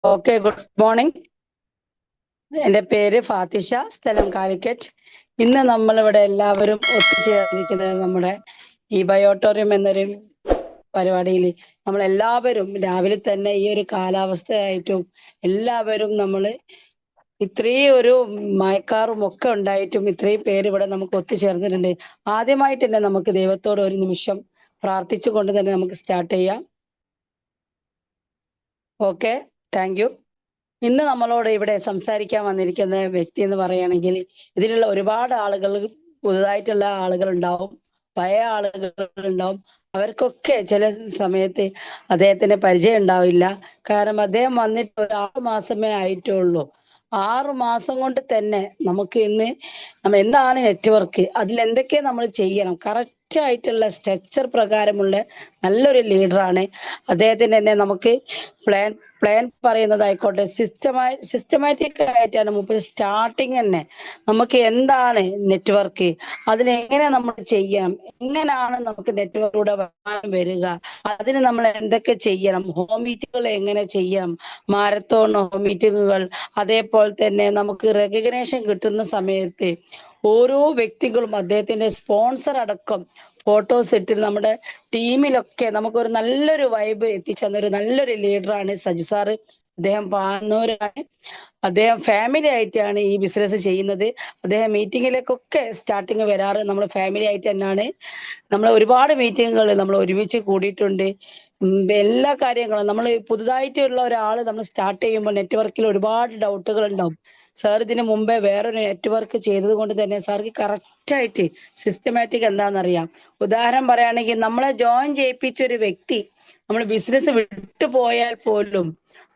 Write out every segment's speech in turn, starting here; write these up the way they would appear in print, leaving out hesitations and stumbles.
Okay, good morning. എൻ്റെ പേര് ഫാത്തിഷ, സ്ഥലം കാലിക്കറ്റ്. ഇന്ന് നമ്മളിവിടെ എല്ലാവരും ഒത്തുചേർന്നിരിക്കുന്നത് നമ്മുടെ ഈ ബയോട്ടോറിയം എന്നൊരു പരിപാടിയിൽ നമ്മളെല്ലാവരും രാവിലെ തന്നെ ഈ ഒരു കാലാവസ്ഥയായിട്ടും എല്ലാവരും നമ്മൾ ഇത്രയും ഒരു മയക്കാറും ഒക്കെ ഉണ്ടായിട്ടും ഇത്രയും പേര് ഇവിടെ നമുക്ക് ഒത്തുചേർന്നിട്ടുണ്ട്. ആദ്യമായിട്ട് തന്നെ നമുക്ക് ദൈവത്തോട് ഒരു നിമിഷം പ്രാർത്ഥിച്ചുകൊണ്ട് തന്നെ നമുക്ക് സ്റ്റാർട്ട് ചെയ്യാം. Okay, thank U. ഇന്ന് നമ്മളോട് ഇവിടെ സംസാരിക്കാൻ വന്നിരിക്കുന്ന വ്യക്തി എന്ന് പറയുകയാണെങ്കിൽ, ഇതിലുള്ള ഒരുപാട് ആളുകൾ, പുതുതായിട്ടുള്ള ആളുകൾ ഉണ്ടാവും, പഴയ ആളുകൾ ഉണ്ടാവും. അവർക്കൊക്കെ ചില സമയത്ത് അദ്ദേഹത്തിന് പരിചയം ഉണ്ടാവില്ല. കാരണം അദ്ദേഹം വന്നിട്ട് ഒരു 6 മാസമേ ആയിട്ടുള്ളൂ. 6 മാസം കൊണ്ട് തന്നെ നമുക്ക് ഇന്ന് എന്താണ് നെറ്റ്വർക്ക്, അതിൽ എന്തൊക്കെ നമ്മൾ ചെയ്യണം, കറക്റ്റ് ആയിട്ടുള്ള സ്ട്രക്ചർ പ്രകാരമുള്ള നല്ലൊരു ലീഡറാണ്. അദ്ദേഹത്തിന് തന്നെ നമുക്ക് പ്ലാൻ പ്ലാൻ പറയുന്നതായിക്കോട്ടെ, സിസ്റ്റമാറ്റിക് ആയിട്ടാണ് മൂപ്പര് സ്റ്റാർട്ടിങ് തന്നെ. നമുക്ക് എന്താണ് നെറ്റ്വർക്ക്, അതിനെങ്ങനെ നമ്മൾ ചെയ്യാം, എങ്ങനെയാണ് നമുക്ക് നെറ്റ്വർക്കിലൂടെ വരുമാനം വരിക, അതിന് നമ്മൾ എന്തൊക്കെ ചെയ്യണം, ഹോം മീറ്റിങ്ങുകൾ എങ്ങനെ ചെയ്യാം, മാരത്തോൺ ഹോം മീറ്റിങ്ങുകൾ, അതേപോലെ തന്നെ നമുക്ക് റെക്കഗ്നേഷൻ കിട്ടുന്ന സമയത്ത് ഓരോ വ്യക്തികളും അദ്ദേഹത്തിന്റെ സ്പോൺസർ അടക്കം ഫോട്ടോസ് ഇട്ട് നമ്മുടെ ടീമിലൊക്കെ നമുക്കൊരു നല്ലൊരു വൈബ് എത്തിച്ചെന്ന ഒരു നല്ലൊരു ലീഡറാണ് സജു സാറ്. അദ്ദേഹം പാന്നൂരാണ്. അദ്ദേഹം ഫാമിലി ആയിട്ടാണ് ഈ ബിസിനസ് ചെയ്യുന്നത്. അദ്ദേഹം മീറ്റിങ്ങിലേക്കൊക്കെ സ്റ്റാർട്ടിങ് വരാറ് നമ്മൾ ഫാമിലി ആയിട്ട് തന്നെയാണ്. നമ്മൾ ഒരുപാട് മീറ്റിങ്ങുകൾ നമ്മൾ ഒരുമിച്ച് കൂടിയിട്ടുണ്ട്. എല്ലാ കാര്യങ്ങളും നമ്മൾ പുതുതായിട്ടുള്ള ഒരാൾ നമ്മൾ സ്റ്റാർട്ട് ചെയ്യുമ്പോൾ നെറ്റ്വർക്കിൽ ഒരുപാട് ഡൗട്ടുകൾ ഉണ്ടാവും. സാർ ഇതിനു മുമ്പേ വേറൊരു നെറ്റ്വർക്ക് ചെയ്തത് കൊണ്ട് തന്നെ സാർക്ക് കറക്റ്റായിട്ട് സിസ്റ്റമാറ്റിക് എന്താണെന്നറിയാം. ഉദാഹരണം പറയുകയാണെങ്കിൽ, നമ്മളെ ജോയിൻ ചെയ്യിപ്പിച്ച ഒരു വ്യക്തി നമ്മൾ ബിസിനസ് വിട്ടു പോയാൽ പോലും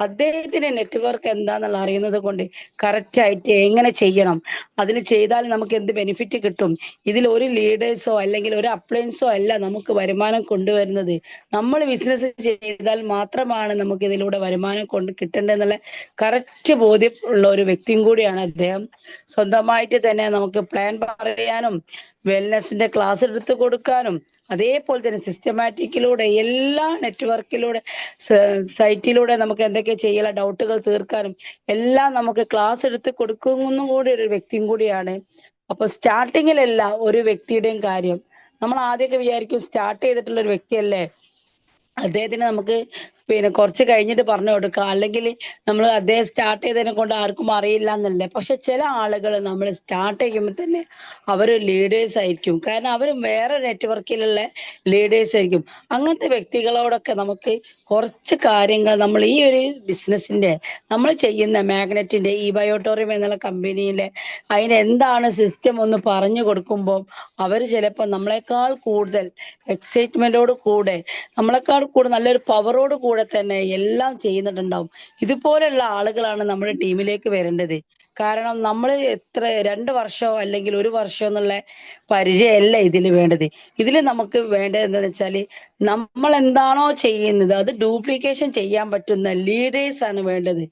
അദ്ദേഹത്തിന് നെറ്റ്വർക്ക് എന്താന്നുള്ള അറിയുന്നത് കൊണ്ട് കറക്റ്റായിട്ട് എങ്ങനെ ചെയ്യണം, അതിന് ചെയ്താൽ നമുക്ക് എന്ത് ബെനിഫിറ്റ് കിട്ടും, ഇതിൽ ഒരു ലീഡേഴ്സോ അല്ലെങ്കിൽ ഒരു അപ്ലയൻസോ അല്ല നമുക്ക് വരുമാനം കൊണ്ടുവരുന്നത്. നമ്മൾ ബിസിനസ് ചെയ്താൽ മാത്രമാണ് നമുക്ക് ഇതിലൂടെ വരുമാനം കൊണ്ട് കിട്ടേണ്ടതെന്നുള്ള കറക്റ്റ് ബോധ്യം ഉള്ള ഒരു വ്യക്തിയും കൂടിയാണ് അദ്ദേഹം. സ്വന്തമായിട്ട് തന്നെ നമുക്ക് പ്ലാൻ പറയാനും വെൽനെസിന്റെ ക്ലാസ് എടുത്ത് കൊടുക്കാനും അതേപോലെ തന്നെ സിസ്റ്റമാറ്റിക്കിലൂടെ എല്ലാ നെറ്റ്വർക്കിലൂടെ സൈറ്റിലൂടെ നമുക്ക് എന്തൊക്കെ ചെയ്യല ഡൗട്ടുകൾ തീർക്കാനും എല്ലാം നമുക്ക് ക്ലാസ് എടുത്ത് കൊടുക്കുന്നു കൂടി ഒരു വ്യക്തിയും കൂടിയാണ്. അപ്പൊ സ്റ്റാർട്ടിങ്ങിലല്ല ഒരു വ്യക്തിയുടെയും കാര്യം. നമ്മൾ ആദ്യമൊക്കെ വിചാരിക്കും സ്റ്റാർട്ട് ചെയ്തിട്ടുള്ള ഒരു വ്യക്തിയല്ലേ, അദ്ദേഹത്തിന് നമുക്ക് കുറച്ച് കഴിഞ്ഞിട്ട് പറഞ്ഞു കൊടുക്കാം, അല്ലെങ്കിൽ നമ്മൾ അദ്ദേഹം സ്റ്റാർട്ട് ചെയ്തതിനെ കൊണ്ട് ആർക്കും അറിയില്ല എന്നല്ലേ. പക്ഷെ ചില ആളുകൾ നമ്മൾ സ്റ്റാർട്ട് ചെയ്യുമ്പോൾ തന്നെ അവർ ലീഡേഴ്സ് ആയിരിക്കും. കാരണം അവർ വേറെ നെറ്റ്വർക്കിലുള്ള ലീഡേഴ്സ് ആയിരിക്കും. അങ്ങനത്തെ വ്യക്തികളോടൊക്കെ നമുക്ക് കുറച്ച് കാര്യങ്ങൾ നമ്മൾ ഈ ഒരു ബിസിനസിന്റെ നമ്മൾ ചെയ്യുന്ന മാഗ്നറ്റിന്റെ ഈ ബയോട്ടോറിയം എന്നുള്ള കമ്പനിയിലെ അതിന് എന്താണ് സിസ്റ്റം ഒന്ന് പറഞ്ഞു കൊടുക്കുമ്പോൾ അവർ ചിലപ്പോൾ നമ്മളെക്കാൾ കൂടുതൽ എക്സൈറ്റ്മെന്റോട് കൂടെ, നമ്മളെക്കാൾ കൂടെ നല്ലൊരു പവറോട് കൂടെ തന്നെ എല്ലാം ചെയ്യുന്നുണ്ടാവും. ഇതുപോലുള്ള ആളുകളാണ് നമ്മുടെ ടീമിലേക്ക് വരേണ്ടത്. കാരണം നമ്മൾ എത്ര 2 വർഷമോ അല്ലെങ്കിൽ 1 വർഷമോ എന്നുള്ള പരിചയമല്ല ഇതിൽ വേണ്ടത്. ഇതിൽ നമുക്ക് വേണ്ടത് എന്താണെന്ന് വെച്ചാൽ, നമ്മൾ എന്താണോ ചെയ്യുന്നത് അത് ഡ്യൂപ്ലിക്കേഷൻ ചെയ്യാൻ പറ്റുന്ന ലീഡേഴ്സ് ആണ് വേണ്ടത്.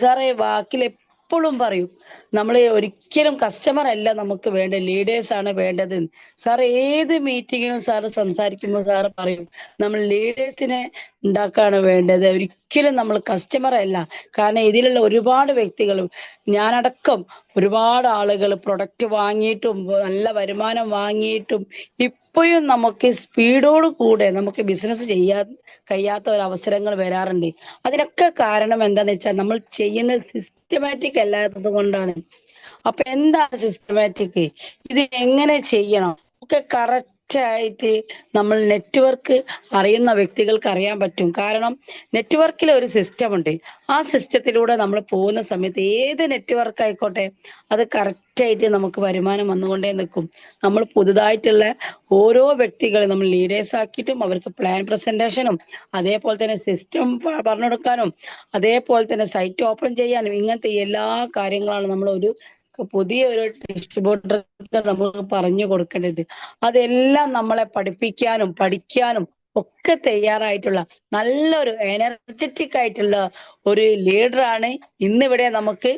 സാറേ വാക്കിൽ എപ്പോഴും പറയും, നമ്മൾ ഒരിക്കലും കസ്റ്റമർ അല്ല നമുക്ക് വേണ്ട, ലീഡേഴ്സ് ആണ് വേണ്ടത്. സാർ ഏത് മീറ്റിങ്ങിനും സാറ് സംസാരിക്കുമ്പോൾ സാറ് പറയും, നമ്മൾ ലീഡേഴ്സിനെ ഉണ്ടാക്കാണ് വേണ്ടത്, ഒരിക്കലും നമ്മൾ കസ്റ്റമർ അല്ല. കാരണം ഇതിലുള്ള ഒരുപാട് വ്യക്തികളും ഞാനടക്കം ഒരുപാട് ആളുകൾ പ്രൊഡക്റ്റ് വാങ്ങിയിട്ടും നല്ല വരുമാനം വാങ്ങിയിട്ടും ഇപ്പോഴും നമുക്ക് സ്പീഡോട് കൂടെ നമുക്ക് ബിസിനസ് ചെയ്യാൻ കഴിയാത്ത ഒരു അവസരങ്ങൾ വരാറുണ്ട്. അതിനൊക്കെ കാരണം എന്താന്ന് വെച്ചാൽ നമ്മൾ ചെയ്യുന്നത് സിസ്റ്റമാറ്റിക് അല്ലാത്തത് കൊണ്ടാണ്. അപ്പൊ എന്താണ് സിസ്റ്റമാറ്റിക്, ഇത് എങ്ങനെ ചെയ്യണം ഒക്കെ കറക്റ്റ് ആയിട്ട് നമ്മൾ നെറ്റ്വർക്ക് അറിയുന്ന വ്യക്തികൾക്ക് അറിയാൻ പറ്റും. കാരണം നെറ്റ്വർക്കിൽ ഒരു സിസ്റ്റം ഉണ്ട്. ആ സിസ്റ്റത്തിലൂടെ നമ്മൾ പോകുന്ന സമയത്ത് ഏത് നെറ്റ്വർക്ക് ആയിക്കോട്ടെ അത് കറക്റ്റ് ആയിട്ട് നമുക്ക് വരുമാനം വന്നുകൊണ്ടേ നിൽക്കും. നമ്മൾ പുതുതായിട്ടുള്ള ഓരോ വ്യക്തികളെ നമ്മൾ ലീഡേഴ്സ് ആക്കിയിട്ടും അവർക്ക് പ്ലാൻ പ്രസന്റേഷനും അതേപോലെ തന്നെ സിസ്റ്റം പറഞ്ഞു കൊടുക്കാനും അതേപോലെ തന്നെ സൈറ്റ് ഓപ്പൺ ചെയ്യാനും ഇങ്ങനത്തെ എല്ലാ കാര്യങ്ങളാണ് നമ്മൾ ഒരു പുതിയ ഒരു ഡിസ്ട്രിബ്യൂട്ടർക്ക് നമുക്ക് പറഞ്ഞു കൊടുക്കേണ്ടത്. അതെല്ലാം നമ്മളെ പഠിപ്പിക്കാനും പഠിക്കാനും ഒക്കെ തയ്യാറായിട്ടുള്ള നല്ലൊരു എനർജറ്റിക് ആയിട്ടുള്ള ഒരു ലീഡറാണ് ഇന്നിവിടെ നമുക്ക്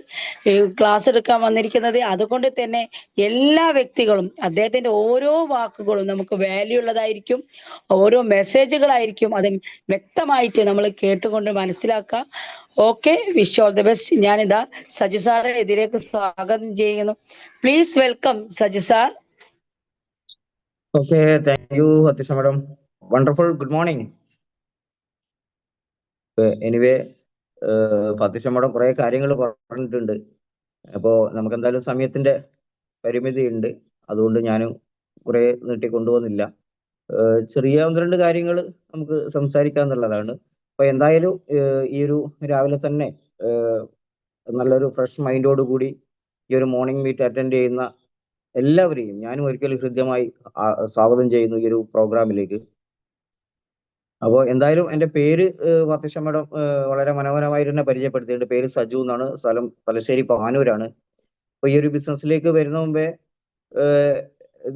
ക്ലാസ് എടുക്കാൻ വന്നിരിക്കുന്നത്. അതുകൊണ്ട് തന്നെ എല്ലാ വ്യക്തികളും അദ്ദേഹത്തിന്റെ ഓരോ വാക്കുകളും നമുക്ക് വാല്യൂ ഉള്ളതായിരിക്കും, ഓരോ മെസ്സേജുകളായിരിക്കും. അത് വ്യക്തമായിട്ട് നമ്മൾ കേട്ടുകൊണ്ട് മനസ്സിലാക്കുക. Okay, wish all the best. ഞാനിതാ സജു സാറെ ഇതിലേക്ക് സ്വാഗതം ചെയ്യുന്നു. Please welcome Saju sir. Okay, thank you, Hatisha madam. Wonderful. Good morning. Anyway Fathisha madam കുറെ കാര്യങ്ങൾ പറഞ്ഞിട്ടുണ്ട്. അപ്പോൾ നമുക്ക് എന്തായാലും സമയത്തിന്റെ പരിമിതി ഉണ്ട്, അതുകൊണ്ട് ഞാനും കുറെ നീട്ടിക്കൊണ്ടുപോകുന്നില്ല. ചെറിയ ഒന്ന് രണ്ട് കാര്യങ്ങൾ നമുക്ക് സംസാരിക്കാന്നുള്ളതാണ്. അപ്പൊ എന്തായാലും ഈ ഒരു രാവിലെ തന്നെ നല്ലൊരു ഫ്രഷ് മൈൻഡോട് കൂടി ഈ ഒരു മോർണിംഗ് മീറ്റ് അറ്റൻഡ് ചെയ്യുന്ന എല്ലാവരെയും ഞാനും ഒരിക്കലും ഹൃദ്യമായി സ്വാഗതം ചെയ്യുന്നു ഈ ഒരു പ്രോഗ്രാമിലേക്ക്. അപ്പോൾ എന്തായാലും എൻ്റെ പേര് ഫാത്തിഷ madam വളരെ മനോഹരമായി തന്നെ പരിചയപ്പെടുത്തിയിട്ടുണ്ട്. പേര് സജു എന്നാണ്, സ്ഥലം തലശ്ശേരി പാനൂരാണ്. അപ്പൊ ഈ ഒരു ബിസിനസ്സിലേക്ക് വരുന്ന മുമ്പേ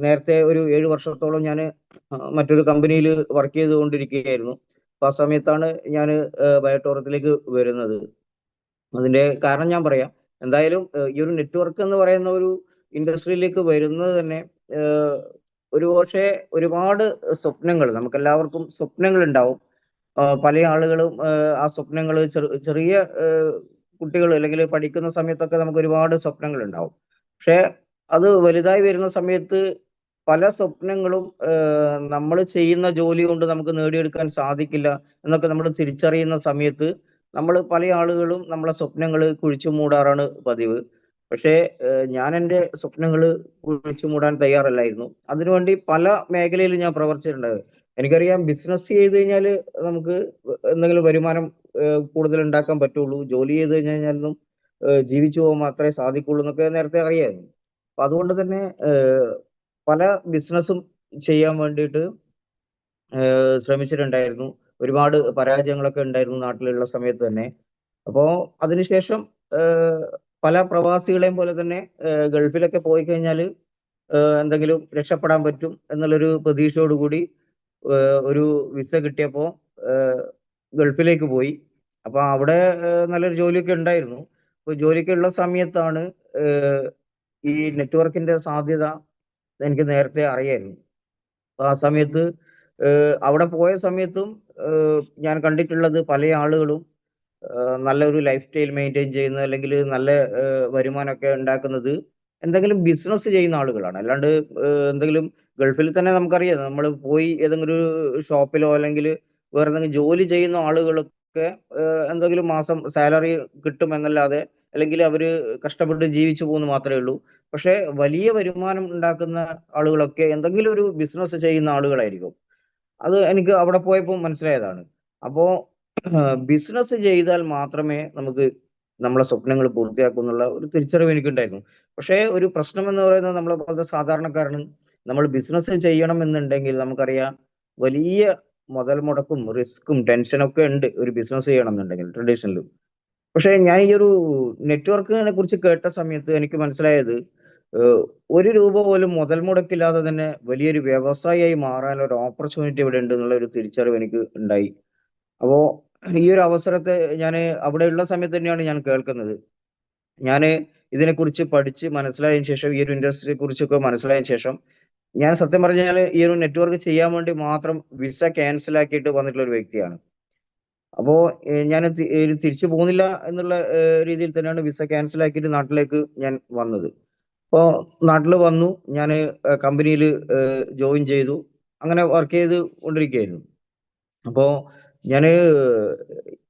നേരത്തെ ഒരു 7 വർഷത്തോളം ഞാൻ മറ്റൊരു കമ്പനിയിൽ വർക്ക് ചെയ്തുകൊണ്ടിരിക്കുകയായിരുന്നു. അപ്പൊ ആ സമയത്താണ് ഞാൻ ബയോടോറത്തിലേക്ക് വരുന്നത്. അതിന്റെ കാരണം ഞാൻ പറയാം. എന്തായാലും ഈ ഒരു നെറ്റ്വർക്ക് എന്ന് പറയുന്ന ഒരു ഇൻഡസ്ട്രിയിലേക്ക് വരുന്നത് തന്നെ ഒരു പക്ഷേ ഒരുപാട് സ്വപ്നങ്ങൾ, നമുക്ക് എല്ലാവർക്കും സ്വപ്നങ്ങൾ ഉണ്ടാവും. പല ആളുകളും ആ സ്വപ്നങ്ങൾ ചെറിയ കുട്ടികൾ അല്ലെങ്കിൽ പഠിക്കുന്ന സമയത്തൊക്കെ നമുക്ക് ഒരുപാട് സ്വപ്നങ്ങൾ ഉണ്ടാവും. പക്ഷെ അത് വലുതായി വരുന്ന സമയത്ത് പല സ്വപ്നങ്ങളും നമ്മൾ ചെയ്യുന്ന ജോലി കൊണ്ട് നമുക്ക് നേടിയെടുക്കാൻ സാധിക്കില്ല എന്നൊക്കെ നമ്മൾ തിരിച്ചറിയുന്ന സമയത്ത് നമ്മൾ പല ആളുകളും നമ്മളെ സ്വപ്നങ്ങൾ കുഴിച്ചു മൂടാറാണ് പതിവ്. പക്ഷേ ഞാൻ എൻ്റെ സ്വപ്നങ്ങൾ കുഴിച്ചു മൂടാൻ തയ്യാറല്ലായിരുന്നു. അതിനുവേണ്ടി പല മേഖലയിൽ ഞാൻ പ്രവർത്തിച്ചിട്ടുണ്ട്. എനിക്കറിയാം, ബിസിനസ് ചെയ്ത് കഴിഞ്ഞാൽ നമുക്ക് എന്തെങ്കിലും വരുമാനം കൂടുതൽ ഉണ്ടാക്കാൻ പറ്റുള്ളൂ. ജോലി ചെയ്ത് കഴിഞ്ഞാലും ജീവിച്ചു പോകാൻ മാത്രമേ സാധിക്കുള്ളൂ എന്നൊക്കെ നേരത്തെ അറിയായിരുന്നു. അപ്പൊ അതുകൊണ്ട് തന്നെ പല ബിസിനസ്സും ചെയ്യാൻ വേണ്ടിയിട്ട് ശ്രമിച്ചിട്ടുണ്ടായിരുന്നു. ഒരുപാട് പരാജയങ്ങളൊക്കെ ഉണ്ടായിരുന്നു നാട്ടിലുള്ള സമയത്ത് തന്നെ. അപ്പോ അതിനുശേഷം പല പ്രവാസികളെയും പോലെ തന്നെ ഗൾഫിലൊക്കെ പോയി കഴിഞ്ഞാൽ എന്തെങ്കിലും രക്ഷപ്പെടാൻ പറ്റും എന്നുള്ളൊരു പ്രതീക്ഷയോടുകൂടി ഒരു വിസ കിട്ടിയപ്പോൾ ഗൾഫിലേക്ക് പോയി. അപ്പൊ അവിടെ നല്ലൊരു ജോലിയൊക്കെ ഉണ്ടായിരുന്നു. അപ്പൊ ജോലിക്കുള്ള സമയത്താണ് ഈ നെറ്റ്വർക്കിന്റെ സാധ്യത എനിക്ക് നേരത്തെ അറിയായിരുന്നു. ആ സമയത്ത് അവിടെ പോയ സമയത്തും ഞാൻ കണ്ടിട്ടുള്ളത് പല ആളുകളും നല്ലൊരു ലൈഫ് സ്റ്റൈൽ മെയിൻറ്റെയിൻ ചെയ്യുന്ന, അല്ലെങ്കിൽ നല്ല വരുമാനമൊക്കെ ഉണ്ടാക്കുന്നത് എന്തെങ്കിലും ബിസിനസ് ചെയ്യുന്ന ആളുകളാണ്. അല്ലാണ്ട് എന്തെങ്കിലും ഗൾഫിൽ തന്നെ നമുക്കറിയാം, നമ്മൾ പോയി ഏതെങ്കിലും ഒരു ഷോപ്പിലോ അല്ലെങ്കിൽ വേറെ എന്തെങ്കിലും ജോലി ചെയ്യുന്ന ആളുകളൊക്കെ എന്തെങ്കിലും മാസം സാലറി കിട്ടും എന്നല്ലാതെ, അല്ലെങ്കിൽ അവര് കഷ്ടപ്പെട്ട് ജീവിച്ചു പോകുന്നു മാത്രമേ ഉള്ളൂ. പക്ഷെ വലിയ വരുമാനം ഉണ്ടാക്കുന്ന ആളുകളൊക്കെ എന്തെങ്കിലും ഒരു ബിസിനസ് ചെയ്യുന്ന ആളുകളായിരിക്കും. അത് എനിക്ക് അവിടെ പോയപ്പോൾ മനസ്സിലായതാണ്. അപ്പോ ബിസിനസ് ചെയ്താൽ മാത്രമേ നമുക്ക് നമ്മളെ സ്വപ്നങ്ങൾ പൂർത്തിയാക്കുന്നുള്ള ഒരു തിരിച്ചറിവ് എനിക്കുണ്ടായിരുന്നു. പക്ഷേ ഒരു പ്രശ്നം എന്ന് പറയുന്നത്, നമ്മളെ പോലത്തെ സാധാരണക്കാരന് നമ്മൾ ബിസിനസ് ചെയ്യണം എന്നുണ്ടെങ്കിൽ നമുക്കറിയാം, വലിയ മുതൽ മുടക്കും റിസ്ക്കും ടെൻഷനൊക്കെ ഉണ്ട് ഒരു ബിസിനസ് ചെയ്യണം എന്നുണ്ടെങ്കിൽ ട്രഡീഷണൽ. പക്ഷെ ഞാൻ ഈ ഒരു നെറ്റ്വർക്കിനെ കുറിച്ച് കേട്ട സമയത്ത് എനിക്ക് മനസ്സിലായത്, ഒരു രൂപ പോലും മുതൽ മുടക്കില്ലാതെ തന്നെ വലിയൊരു വ്യവസായിയായി മാറാനുള്ള ഒരു ഓപ്പർച്യൂണിറ്റി ഇവിടെ ഉണ്ട് എന്നുള്ള ഒരു തിരിച്ചറിവ് എനിക്ക് ഉണ്ടായി. അപ്പോ ഈ ഒരു അവസരത്തെ ഞാൻ അവിടെയുള്ള സമയത്ത് തന്നെയാണ് ഞാൻ കേൾക്കുന്നത്. ഞാൻ ഇതിനെക്കുറിച്ച് പഠിച്ച് മനസ്സിലായതിനു ശേഷം, ഈ ഒരു ഇൻഡസ്ട്രിയെ കുറിച്ചൊക്കെ മനസ്സിലായതിനു ശേഷം, ഞാൻ സത്യം പറഞ്ഞാൽ ഈ ഒരു നെറ്റ്വർക്ക് ചെയ്യാൻ വേണ്ടി മാത്രം വിസ ക്യാൻസൽ ആക്കിയിട്ട് വന്നിട്ടുള്ള ഒരു വ്യക്തിയാണ്. അപ്പോ ഞാൻ തിരിച്ചു പോകുന്നില്ല എന്നുള്ള രീതിയിൽ തന്നെയാണ് വിസ ക്യാൻസൽ ആക്കിയിട്ട് നാട്ടിലേക്ക് ഞാൻ വന്നത്. അപ്പോ നാട്ടിൽ വന്നു, ഞാൻ കമ്പനിയിൽ ജോയിൻ ചെയ്തു. അങ്ങനെ വർക്ക് ചെയ്ത് കൊണ്ടിരിക്കുകയായിരുന്നു. അപ്പോ ഞാന്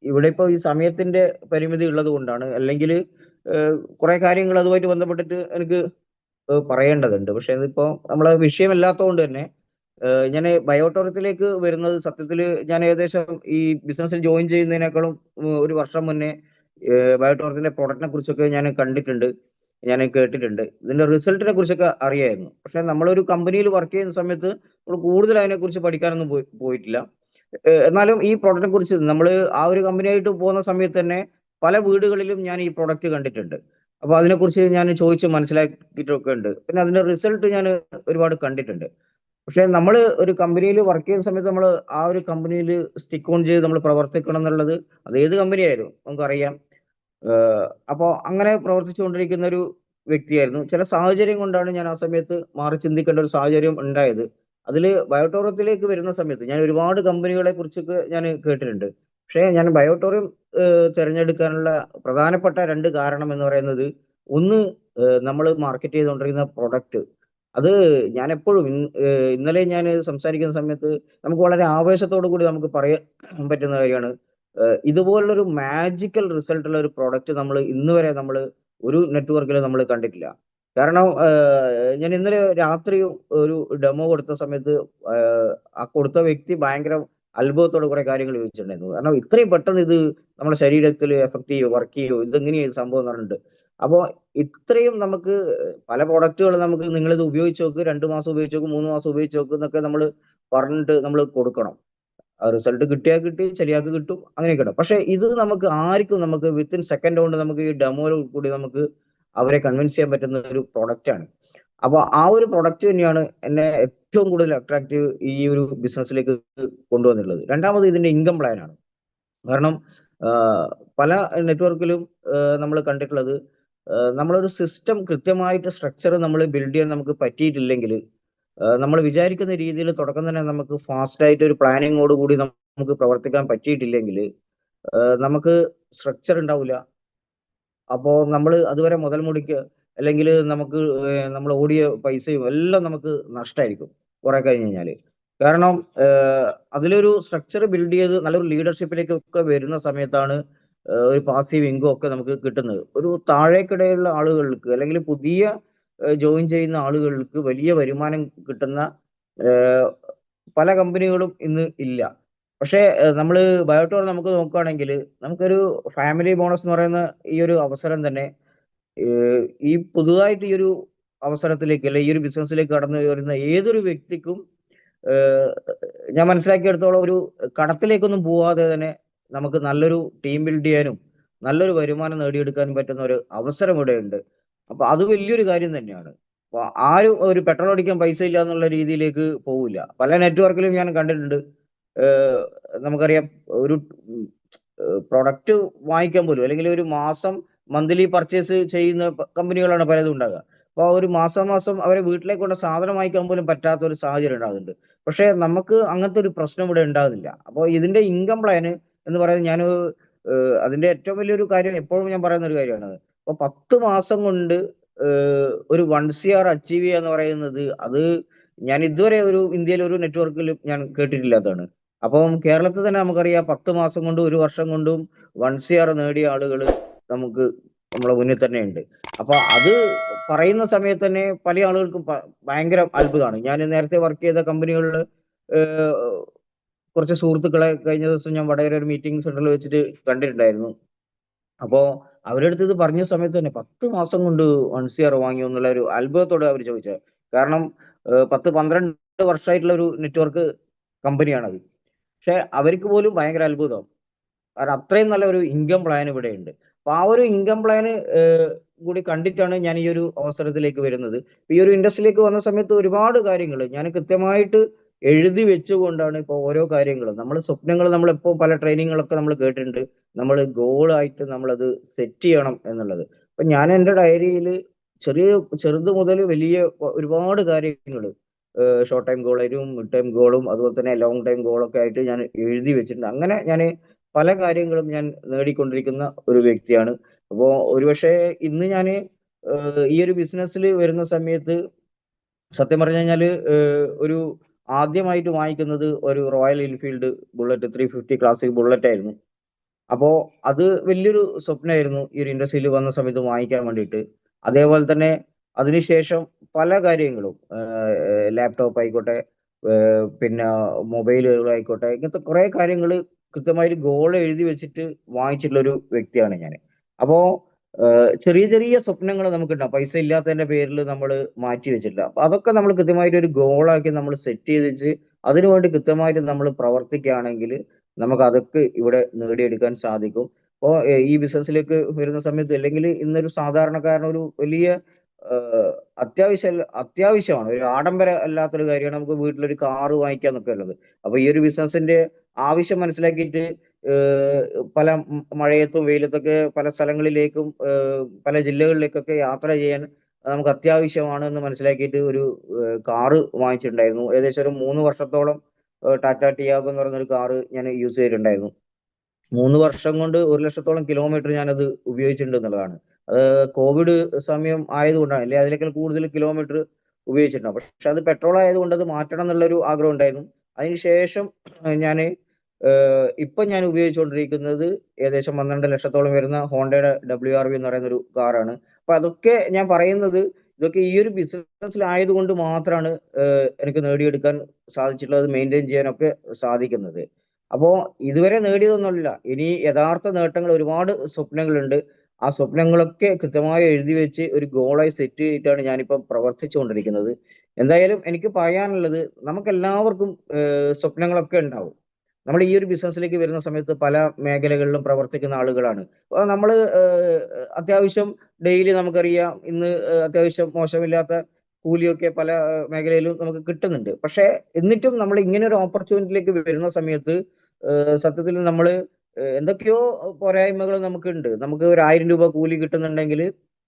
ഇവിടെ ഇപ്പോ ഈ സമയത്തിന്റെ പരിമിതി ഉള്ളത് കൊണ്ടാണ്, അല്ലെങ്കിൽ കുറെ കാര്യങ്ങൾ അതുമായിട്ട് ബന്ധപ്പെട്ടിട്ട് എനിക്ക് പറയേണ്ടതുണ്ട്. പക്ഷെ അതിപ്പോ നമ്മളെ വിഷയമല്ലാത്തതുകൊണ്ട് തന്നെ ഞാൻ ബയോടോറത്തിലേക്ക് വരുന്നത്, സത്യത്തിൽ ഞാൻ ഏകദേശം ഈ ബിസിനസ്സിൽ ജോയിൻ ചെയ്യുന്നതിനേക്കാളും ഒരു വർഷം മുന്നേ ബയോടോറത്തിന്റെ പ്രൊഡക്റ്റിനെ കുറിച്ചൊക്കെ ഞാൻ കണ്ടിട്ടുണ്ട്, ഞാൻ കേട്ടിട്ടുണ്ട്. ഇതിന്റെ റിസൾട്ടിനെ കുറിച്ചൊക്കെ അറിയായിരുന്നു. പക്ഷെ നമ്മളൊരു കമ്പനിയിൽ വർക്ക് ചെയ്യുന്ന സമയത്ത് നമ്മൾ കൂടുതൽ അതിനെക്കുറിച്ച് പഠിക്കാനൊന്നും പോയിട്ടില്ല. എന്നാലും ഈ പ്രൊഡക്റ്റിനെ കുറിച്ച് നമ്മൾ ആ ഒരു കമ്പനിയായിട്ട് പോകുന്ന സമയത്ത് തന്നെ പല വീടുകളിലും ഞാൻ ഈ പ്രൊഡക്റ്റ് കണ്ടിട്ടുണ്ട്. അപ്പൊ അതിനെക്കുറിച്ച് ഞാൻ ചോദിച്ച് മനസ്സിലാക്കിയിട്ടൊക്കെ ഉണ്ട്. പിന്നെ അതിന്റെ റിസൾട്ട് ഞാൻ ഒരുപാട് കണ്ടിട്ടുണ്ട്. പക്ഷെ നമ്മൾ ഒരു കമ്പനിയിൽ വർക്ക് ചെയ്യുന്ന സമയത്ത് നമ്മൾ ആ ഒരു കമ്പനിയിൽ സ്റ്റിക്ക് ഓൺ ചെയ്ത് നമ്മൾ പ്രവർത്തിക്കണം എന്നുള്ളത് അത് ഏത് കമ്പനി ആയാലും നമുക്കറിയാം. അപ്പോൾ അങ്ങനെ പ്രവർത്തിച്ചുകൊണ്ടിരിക്കുന്ന ഒരു വ്യക്തിയായിരുന്നു. ചില സാഹചര്യം കൊണ്ടാണ് ഞാൻ ആ സമയത്ത് മാറി ചിന്തിക്കേണ്ട ഒരു സാഹചര്യം ഉണ്ടായത്. അതിൽ ബയോടോറിയത്തിലേക്ക് വരുന്ന സമയത്ത് ഞാൻ ഒരുപാട് കമ്പനികളെ കുറിച്ചൊക്കെ ഞാൻ കേട്ടിട്ടുണ്ട്. പക്ഷേ ഞാൻ ബയോടോറിയം തിരഞ്ഞെടുക്കാനുള്ള പ്രധാനപ്പെട്ട 2 കാരണം എന്ന് പറയുന്നത്, ഒന്ന് നമ്മൾ മാർക്കറ്റ് ചെയ്തുകൊണ്ടിരിക്കുന്ന പ്രൊഡക്റ്റ്. അത് ഞാൻ എപ്പോഴും ഇന്നലെ ഞാൻ സംസാരിക്കുന്ന സമയത്ത് നമുക്ക് വളരെ ആവേശത്തോടു കൂടി നമുക്ക് പറയാൻ പറ്റുന്ന കാര്യമാണ്. ഇതുപോലുള്ളൊരു മാജിക്കൽ റിസൾട്ട് ഉള്ള ഒരു പ്രോഡക്റ്റ് നമ്മൾ ഇന്ന് വരെ നമ്മൾ ഒരു നെറ്റ്വർക്കിലും നമ്മൾ കണ്ടിട്ടില്ല. കാരണം ഞാൻ ഇന്നലെ രാത്രി ഒരു ഡെമോ കൊടുത്ത സമയത്ത് ആ കൊടുത്ത വ്യക്തി ഭയങ്കര അത്ഭുതത്തോടെ കുറെ കാര്യങ്ങൾ ചോദിച്ചിട്ടുണ്ടായിരുന്നു. കാരണം ഇത്രയും പെട്ടെന്ന് ഇത് നമ്മുടെ ശരീരത്തിൽ എഫക്ട് ചെയ്യോ, വർക്ക് ചെയ്യോ, ഇതെങ്ങനെയാ ഈ സംഭവം എന്ന് പറഞ്ഞിട്ട്. അപ്പോൾ ഇത്രയും നമുക്ക് പല പ്രൊഡക്റ്റുകൾ നമുക്ക് നിങ്ങളിത് ഉപയോഗിച്ച് നോക്ക്, 2 മാസം ഉപയോഗിച്ച് നോക്ക്, 3 മാസം ഉപയോഗിച്ച് നോക്ക് എന്നൊക്കെ നമ്മൾ പറഞ്ഞിട്ട് നമ്മൾ കൊടുക്കണം. റിസൾട്ട് കിട്ടിയാൽ കിട്ടി, ശരിയാക്കി കിട്ടും, അങ്ങനെയൊക്കെ ഉണ്ട്. പക്ഷെ ഇത് നമുക്ക് ആർക്കും നമുക്ക് വിത്തിൻ സെക്കൻഡ് കൊണ്ട് നമുക്ക് ഈ ഡെമോയിൽ കൂടി നമുക്ക് അവരെ കൺവിൻസ് ചെയ്യാൻ പറ്റുന്ന ഒരു പ്രൊഡക്റ്റ് ആണ്. അപ്പോൾ ആ ഒരു പ്രൊഡക്റ്റ് തന്നെയാണ് എന്നെ ഏറ്റവും കൂടുതൽ അട്രാക്റ്റീവ് ഈ ഒരു ബിസിനസ്സിലേക്ക് കൊണ്ടുവന്നിട്ടുള്ളത്. രണ്ടാമത് ഇതിന്റെ ഇൻകം പ്ലാൻ ആണ്. കാരണം പല നെറ്റ്വർക്കിലും നമ്മൾ കണ്ടിട്ടുള്ളത്, നമ്മളൊരു സിസ്റ്റം കൃത്യമായിട്ട് സ്ട്രക്ചർ നമ്മൾ ബിൽഡ് ചെയ്യാൻ നമുക്ക് പറ്റിയിട്ടില്ലെങ്കിൽ, നമ്മൾ വിചാരിക്കുന്ന രീതിയിൽ തുടക്കം തന്നെ നമുക്ക് ഫാസ്റ്റ് ആയിട്ട് ഒരു പ്ലാനിങ്ങോട് കൂടി നമുക്ക് പ്രവർത്തിക്കാൻ പറ്റിയിട്ടില്ലെങ്കിൽ നമുക്ക് സ്ട്രക്ചർ ഉണ്ടാവില്ല. അപ്പോ നമ്മൾ അതുവരെ മുതൽ മുടക്കുക, അല്ലെങ്കിൽ നമുക്ക് നമ്മൾ ഓടിയ പൈസയും എല്ലാം നമുക്ക് നഷ്ടമായിരിക്കും കുറെ കഴിഞ്ഞ് കഴിഞ്ഞാൽ. കാരണം അതിലൊരു സ്ട്രക്ചർ ബിൽഡ് ചെയ്ത് നല്ലൊരു ലീഡർഷിപ്പിലേക്കൊക്കെ വരുന്ന സമയത്താണ് ഒരു പാസീവ് ഇൻകം ഒക്കെ നമുക്ക് കിട്ടുന്നത്. ഒരു താഴേക്കിടയിലുള്ള ആളുകൾക്ക് അല്ലെങ്കിൽ പുതിയ ജോയിൻ ചെയ്യുന്ന ആളുകൾക്ക് വലിയ വരുമാനം കിട്ടുന്ന ഏഹ്, പല കമ്പനികളും ഇന്ന് ഇല്ല. പക്ഷേ നമ്മൾ ബയോട്ടോർ നമുക്ക് നോക്കുകയാണെങ്കിൽ നമുക്കൊരു ഫാമിലി ബോണസ് എന്ന് പറയുന്ന ഈ ഒരു അവസരം തന്നെ ഈ പുതുതായിട്ട് ഈ ഒരു അവസരത്തിലേക്ക് അല്ലെ ഈ ഒരു ബിസിനസ്സിലേക്ക് കടന്നു വരുന്ന ഏതൊരു വ്യക്തിക്കും ഏഹ്, ഞാൻ മനസ്സിലാക്കിയെടുത്തോളം ഒരു കടത്തിലേക്കൊന്നും പോവാതെ തന്നെ നമുക്ക് നല്ലൊരു ടീം ബിൽഡ് ചെയ്യാനും നല്ലൊരു വരുമാനം നേടിയെടുക്കാനും പറ്റുന്ന ഒരു അവസരം ഇവിടെ ഉണ്ട്. അപ്പൊ അത് വലിയൊരു കാര്യം തന്നെയാണ്. അപ്പൊ ആരും ഒരു പെട്രോൾ അടിക്കാൻ പൈസ ഇല്ല എന്നുള്ള രീതിയിലേക്ക് പോവില്ല. പല നെറ്റ്വർക്കിലും ഞാൻ കണ്ടിട്ടുണ്ട്. ഏഹ്, നമുക്കറിയാം ഒരു പ്രൊഡക്റ്റ് വാങ്ങിക്കാൻ പോലും അല്ലെങ്കിൽ ഒരു മാസം മന്ത്ലി പർച്ചേസ് ചെയ്യുന്ന കമ്പനികളാണ് പലതും ഉണ്ടാകുക. അപ്പോൾ ഒരു മാസം അവരെ വീട്ടിലേക്ക് കൊണ്ട് സാധനം വാങ്ങിക്കാൻ പോലും പറ്റാത്ത ഒരു സാഹചര്യം ഉണ്ടാകുന്നുണ്ട്. പക്ഷേ നമുക്ക് അങ്ങനത്തെ ഒരു പ്രശ്നം ഇവിടെ ഉണ്ടാകുന്നില്ല. അപ്പോൾ ഇതിന്റെ ഇൻകം പ്ലാൻ എന്ന് പറയുന്നത് ഞാൻ അതിന്റെ ഏറ്റവും വലിയൊരു കാര്യം എപ്പോഴും ഞാൻ പറയുന്ന ഒരു കാര്യമാണ്. അപ്പോൾ 10 മാസം കൊണ്ട് ഒരു 1 CR അച്ചീവ് ചെയ്യുക എന്ന് പറയുന്നത് അത് ഞാൻ ഇതുവരെ ഒരു ഇന്ത്യയിലെ ഒരു നെറ്റ്വർക്കിലും ഞാൻ കേട്ടിട്ടില്ലാത്തതാണ്. അപ്പം കേരളത്തിൽ തന്നെ നമുക്കറിയാം 10 മാസം കൊണ്ടും 1 വർഷം കൊണ്ടും 1 CR നേടിയ ആളുകൾ നമുക്ക് നമ്മളെ മുന്നിൽ തന്നെ ഉണ്ട്. അപ്പൊ അത് പറയുന്ന സമയത്ത് തന്നെ പല ആളുകൾക്കും ഭയങ്കര അത്ഭുതമാണ്. ഞാൻ നേരത്തെ വർക്ക് ചെയ്ത കമ്പനികളിൽ കുറച്ച് സുഹൃത്തുക്കളെ കഴിഞ്ഞ ദിവസം ഞാൻ വടകര ഒരു മീറ്റിംഗ് സെന്ററിൽ വെച്ചിട്ട് കണ്ടിട്ടുണ്ടായിരുന്നു. അപ്പോ അവരുടെ അടുത്ത് ഇത് പറഞ്ഞ സമയത്ത് തന്നെ 10 മാസം കൊണ്ട് 1 CR വാങ്ങിയോ എന്നുള്ള ഒരു അത്ഭുതത്തോടെ അവർ ചോദിച്ചത്. കാരണം 10, 12 വർഷമായിട്ടുള്ള ഒരു നെറ്റ്വർക്ക് കമ്പനിയാണത്. പക്ഷെ അവർക്ക് പോലും ഭയങ്കര അത്ഭുതം. കാരണം അത്രയും നല്ല ഒരു ഇൻകം പ്ലാൻ ഇവിടെയുണ്ട്. അപ്പൊ ആ ഒരു ഇൻകം പ്ലാന് കൂടി കണ്ടിട്ടാണ് ഞാൻ ഈ ഒരു അവസരത്തിലേക്ക് വരുന്നത്. ഈ ഒരു ഇൻഡസ്ട്രിയിലേക്ക് വന്ന സമയത്ത് ഒരുപാട് കാര്യങ്ങൾ ഞാൻ കൃത്യമായിട്ട് എഴുതി വെച്ചുകൊണ്ടാണ് ഇപ്പൊ ഓരോ കാര്യങ്ങളും നമ്മൾ സ്വപ്നങ്ങൾ നമ്മളെപ്പോ പല ട്രെയിനിങ്ങുകളൊക്കെ നമ്മൾ കേട്ടിട്ടുണ്ട്. നമ്മൾ ഗോളായിട്ട് നമ്മളത് സെറ്റ് ചെയ്യണം എന്നുള്ളത്. അപ്പൊ ഞാൻ എൻ്റെ ഡയറിയിൽ ചെറിയ ചെറുത് മുതൽ വലിയ ഒരുപാട് കാര്യങ്ങൾ ഷോർട്ട് ടൈം ഗോളായിട്ടും മിഡ് ടൈം ഗോളും അതുപോലെ തന്നെ ലോങ് ടൈം ഗോളൊക്കെ ആയിട്ട് ഞാൻ എഴുതി വെച്ചിട്ടുണ്ട്. അങ്ങനെ ഞാൻ പല കാര്യങ്ങളും ഞാൻ നേടിക്കൊണ്ടിരിക്കുന്ന ഒരു വ്യക്തിയാണ്. അപ്പോ ഒരുപക്ഷെ ഇന്ന് ഞാന് ഈ ഒരു ബിസിനസ്സിൽ വരുന്ന സമയത്ത് സത്യം പറഞ്ഞു കഴിഞ്ഞാല് ഒരു ആദ്യമായിട്ട് വാങ്ങിക്കുന്നത് ഒരു royal Enfield bullet 350 classic bullet ആയിരുന്നു. അപ്പോ അത് വലിയൊരു സ്വപ്നമായിരുന്നു ഈ ഒരു ഇൻഡസ്ട്രിയിൽ വന്ന സമയത്ത് വാങ്ങിക്കാൻ വേണ്ടിയിട്ട്. അതേപോലെ തന്നെ അതിനുശേഷം പല കാര്യങ്ങളും ലാപ്ടോപ്പ് ആയിക്കോട്ടെ, പിന്നെ മൊബൈലുകളായിക്കോട്ടെ, ഇങ്ങനത്തെ കുറെ കാര്യങ്ങൾ കൃത്യമായിട്ട് ഗോൾ എഴുതി വെച്ചിട്ട് വാങ്ങിച്ചിട്ടുള്ള ഒരു വ്യക്തിയാണ് ഞാൻ. അപ്പോ ചെറിയ ചെറിയ സ്വപ്നങ്ങൾ നമുക്കുണ്ടാവും. പൈസ ഇല്ലാത്തതിന്റെ പേരിൽ നമ്മൾ മാറ്റി വെച്ചിട്ടില്ല. അപ്പൊ അതൊക്കെ നമ്മൾ കൃത്യമായിട്ട് ഒരു ഗോളാക്കി നമ്മൾ സെറ്റ് ചെയ്ത് വെച്ച് അതിനുവേണ്ടി കൃത്യമായിട്ട് നമ്മൾ പ്രവർത്തിക്കുകയാണെങ്കിൽ നമുക്ക് അതൊക്കെ ഇവിടെ നേടിയെടുക്കാൻ സാധിക്കും. അപ്പോ ഈ ബിസിനസ്സിലേക്ക് വരുന്ന സമയത്ത് അല്ലെങ്കിൽ ഇന്നൊരു സാധാരണക്കാരൻ ഒരു വലിയ അത്യാവശ്യമാണ്. ഒരു ആഡംബരം അല്ലാത്തൊരു കാര്യമാണ് നമുക്ക് വീട്ടിലൊരു കാറ് വാങ്ങിക്കുക എന്നൊക്കെ ഉള്ളത്. അപ്പൊ ഈ ഒരു ബിസിനസിന്റെ ആവശ്യം മനസ്സിലാക്കിയിട്ട് പല മഴയത്തും വെയിലത്തൊക്കെ പല സ്ഥലങ്ങളിലേക്കും പല ജില്ലകളിലേക്കൊക്കെ യാത്ര ചെയ്യാൻ നമുക്ക് അത്യാവശ്യമാണ് എന്ന് മനസ്സിലാക്കിയിട്ട് ഒരു കാറ് വാങ്ങിച്ചിട്ടുണ്ടായിരുന്നു. ഏകദേശം ഒരു 3 വർഷത്തോളം ടാറ്റ ടിയാഗോ എന്ന് പറയുന്ന ഒരു കാറ് ഞാൻ യൂസ് ചെയ്തിട്ടുണ്ടായിരുന്നു. 3 വർഷം കൊണ്ട് 1,00,000-ത്തോളം കിലോമീറ്റർ ഞാനത് ഉപയോഗിച്ചിട്ടുണ്ട് എന്നുള്ളതാണ്. അത് കോവിഡ് സമയം ആയതുകൊണ്ടാണ്. അല്ലെ അതിനേക്കാൾ കൂടുതൽ കിലോമീറ്റർ ഉപയോഗിച്ചിട്ടുണ്ടാവും. പക്ഷെ അത് പെട്രോൾ ആയതുകൊണ്ട് അത് മാറ്റണം എന്നുള്ളൊരു ആഗ്രഹം ഉണ്ടായിരുന്നു. അതിനുശേഷം ഞാന് ഇപ്പം ഞാൻ ഉപയോഗിച്ചുകൊണ്ടിരിക്കുന്നത് ഏകദേശം 12,00,000-ത്തോളം വരുന്ന ഹോണ്ടയുടെ WRV എന്ന് പറയുന്ന ഒരു കാറാണ്. അപ്പൊ അതൊക്കെ ഞാൻ പറയുന്നത് ഇതൊക്കെ ഈ ഒരു ബിസിനസ്സിലായതുകൊണ്ട് മാത്രമാണ് എനിക്ക് നേടിയെടുക്കാൻ സാധിച്ചിട്ടുള്ളത്, മെയിൻറ്റെയിൻ ചെയ്യാനൊക്കെ സാധിക്കുന്നത്. അപ്പോ ഇതുവരെ നേടിയതൊന്നുമല്ല. ഇനി യഥാർത്ഥ നേട്ടങ്ങൾ ഒരുപാട് സ്വപ്നങ്ങളുണ്ട്. ആ സ്വപ്നങ്ങളൊക്കെ കൃത്യമായി എഴുതി വെച്ച് ഒരു ഗോളായി സെറ്റ് ചെയ്തിട്ടാണ് ഞാനിപ്പം പ്രവർത്തിച്ചുകൊണ്ടിരിക്കുന്നത്. എന്തായാലും എനിക്ക് പറയാനുള്ളത് നമുക്കെല്ലാവർക്കും സ്വപ്നങ്ങളൊക്കെ ഉണ്ടാവും. നമ്മൾ ഈ ഒരു ബിസിനസ്സിലേക്ക് വരുന്ന സമയത്ത് പല മേഖലകളിലും പ്രവർത്തിക്കുന്ന ആളുകളാണ്. അപ്പൊ നമ്മള് അത്യാവശ്യം ഡെയിലി നമുക്കറിയാം ഇന്ന് അത്യാവശ്യം മോശമില്ലാത്ത കൂലിയൊക്കെ പല മേഖലയിലും നമുക്ക് കിട്ടുന്നുണ്ട്. പക്ഷെ എന്നിട്ടും നമ്മൾ ഇങ്ങനെ ഒരു ഓപ്പർച്യൂണിറ്റിയിലേക്ക് വരുന്ന സമയത്ത് സത്യത്തിൽ നമ്മള് എന്തൊക്കെയോ പോരായ്മകൾ നമുക്കുണ്ട്. നമുക്ക് ഒരു 1000 രൂപ കൂലി കിട്ടുന്നുണ്ടെങ്കിൽ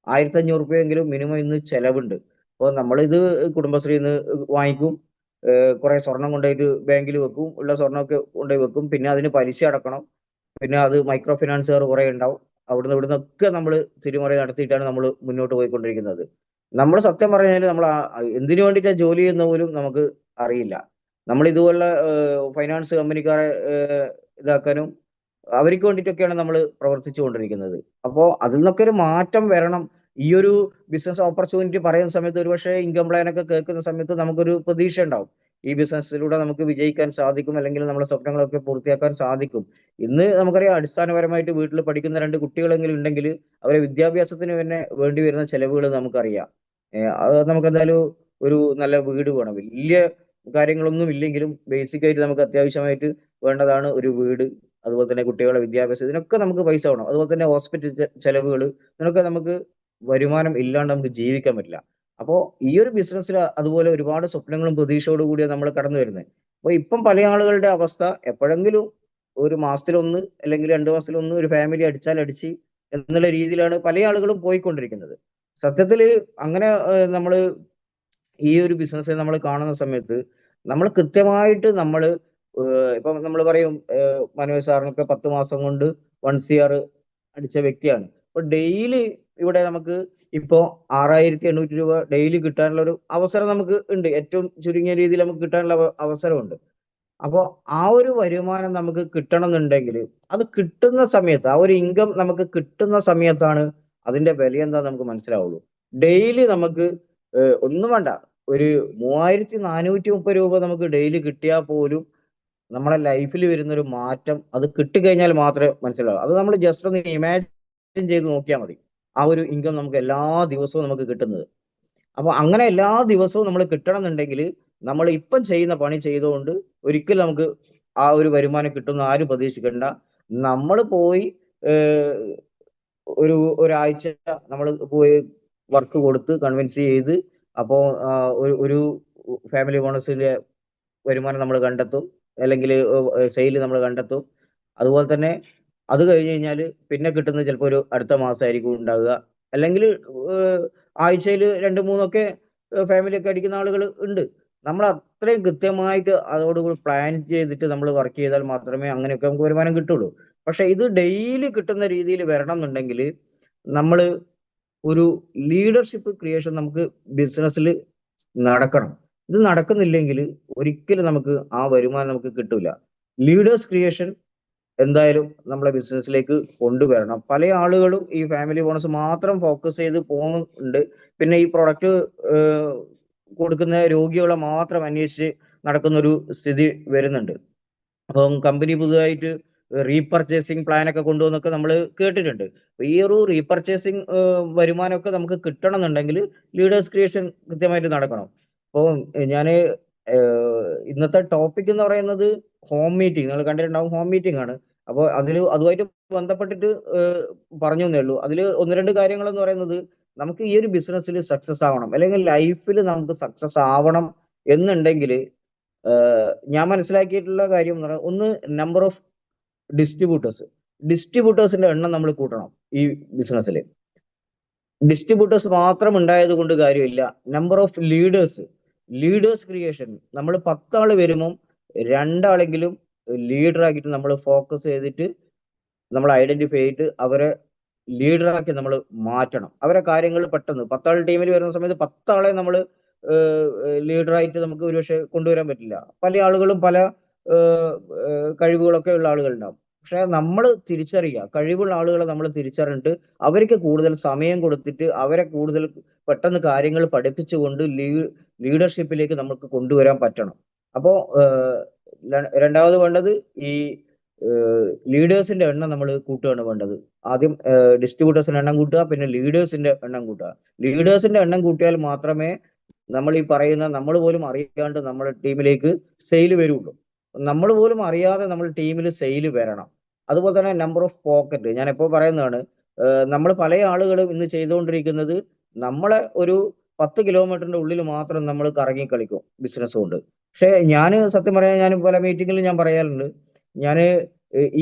1,500 രൂപയെങ്കിലും മിനിമം ഇന്ന് ചെലവുണ്ട്. അപ്പോൾ നമ്മളിത് കുടുംബശ്രീന്ന് വാങ്ങിക്കും. കുറെ സ്വർണം കൊണ്ടുപോയിട്ട് ബാങ്കിൽ വെക്കും. ഉള്ള സ്വർണ്ണമൊക്കെ കൊണ്ടുപോയി വെക്കും. പിന്നെ അതിന് പലിശ അടക്കണം. പിന്നെ അത് മൈക്രോ ഫിനാൻസുകാർ കുറെ ഉണ്ടാവും. അവിടുന്ന് ഇവിടുന്നൊക്കെ നമ്മൾ തിരിമറി നടത്തിയിട്ടാണ് നമ്മൾ മുന്നോട്ട് പോയിക്കൊണ്ടിരിക്കുന്നത്. നമ്മൾ സത്യം പറഞ്ഞാൽ നമ്മൾ എന്തിനു വേണ്ടിയിട്ടാണ് ജോലി ചെയ്യുന്ന പോലും നമുക്ക് അറിയില്ല. നമ്മൾ ഇതുപോലുള്ള ഫൈനാൻസ് കമ്പനിക്കാരെ ഇതാക്കാനും അവർക്ക് വേണ്ടിയിട്ടൊക്കെയാണ് നമ്മൾ പ്രവർത്തിച്ചു കൊണ്ടിരിക്കുന്നത്. അപ്പോൾ അതിൽ നിന്നൊക്കെ ഒരു മാറ്റം വരണം. ഈ ഒരു ബിസിനസ് ഓപ്പർച്യൂണിറ്റി പറയുന്ന സമയത്ത് ഒരുപക്ഷെ ഇൻകം പ്ലാൻ ഒക്കെ കേൾക്കുന്ന സമയത്ത് നമുക്കൊരു പ്രതീക്ഷ ഉണ്ടാവും. ഈ ബിസിനസ്സിലൂടെ നമുക്ക് വിജയിക്കാൻ സാധിക്കും, അല്ലെങ്കിൽ നമ്മുടെ സ്വപ്നങ്ങളൊക്കെ പൂർത്തിയാക്കാൻ സാധിക്കും. ഇന്ന് നമുക്കറിയാം അടിസ്ഥാനപരമായിട്ട് വീട്ടിൽ പഠിക്കുന്ന 2 കുട്ടികളെങ്കിലും ഉണ്ടെങ്കിൽ അവരെ വിദ്യാഭ്യാസത്തിന് തന്നെ വേണ്ടി വരുന്ന ചെലവുകൾ നമുക്കറിയാം. അത് നമുക്ക് എന്തായാലും ഒരു നല്ല വീട് വേണം. വലിയ കാര്യങ്ങളൊന്നും ഇല്ലെങ്കിലും ബേസിക് ആയിട്ട് നമുക്ക് അത്യാവശ്യമായിട്ട് വേണ്ടതാണ് ഒരു വീട്. അതുപോലെ തന്നെ കുട്ടികളുടെ വിദ്യാഭ്യാസം, ഇതിനൊക്കെ നമുക്ക് പൈസ വേണം. അതുപോലെ തന്നെ ഹോസ്പിറ്റൽ ചെലവുകൾ, ഇതിനൊക്കെ നമുക്ക് വരുമാനം ഇല്ലാണ്ട് നമുക്ക് ജീവിക്കാൻ പറ്റില്ല. അപ്പോ ഈ ഒരു ബിസിനസ്സിൽ അതുപോലെ ഒരുപാട് സ്വപ്നങ്ങളും പ്രതീക്ഷയോട് കൂടിയാണ് നമ്മൾ കടന്നു വരുന്നത്. അപ്പൊ ഇപ്പം പല ആളുകളുടെ അവസ്ഥ എപ്പോഴെങ്കിലും ഒരു മാസത്തിലൊന്ന് അല്ലെങ്കിൽ 2 മാസത്തിലൊന്ന് ഒരു ഫാമിലി അടിച്ചാൽ അടിച്ച് എന്നുള്ള രീതിയിലാണ് പല ആളുകളും പോയിക്കൊണ്ടിരിക്കുന്നത്. സത്യത്തില് അങ്ങനെ നമ്മള് ഈ ഒരു ബിസിനസ്സിൽ നമ്മൾ കാണുന്ന സമയത്ത് നമ്മൾ കൃത്യമായിട്ട് ഇപ്പൊ നമ്മൾ പറയും മനോജ് സാറിനൊക്കെ 10 മാസം കൊണ്ട് 1 CR അടിച്ച വ്യക്തിയാണ്. അപ്പൊ ഡെയിലി ഇവിടെ നമുക്ക് ഇപ്പോ 6,800 രൂപ ഡെയിലി കിട്ടാനുള്ള ഒരു അവസരം നമുക്ക് ഉണ്ട്. ഏറ്റവും ചുരുങ്ങിയ രീതിയിൽ നമുക്ക് കിട്ടാനുള്ള അവസരമുണ്ട്. അപ്പോ ആ ഒരു വരുമാനം നമുക്ക് കിട്ടണമെന്നുണ്ടെങ്കിൽ അത് കിട്ടുന്ന സമയത്ത്, ആ ഒരു ഇൻകം നമുക്ക് കിട്ടുന്ന സമയത്താണ് അതിന്റെ വില എന്താന്ന് നമുക്ക് മനസ്സിലാവുള്ളൂ. ഡെയിലി നമുക്ക് ഒന്നും വേണ്ട, ഒരു 3,430 രൂപ നമുക്ക് ഡെയിലി കിട്ടിയാൽ പോലും നമ്മുടെ ലൈഫിൽ വരുന്ന ഒരു മാറ്റം അത് കിട്ടിക്കഴിഞ്ഞാൽ മാത്രമേ മനസ്സിലാവൂ. അത് നമ്മൾ ജസ്റ്റ് ഒന്ന് ഇമാജിൻ ചെയ്ത് നോക്കിയാൽ മതി. ആ ഒരു ഇൻകം നമുക്ക് എല്ലാ ദിവസവും നമുക്ക് കിട്ടുന്നത്. അപ്പൊ അങ്ങനെ എല്ലാ ദിവസവും നമ്മൾ കിട്ടണം എന്നുണ്ടെങ്കിൽ നമ്മൾ ഇപ്പം ചെയ്യുന്ന പണി ചെയ്തുകൊണ്ട് ഒരിക്കലും നമുക്ക് ആ ഒരു വരുമാനം കിട്ടുന്ന ആരും പ്രതീക്ഷിക്കണ്ട. നമ്മൾ പോയി ഒരാഴ്ച നമ്മൾ പോയി വർക്ക് കൊടുത്ത് കൺവിൻസ് ചെയ്ത് അപ്പോ ഒരു ഫാമിലി ബോണസിന്റെ വരുമാനം നമ്മൾ കണ്ടെത്തും, അല്ലെങ്കിൽ സെയിൽ നമ്മൾ കണ്ടെത്തും. അതുപോലെ തന്നെ അത് കഴിഞ്ഞ് കഴിഞ്ഞാൽ പിന്നെ കിട്ടുന്നത് ചിലപ്പോൾ ഒരു അടുത്ത മാസമായിരിക്കും ഉണ്ടാവുക, അല്ലെങ്കിൽ ആഴ്ചയിൽ 2-3 ഫാമിലി ഒക്കെ അടിക്കുന്ന ആളുകൾ ഉണ്ട്. നമ്മൾ അത്രയും കൃത്യമായിട്ട് അതോടുകൂടി പ്ലാൻ ചെയ്തിട്ട് നമ്മൾ വർക്ക് ചെയ്താൽ മാത്രമേ അങ്ങനെയൊക്കെ നമുക്ക് വരുമാനം കിട്ടുള്ളൂ. പക്ഷെ ഇത് ഡെയിലി കിട്ടുന്ന രീതിയിൽ വരണം എന്നുണ്ടെങ്കിൽ നമ്മൾ ഒരു ലീഡർഷിപ്പ് ക്രിയേഷൻ നമുക്ക് ബിസിനസ്സിൽ നടക്കണം. ഇത് നടക്കുന്നില്ലെങ്കിൽ ഒരിക്കലും നമുക്ക് ആ വരുമാനം നമുക്ക് കിട്ടൂല. ലീഡേഴ്സ് ക്രിയേഷൻ എന്തായാലും നമ്മളെ ബിസിനസ്സിലേക്ക് കൊണ്ടുവരണം. പല ആളുകളും ഈ ഫാമിലി ബോണസ് മാത്രം ഫോക്കസ് ചെയ്ത് പോകുന്നുണ്ട്. പിന്നെ ഈ പ്രൊഡക്റ്റ് കൊടുക്കുന്ന രോഗികളെ മാത്രം അന്വേഷിച്ച് നടക്കുന്ന ഒരു സ്ഥിതി വരുന്നുണ്ട്. അപ്പം കമ്പനി പുതുതായിട്ട് റീപർച്ചേസിങ് പ്ലാൻ ഒക്കെ കൊണ്ടുവന്നൊക്കെ നമ്മൾ കേട്ടിട്ടുണ്ട്. ഈ ഒരു റീപർച്ചേസിങ് വരുമാനമൊക്കെ നമുക്ക് കിട്ടണം എന്നുണ്ടെങ്കിൽ ലീഡേഴ്സ് ക്രിയേഷൻ കൃത്യമായിട്ട് നടക്കണം. അപ്പോൾ ഞാൻ ഇന്നത്തെ ടോപ്പിക് എന്ന് പറയുന്നത് ഹോം മീറ്റിംഗ്, നിങ്ങൾ കണ്ടിട്ടുണ്ടാവും, ഹോം മീറ്റിംഗ് ആണ്. അപ്പോൾ അതുമായിട്ട് ബന്ധപ്പെട്ടിട്ട് പറഞ്ഞു എന്നേ ഉള്ളൂ. അതിൽ 1-2 കാര്യങ്ങൾ എന്ന് പറയുന്നത് നമുക്ക് ഈ ഒരു ബിസിനസ്സിൽ സക്സസ് ആവണം, അല്ലെങ്കിൽ ലൈഫിൽ നമുക്ക് സക്സസ് ആവണം എന്നുണ്ടെങ്കിൽ ഞാൻ മനസ്സിലാക്കിയിട്ടുള്ള കാര്യം എന്ന് പറഞ്ഞാൽ, ഒന്ന് നമ്പർ ഓഫ് ഡിസ്ട്രിബ്യൂട്ടേഴ്സിന്റെ എണ്ണം നമ്മൾ കൂട്ടണം. ഈ ബിസിനസ്സിൽ ഡിസ്ട്രിബ്യൂട്ടേഴ്സ് മാത്രം ഉണ്ടായത് കൊണ്ട് കാര്യമില്ല. Number of leaders creation. നമ്മൾ 10 ആള് വരുമ്പം 2 ആളെങ്കിലും ലീഡറാക്കിയിട്ട് നമ്മൾ ഫോക്കസ് ചെയ്തിട്ട് നമ്മൾ ഐഡന്റിഫൈ ചെയ്തിട്ട് അവരെ ലീഡറാക്കി നമ്മൾ മാറ്റണം. അവരെ കാര്യങ്ങൾ പെട്ടെന്ന് 10 ആൾ ടീമിൽ വരുന്ന സമയത്ത് 10 ആളെ നമ്മൾ ലീഡറായിട്ട് നമുക്ക് ഒരുപക്ഷെ കൊണ്ടുവരാൻ പറ്റില്ല. പല ആളുകളും പല കഴിവുകളൊക്കെ ഉള്ള ആളുകളുണ്ടാവും. പക്ഷെ നമ്മൾ തിരിച്ചറിയുക, കഴിവുള്ള ആളുകളെ നമ്മൾ തിരിച്ചറിഞ്ഞിട്ട് അവർക്ക് കൂടുതൽ സമയം കൊടുത്തിട്ട് അവരെ കൂടുതൽ പെട്ടെന്ന് കാര്യങ്ങൾ പഠിപ്പിച്ചുകൊണ്ട് ലീഡർഷിപ്പിലേക്ക് നമുക്ക് കൊണ്ടുവരാൻ പറ്റണം. അപ്പോൾ രണ്ടാമത് വേണ്ടത് ഈ ലീഡേഴ്സിന്റെ എണ്ണം നമ്മൾ കൂട്ടുകയാണ് വേണ്ടത്. ആദ്യം ഡിസ്ട്രിബ്യൂട്ടേഴ്സിന്റെ എണ്ണം കൂട്ടുക, പിന്നെ ലീഡേഴ്സിന്റെ എണ്ണം കൂട്ടുക. ലീഡേഴ്സിന്റെ എണ്ണം കൂട്ടിയാൽ മാത്രമേ നമ്മൾ ഈ പറയുന്ന, നമ്മൾ പോലും അറിയാണ്ട് നമ്മുടെ ടീമിലേക്ക് സെയിൽ വരുള്ളൂ. നമ്മൾ പോലും അറിയാതെ നമ്മൾ ടീമിൽ സെയിൽ വരണം. അതുപോലെ തന്നെ നമ്പർ ഓഫ് പോക്കറ്റ്. ഞാൻ എപ്പോൾ പറയുന്നതാണ്, നമ്മൾ പല ആളുകളും ഇന്ന് ചെയ്തുകൊണ്ടിരിക്കുന്നത്, നമ്മളെ ഒരു 10 കിലോമീറ്ററിന്റെ ഉള്ളിൽ മാത്രം നമ്മൾ കറങ്ങി കളിക്കും ബിസിനസ് കൊണ്ട്. പക്ഷെ ഞാൻ സത്യം പറയാൻ, ഞാൻ പല മീറ്റിങ്ങിലും ഞാൻ പറയാറുണ്ട്, ഞാൻ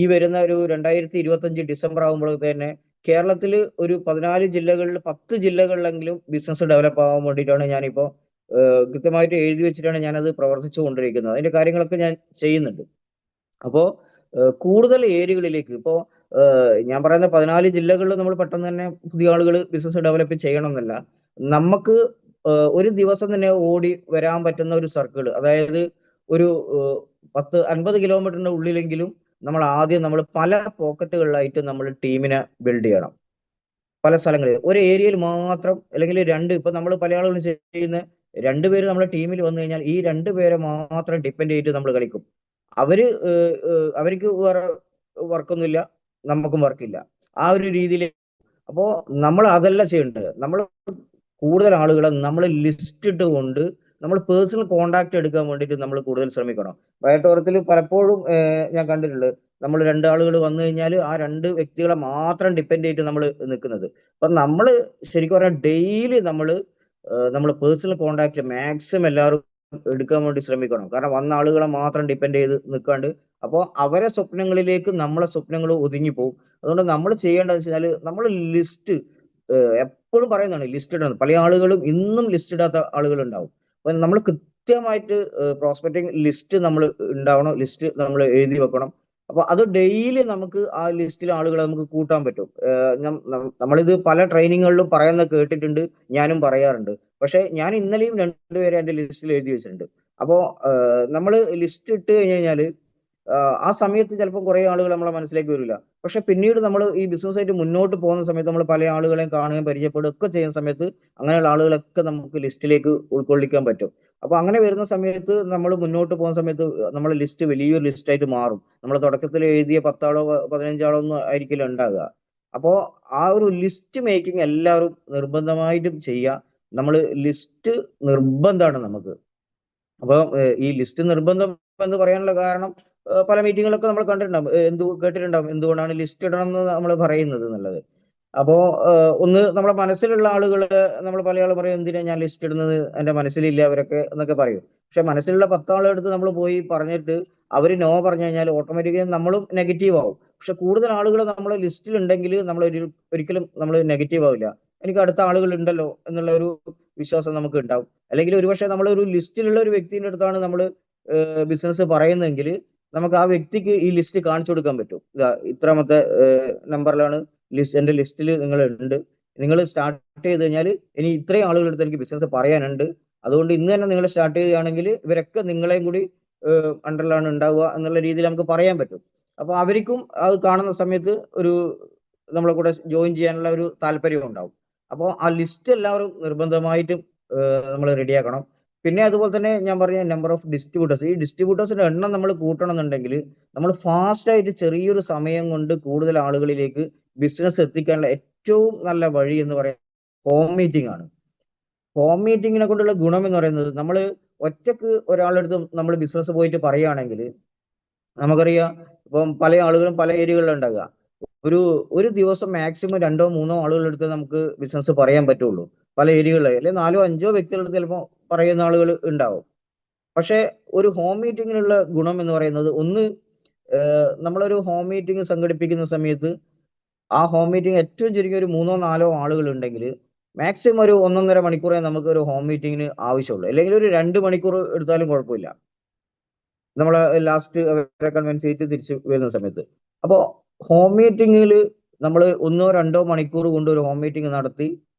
ഈ വരുന്ന ഒരു 2025 ഡിസംബർ ആകുമ്പോൾ തന്നെ കേരളത്തിൽ ഒരു 14 ജില്ലകളിൽ 10 ജില്ലകളിലെങ്കിലും ബിസിനസ് ഡെവലപ്പ് ആവാൻ വേണ്ടിയിട്ടാണ് ഞാനിപ്പോൾ കൃത്യമായിട്ട് എഴുതി വെച്ചിട്ടാണ് ഞാനത് പ്രവർത്തിച്ചു കൊണ്ടിരിക്കുന്നത്. അതിന്റെ കാര്യങ്ങളൊക്കെ ഞാൻ ചെയ്യുന്നുണ്ട്. അപ്പോ കൂടുതൽ ഏരിയകളിലേക്ക്, ഇപ്പോ ഞാൻ പറയുന്ന 14 ജില്ലകളിൽ നമ്മൾ പെട്ടെന്ന് തന്നെ പുതിയ ആളുകൾ ബിസിനസ് ഡെവലപ്പ് ചെയ്യണം എന്നല്ല. നമുക്ക് ഒരു ദിവസം തന്നെ ഓടി വരാൻ പറ്റുന്ന ഒരു സർക്കിൾ, അതായത് ഒരു 50 കിലോമീറ്ററിന്റെ ഉള്ളിലെങ്കിലും നമ്മൾ ആദ്യം പല പോക്കറ്റുകളിലായിട്ട് നമ്മൾ ടീമിനെ ബിൽഡ് ചെയ്യണം. പല സ്ഥലങ്ങളിൽ ഒരു ഏരിയയിൽ മാത്രം, അല്ലെങ്കിൽ ഇപ്പൊ നമ്മൾ പല ആളുകളും ചെയ്യുന്ന 2 പേര് നമ്മുടെ ടീമിൽ വന്നു കഴിഞ്ഞാൽ ഈ 2 പേരെ മാത്രം ഡിപ്പെൻഡ് ചെയ്തിട്ട് നമ്മൾ കളിക്കും. അവർക്ക് വേറെ വർക്കൊന്നുമില്ല, നമുക്കും വർക്കില്ല, ആ ഒരു രീതിയിൽ. അപ്പോ നമ്മൾ അതല്ല ചെയ്യേണ്ടത്. നമ്മൾ കൂടുതൽ ആളുകളെ നമ്മൾ ലിസ്റ്റ് ഇട്ടുകൊണ്ട് നമ്മൾ പേഴ്സണൽ കോണ്ടാക്ട് എടുക്കാൻ വേണ്ടിയിട്ട് നമ്മൾ കൂടുതൽ ശ്രമിക്കണം. വയറ്റോരത്തിൽ പലപ്പോഴും ഞാൻ കണ്ടിട്ടുണ്ട്, നമ്മൾ 2 ആളുകൾ വന്നു കഴിഞ്ഞാൽ ആ 2 വ്യക്തികളെ മാത്രം ഡിപ്പെൻഡ് ചെയ്തിട്ട് നമ്മൾ നിൽക്കുന്നത്. അപ്പൊ നമ്മൾ ശരിക്കും പറഞ്ഞാൽ ഡെയിലി നമ്മൾ പേഴ്സണൽ കോണ്ടാക്ട് മാക്സിമം എല്ലാവരും എടുക്കാൻ വേണ്ടി ശ്രമിക്കണം. കാരണം വന്ന ആളുകളെ മാത്രം ഡിപ്പെൻഡ് ചെയ്ത് നിൽക്കാണ്ട്, അപ്പോൾ അവരെ സ്വപ്നങ്ങളിലേക്ക് നമ്മളെ സ്വപ്നങ്ങൾ ഒതുങ്ങിപ്പോകും. അതുകൊണ്ട് നമ്മൾ ചെയ്യേണ്ടത് വെച്ചാൽ, നമ്മൾ ലിസ്റ്റ് എപ്പോഴും പറയുന്നതാണ്, ലിസ്റ്റ് ഇടുന്നത്. പല ആളുകളും ഇന്നും ലിസ്റ്റ് ഇടാത്ത ആളുകൾ ഉണ്ടാവും. അപ്പൊ നമ്മൾ കൃത്യമായിട്ട് പ്രോസ്പെക്ടിങ് ലിസ്റ്റ് നമ്മൾ ഉണ്ടാവണം, ലിസ്റ്റ് നമ്മൾ എഴുതി വെക്കണം. അപ്പൊ അത് ഡെയിലി നമുക്ക് ആ ലിസ്റ്റിൽ ആളുകളെ നമുക്ക് കൂട്ടാൻ പറ്റും. നമ്മളിത് പല ട്രെയിനിങ്ങുകളിലും പറയുന്നത് കേട്ടിട്ടുണ്ട്, ഞാനും പറയാറുണ്ട്. പക്ഷെ ഞാൻ ഇന്നലെയും 2 പേരെ എന്റെ ലിസ്റ്റിൽ എഴുതി വെച്ചിട്ടുണ്ട്. അപ്പോ നമ്മൾ ലിസ്റ്റ് ഇട്ട് കഴിഞ്ഞാൽ ആ സമയത്ത് ചിലപ്പോൾ കുറെ ആളുകൾ നമ്മളെ മനസ്സിലേക്ക് വരില്ല. പക്ഷെ പിന്നീട് നമ്മൾ ഈ ബിസിനസ്സായിട്ട് മുന്നോട്ട് പോകുന്ന സമയത്ത് നമ്മൾ പല ആളുകളെയും കാണുകയും പരിചയപ്പെടുകയും ഒക്കെ ചെയ്യുന്ന സമയത്ത് അങ്ങനെയുള്ള ആളുകളൊക്കെ നമുക്ക് ലിസ്റ്റിലേക്ക് ഉൾക്കൊള്ളിക്കാൻ പറ്റും. അപ്പൊ അങ്ങനെ വരുന്ന സമയത്ത് നമ്മൾ മുന്നോട്ട് പോകുന്ന സമയത്ത് നമ്മളെ ലിസ്റ്റ് വലിയൊരു ലിസ്റ്റായിട്ട് മാറും. നമ്മൾ തുടക്കത്തിൽ എഴുതിയ 10 ആളോ 15 ആളോ ഒന്നും ആയിരിക്കില്ല ഉണ്ടാകുക. അപ്പോ ആ ഒരു ലിസ്റ്റ് മേക്കിംഗ് എല്ലാവരും നിർബന്ധമായിട്ടും ചെയ്യുക. നമ്മൾ ലിസ്റ്റ് നിർബന്ധമാണ് നമുക്ക്. അപ്പൊ ഈ ലിസ്റ്റ് നിർബന്ധം എന്ന് പറയാനുള്ള കാരണം, പല മീറ്റിങ്ങുകളൊക്കെ നമ്മൾ കണ്ടിട്ടുണ്ടാവും, കേട്ടിട്ടുണ്ടാവും എന്തുകൊണ്ടാണ് ലിസ്റ്റ് ഇടണം എന്ന് നമ്മൾ പറയുന്നത് എന്നുള്ളത്. അപ്പോ ഒന്ന് നമ്മുടെ മനസ്സിലുള്ള ആളുകള്, നമ്മൾ പല ആളും പറയും, എന്തിനാ ഞാൻ ലിസ്റ്റ് ഇടുന്നത്, എന്റെ മനസ്സിലില്ല അവരൊക്കെ എന്നൊക്കെ പറയും. പക്ഷെ മനസ്സിലുള്ള 10 ആളെടുത്ത് നമ്മൾ പോയി പറഞ്ഞിട്ട് അവര് നോ പറഞ്ഞു കഴിഞ്ഞാൽ ഓട്ടോമാറ്റിക്കലി നമ്മളും നെഗറ്റീവ് ആവും. പക്ഷെ കൂടുതൽ ആളുകൾ നമ്മളെ ലിസ്റ്റിൽ ഉണ്ടെങ്കിൽ നമ്മൾ ഒരിക്കലും നമ്മൾ നെഗറ്റീവ് ആവില്ല. എനിക്ക് അടുത്ത ആളുകൾ ഉണ്ടല്ലോ എന്നുള്ള ഒരു വിശ്വാസം നമുക്ക് ഉണ്ടാവും. അല്ലെങ്കിൽ ഒരുപക്ഷെ നമ്മൾ ഒരു ലിസ്റ്റിലുള്ള ഒരു വ്യക്തിയുടെ അടുത്താണ് നമ്മൾ ബിസിനസ് പറയുന്നതെങ്കിൽ നമുക്ക് ആ വ്യക്തിക്ക് ഈ ലിസ്റ്റ് കാണിച്ചു കൊടുക്കാൻ പറ്റും. ഇത്രാമത്തെ നമ്പറിലാണ് എന്റെ ലിസ്റ്റിൽ നിങ്ങൾ ഉണ്ട്. നിങ്ങൾ സ്റ്റാർട്ട് ചെയ്ത് കഴിഞ്ഞാൽ ഇനി ഇത്രയും ആളുകളുടെ അടുത്ത് എനിക്ക് ബിസിനസ് പറയാനുണ്ട്. അതുകൊണ്ട് ഇന്ന് തന്നെ നിങ്ങൾ സ്റ്റാർട്ട് ചെയ്യുകയാണെങ്കിൽ ഇവരൊക്കെ നിങ്ങളെയും കൂടി അണ്ടറിലാണ് ഉണ്ടാവുക എന്നുള്ള രീതിയിൽ നമുക്ക് പറയാൻ പറ്റും. അപ്പൊ അവർക്കും അത് കാണുന്ന സമയത്ത് നമ്മളെ കൂടെ ജോയിൻ ചെയ്യാനുള്ള ഒരു താല്പര്യം ഉണ്ടാവും. അപ്പോൾ ആ ലിസ്റ്റ് എല്ലാവരും നിർബന്ധമായിട്ടും നമ്മൾ റെഡിയാക്കണം. പിന്നെ അതുപോലെ തന്നെ ഞാൻ പറഞ്ഞ നമ്പർ ഓഫ് ഡിസ്ട്രിബ്യൂട്ടേഴ്സ്. ഈ ഡിസ്ട്രിബ്യൂട്ടേഴ്സിന്റെ എണ്ണം നമ്മൾ കൂട്ടണം എന്നുണ്ടെങ്കിൽ നമ്മൾ ഫാസ്റ്റ് ആയിട്ട് ചെറിയൊരു സമയം കൊണ്ട് കൂടുതൽ ആളുകളിലേക്ക് ബിസിനസ് എത്തിക്കാനുള്ള ഏറ്റവും നല്ല വഴി എന്ന് പറയുന്നത് ഹോം മീറ്റിംഗ് ആണ്. ഹോം മീറ്റിങ്ങിനെ കൊണ്ടുള്ള ഗുണം എന്ന് പറയുന്നത്, നമ്മൾ ഒറ്റക്ക് ഒരാളുടെ അടുത്ത് നമ്മൾ ബിസിനസ് പോയിട്ട് പറയുകയാണെങ്കിൽ നമുക്കറിയാം, ഇപ്പം പല ആളുകളും പല ഏരിയകളിലും ഉണ്ടാകുക. ഒരു ഒരു ദിവസം മാക്സിമം 2-3 ആളുകളെടുത്ത് നമുക്ക് ബിസിനസ് പറയാൻ പറ്റുള്ളൂ. പല ഏരിയകളിൽ അല്ലെങ്കിൽ 4-5 വ്യക്തികളെടുത്ത് ചിലപ്പോൾ പറയുന്ന ആളുകൾ ഉണ്ടാവും. പക്ഷേ ഒരു ഹോം മീറ്റിങ്ങിനുള്ള ഗുണം എന്ന് പറയുന്നത് ഒന്ന്, നമ്മളൊരു ഹോം മീറ്റിംഗ് സംഘടിപ്പിക്കുന്ന സമയത്ത് ആ ഹോം മീറ്റിംഗ് ഏറ്റവും ചുരുങ്ങിയ ഒരു 3-4 ആളുകൾ ഉണ്ടെങ്കിൽ മാക്സിമം ഒരു 1-1.5 മണിക്കൂറേ നമുക്ക് ഒരു ഹോം മീറ്റിങ്ങിന് ആവശ്യമുള്ളൂ. അല്ലെങ്കിൽ ഒരു 2 മണിക്കൂർ എടുത്താലും കുഴപ്പമില്ല, നമ്മളെ ലാസ്റ്റ് അവരെ കൺവിൻസ് ചെയ്തിട്ട് തിരിച്ച് വരുന്ന സമയത്ത്. അപ്പോൾ ഹോം മീറ്റിങ്ങിൽ നമ്മൾ 1-2 മണിക്കൂർ കൊണ്ട് ഒരു ഹോം മീറ്റിംഗ് നടത്തി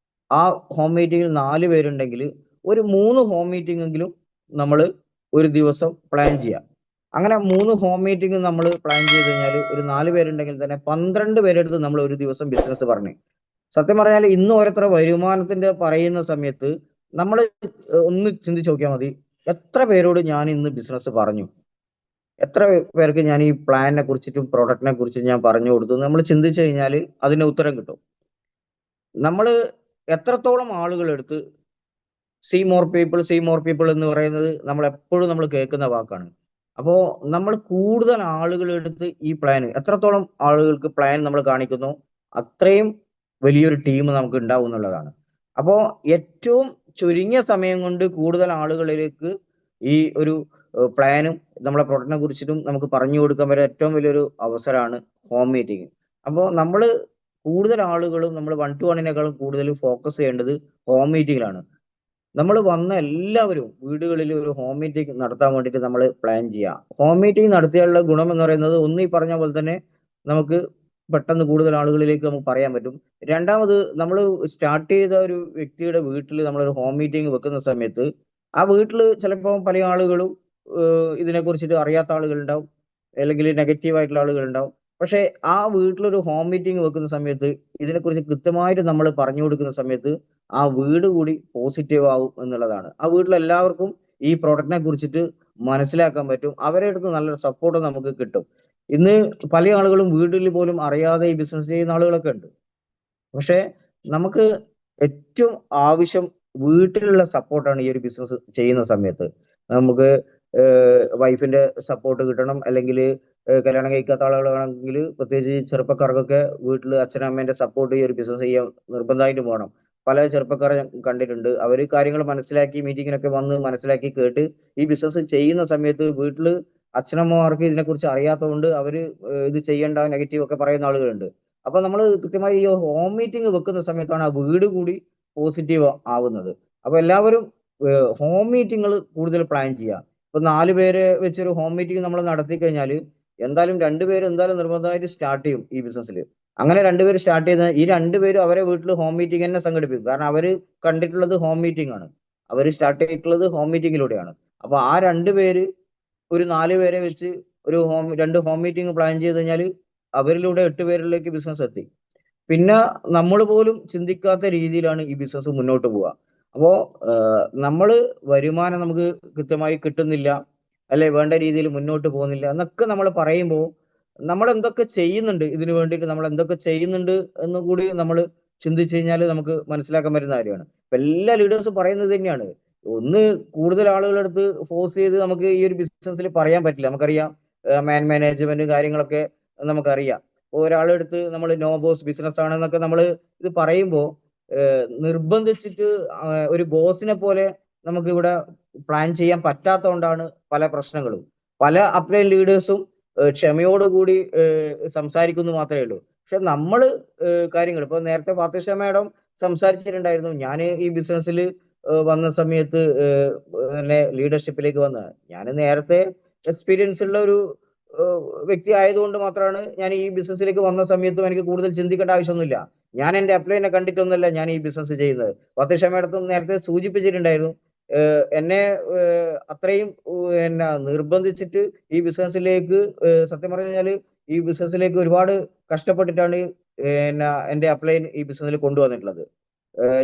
ആ ഹോം മീറ്റിങ്ങിൽ 4 പേരുണ്ടെങ്കിൽ ഒരു 3 ഹോം മീറ്റിംഗ് എങ്കിലും നമ്മൾ ഒരു ദിവസം പ്ലാൻ ചെയ്യാം. അങ്ങനെ 3 ഹോം മീറ്റിംഗ് നമ്മൾ പ്ലാൻ ചെയ്ത് കഴിഞ്ഞാൽ ഒരു 4 പേരുണ്ടെങ്കിൽ തന്നെ 12 പേരെടുത്ത് നമ്മൾ ഒരു ദിവസം ബിസിനസ് പറഞ്ഞു. സത്യം പറഞ്ഞാൽ ഇന്ന് ഓരോരുത്തർ വരുമാനത്തിന്റെ പറയുന്ന സമയത്ത് നമ്മൾ ഒന്ന് ചിന്തിച്ച് നോക്കിയാൽ മതി, എത്ര പേരോട് ഞാൻ ഇന്ന് ബിസിനസ് പറഞ്ഞു, എത്ര പേർക്ക് ഞാൻ ഈ പ്ലാനിനെ കുറിച്ചിട്ടും പ്രോഡക്റ്റിനെ കുറിച്ചും ഞാൻ പറഞ്ഞു കൊടുത്തു. നമ്മൾ ചിന്തിച്ചു കഴിഞ്ഞാൽ അതിന് ഉത്തരം കിട്ടും. നമ്മൾ എത്രത്തോളം ആളുകളെടുത്ത് സീ മോർ പീപ്പിൾ എന്ന് പറയുന്നത് നമ്മൾ എപ്പോഴും കേൾക്കുന്ന വാക്കാണ്. അപ്പോൾ നമ്മൾ കൂടുതൽ ആളുകളെടുത്ത് ഈ പ്ലാൻ, എത്രത്തോളം ആളുകൾക്ക് പ്ലാൻ നമ്മൾ കാണിക്കുന്നു അത്രയും വലിയൊരു ടീം നമുക്ക് ഉണ്ടാവും എന്നുള്ളതാണ്. അപ്പോൾ ഏറ്റവും ചുരുങ്ങിയ സമയം കൊണ്ട് കൂടുതൽ ആളുകളിലേക്ക് ഈ ഒരു പ്ലാനും നമ്മളെ പ്രൊഡക്റ്റിനെ കുറിച്ചിട്ടും നമുക്ക് പറഞ്ഞു കൊടുക്കാൻ പറ്റുന്ന ഏറ്റവും വലിയൊരു അവസരമാണ് ഹോം മീറ്റിംഗ്. അപ്പോൾ നമ്മൾ കൂടുതൽ ആളുകളും നമ്മൾ 1-to-1 കൂടുതൽ ഫോക്കസ് ചെയ്യേണ്ടത് ഹോം മീറ്റിങ്ങിലാണ്. നമ്മൾ വന്ന എല്ലാവരും വീടുകളിൽ ഒരു ഹോം മീറ്റിംഗ് നടത്താൻ വേണ്ടിയിട്ട് നമ്മൾ പ്ലാൻ ചെയ്യുക. ഹോം മീറ്റിംഗ് നടത്തിയാലുള്ള ഗുണം എന്ന് പറയുന്നത് ഒന്ന്, ഈ പറഞ്ഞ പോലെ തന്നെ നമുക്ക് പെട്ടെന്ന് കൂടുതൽ ആളുകളിലേക്ക് നമുക്ക് പറയാൻ പറ്റും. രണ്ടാമത്, നമ്മൾ സ്റ്റാർട്ട് ചെയ്ത ഒരു വ്യക്തിയുടെ വീട്ടിൽ നമ്മളൊരു ഹോം മീറ്റിംഗ് വെക്കുന്ന സമയത്ത് ആ വീട്ടിൽ ചിലപ്പോൾ പല ആളുകളും ഇതിനെ കുറിച്ചിട്ട് അറിയാത്ത ആളുകളുണ്ടാവും, അല്ലെങ്കിൽ നെഗറ്റീവ് ആയിട്ടുള്ള ആളുകളുണ്ടാവും. പക്ഷെ ആ വീട്ടിലൊരു ഹോം മീറ്റിംഗ് വെക്കുന്ന സമയത്ത് ഇതിനെക്കുറിച്ച് കൃത്യമായിട്ട് നമ്മൾ പറഞ്ഞു കൊടുക്കുന്ന സമയത്ത് ആ വീട് കൂടി പോസിറ്റീവ് ആവും എന്നുള്ളതാണ്. ആ വീട്ടിലെല്ലാവർക്കും ഈ പ്രോഡക്റ്റിനെ കുറിച്ചിട്ട് മനസ്സിലാക്കാൻ പറ്റും. അവരുടെ അടുത്ത് നല്ലൊരു സപ്പോർട്ട് നമുക്ക് കിട്ടും. ഇന്ന് പല ആളുകളും വീട്ടിൽ പോലും അറിയാതെ ഈ ബിസിനസ് ചെയ്യുന്ന ആളുകളൊക്കെ ഉണ്ട്. പക്ഷെ നമുക്ക് ഏറ്റവും ആവശ്യം വീട്ടിലുള്ള സപ്പോർട്ടാണ് ഈ ഒരു ബിസിനസ് ചെയ്യുന്ന സമയത്ത്. നമുക്ക് വൈഫിന്റെ സപ്പോർട്ട് കിട്ടണം, അല്ലെങ്കിൽ കല്യാണം കഴിക്കാത്ത ആളുകളാണെങ്കിൽ പ്രത്യേകിച്ച് ചെറുപ്പക്കാർക്കൊക്കെ വീട്ടിൽ അച്ഛനമ്മേന്റെ സപ്പോർട്ട് ഈ ഒരു ബിസിനസ് ചെയ്യാൻ നിർബന്ധമായിട്ടും വേണം. പല ചെറുപ്പക്കാരെ ഞാൻ കണ്ടിട്ടുണ്ട്, അവർ കാര്യങ്ങൾ മനസ്സിലാക്കി മീറ്റിങ്ങിനൊക്കെ വന്ന് മനസ്സിലാക്കി കേട്ട് ഈ ബിസിനസ് ചെയ്യുന്ന സമയത്ത് വീട്ടിൽ അച്ഛനമ്മമാർക്ക് ഇതിനെക്കുറിച്ച് അറിയാത്തതുകൊണ്ട് അവര് ഇത് ചെയ്യേണ്ട നെഗറ്റീവ് ഒക്കെ പറയുന്ന ആളുകളുണ്ട്. അപ്പൊ നമ്മൾ കൃത്യമായി ഈ ഹോം മീറ്റിംഗ് വെക്കുന്ന സമയത്താണ് ആ വീട് കൂടി പോസിറ്റീവ് ആവുന്നത്. അപ്പൊ എല്ലാവരും ഹോം മീറ്റിങ്ങൾ കൂടുതൽ പ്ലാൻ ചെയ്യുക. ഇപ്പൊ 4 പേരെ വെച്ചൊരു ഹോം മീറ്റിംഗ് നമ്മൾ നടത്തി കഴിഞ്ഞാൽ എന്തായാലും 2 പേര് എന്തായാലും നിർബന്ധമായിട്ട് സ്റ്റാർട്ട് ചെയ്യും ഈ ബിസിനസ്സിൽ. അങ്ങനെ 2 പേര് സ്റ്റാർട്ട് ചെയ്ത ഈ 2 പേരും അവരെ വീട്ടിൽ ഹോം മീറ്റിംഗ് തന്നെ സംഘടിപ്പിക്കും. കാരണം അവര് കണ്ടിട്ടുള്ളത് ഹോം മീറ്റിംഗ് ആണ്, അവര് സ്റ്റാർട്ട് ചെയ്തിട്ടുള്ളത് ഹോം മീറ്റിംഗിലൂടെയാണ്. അപ്പൊ ആ 2 പേര് ഒരു 4 പേരെ വെച്ച് ഒരു 2 ഹോം മീറ്റിംഗ് പ്ലാൻ ചെയ്ത് കഴിഞ്ഞാൽ അവരിലൂടെ 8 പേരിലേക്ക് ബിസിനസ് എത്തി. പിന്നെ നമ്മൾ പോലും ചിന്തിക്കാത്ത രീതിയിലാണ് ഈ ബിസിനസ് മുന്നോട്ട് പോവുക. അപ്പോ നമ്മള് വരുമാനം നമുക്ക് കൃത്യമായി കിട്ടുന്നില്ല, അല്ലെ വേണ്ട രീതിയിൽ മുന്നോട്ട് പോകുന്നില്ല എന്നൊക്കെ നമ്മൾ പറയുമ്പോൾ നമ്മൾ എന്തൊക്കെ ചെയ്യുന്നുണ്ട്, ഇതിനു വേണ്ടിയിട്ട് നമ്മൾ എന്തൊക്കെ ചെയ്യുന്നുണ്ട് എന്ന് കൂടി നമ്മൾ ചിന്തിച്ചു കഴിഞ്ഞാൽ നമുക്ക് മനസ്സിലാക്കാൻ പറ്റുന്ന കാര്യമാണ്. ഇപ്പൊ എല്ലാ ലീഡേഴ്സും പറയുന്നത് തന്നെയാണ്. ഒന്ന്, കൂടുതൽ ആളുകളെടുത്ത് ഫോഴ്സ് ചെയ്ത് നമുക്ക് ഈ ഒരു ബിസിനസ്സിൽ പറയാൻ പറ്റില്ല. നമുക്കറിയാം മാനേജ്മെന്റ് കാര്യങ്ങളൊക്കെ നമുക്കറിയാം. ഒരാളെടുത്ത് നമ്മൾ നോ ബോസ് ബിസിനസ് ആണെന്നൊക്കെ നമ്മൾ ഇത് പറയുമ്പോൾ നിർബന്ധിച്ചിട്ട് ഒരു ബോസിനെ പോലെ നമുക്ക് ഇവിടെ പ്ലാൻ ചെയ്യാൻ പറ്റാത്തതുകൊണ്ടാണ് പല പ്രശ്നങ്ങളും. പല അപ്ലൈൻ ലീഡേഴ്സും ക്ഷമയോടുകൂടി സംസാരിക്കുന്നു മാത്രമേ ഉള്ളൂ. പക്ഷെ നമ്മൾ കാര്യങ്ങൾ ഇപ്പൊ നേരത്തെ ഫാത്തിഷ മാഡം സംസാരിച്ചിട്ടുണ്ടായിരുന്നു, ഞാൻ ഈ ബിസിനസ്സിൽ വന്ന സമയത്ത് എന്നെ ലീഡർഷിപ്പിലേക്ക് വന്നത് ഞാൻ നേരത്തെ എക്സ്പീരിയൻസ് ഉള്ള ഒരു വ്യക്തി ആയതുകൊണ്ട് മാത്രമാണ് ഞാൻ ഈ ബിസിനസ്സിലേക്ക് വന്ന സമയത്തും എനിക്ക് കൂടുതൽ ചിന്തിക്കേണ്ട ആവശ്യമൊന്നുമില്ല. ഞാൻ എന്റെ അപ്ലൈനെ കണ്ടിട്ടൊന്നുമല്ല ഞാൻ ഈ ബിസിനസ് ചെയ്യുന്നത്. ഫാത്തിഷ മാഡത്തും നേരത്തെ സൂചിപ്പിച്ചിട്ടുണ്ടായിരുന്നു, എന്നെ അത്രയും എന്നാ നിർബന്ധിച്ചിട്ട് ഈ ബിസിനസ്സിലേക്ക് സത്യം പറഞ്ഞാൽ ഈ ബിസിനസ്സിലേക്ക് ഒരുപാട് കഷ്ടപ്പെട്ടിട്ടാണ് എന്റെ അപ്ലൈൻ ഈ ബിസിനസ്സിൽ കൊണ്ടുവന്നിട്ടുള്ളത്.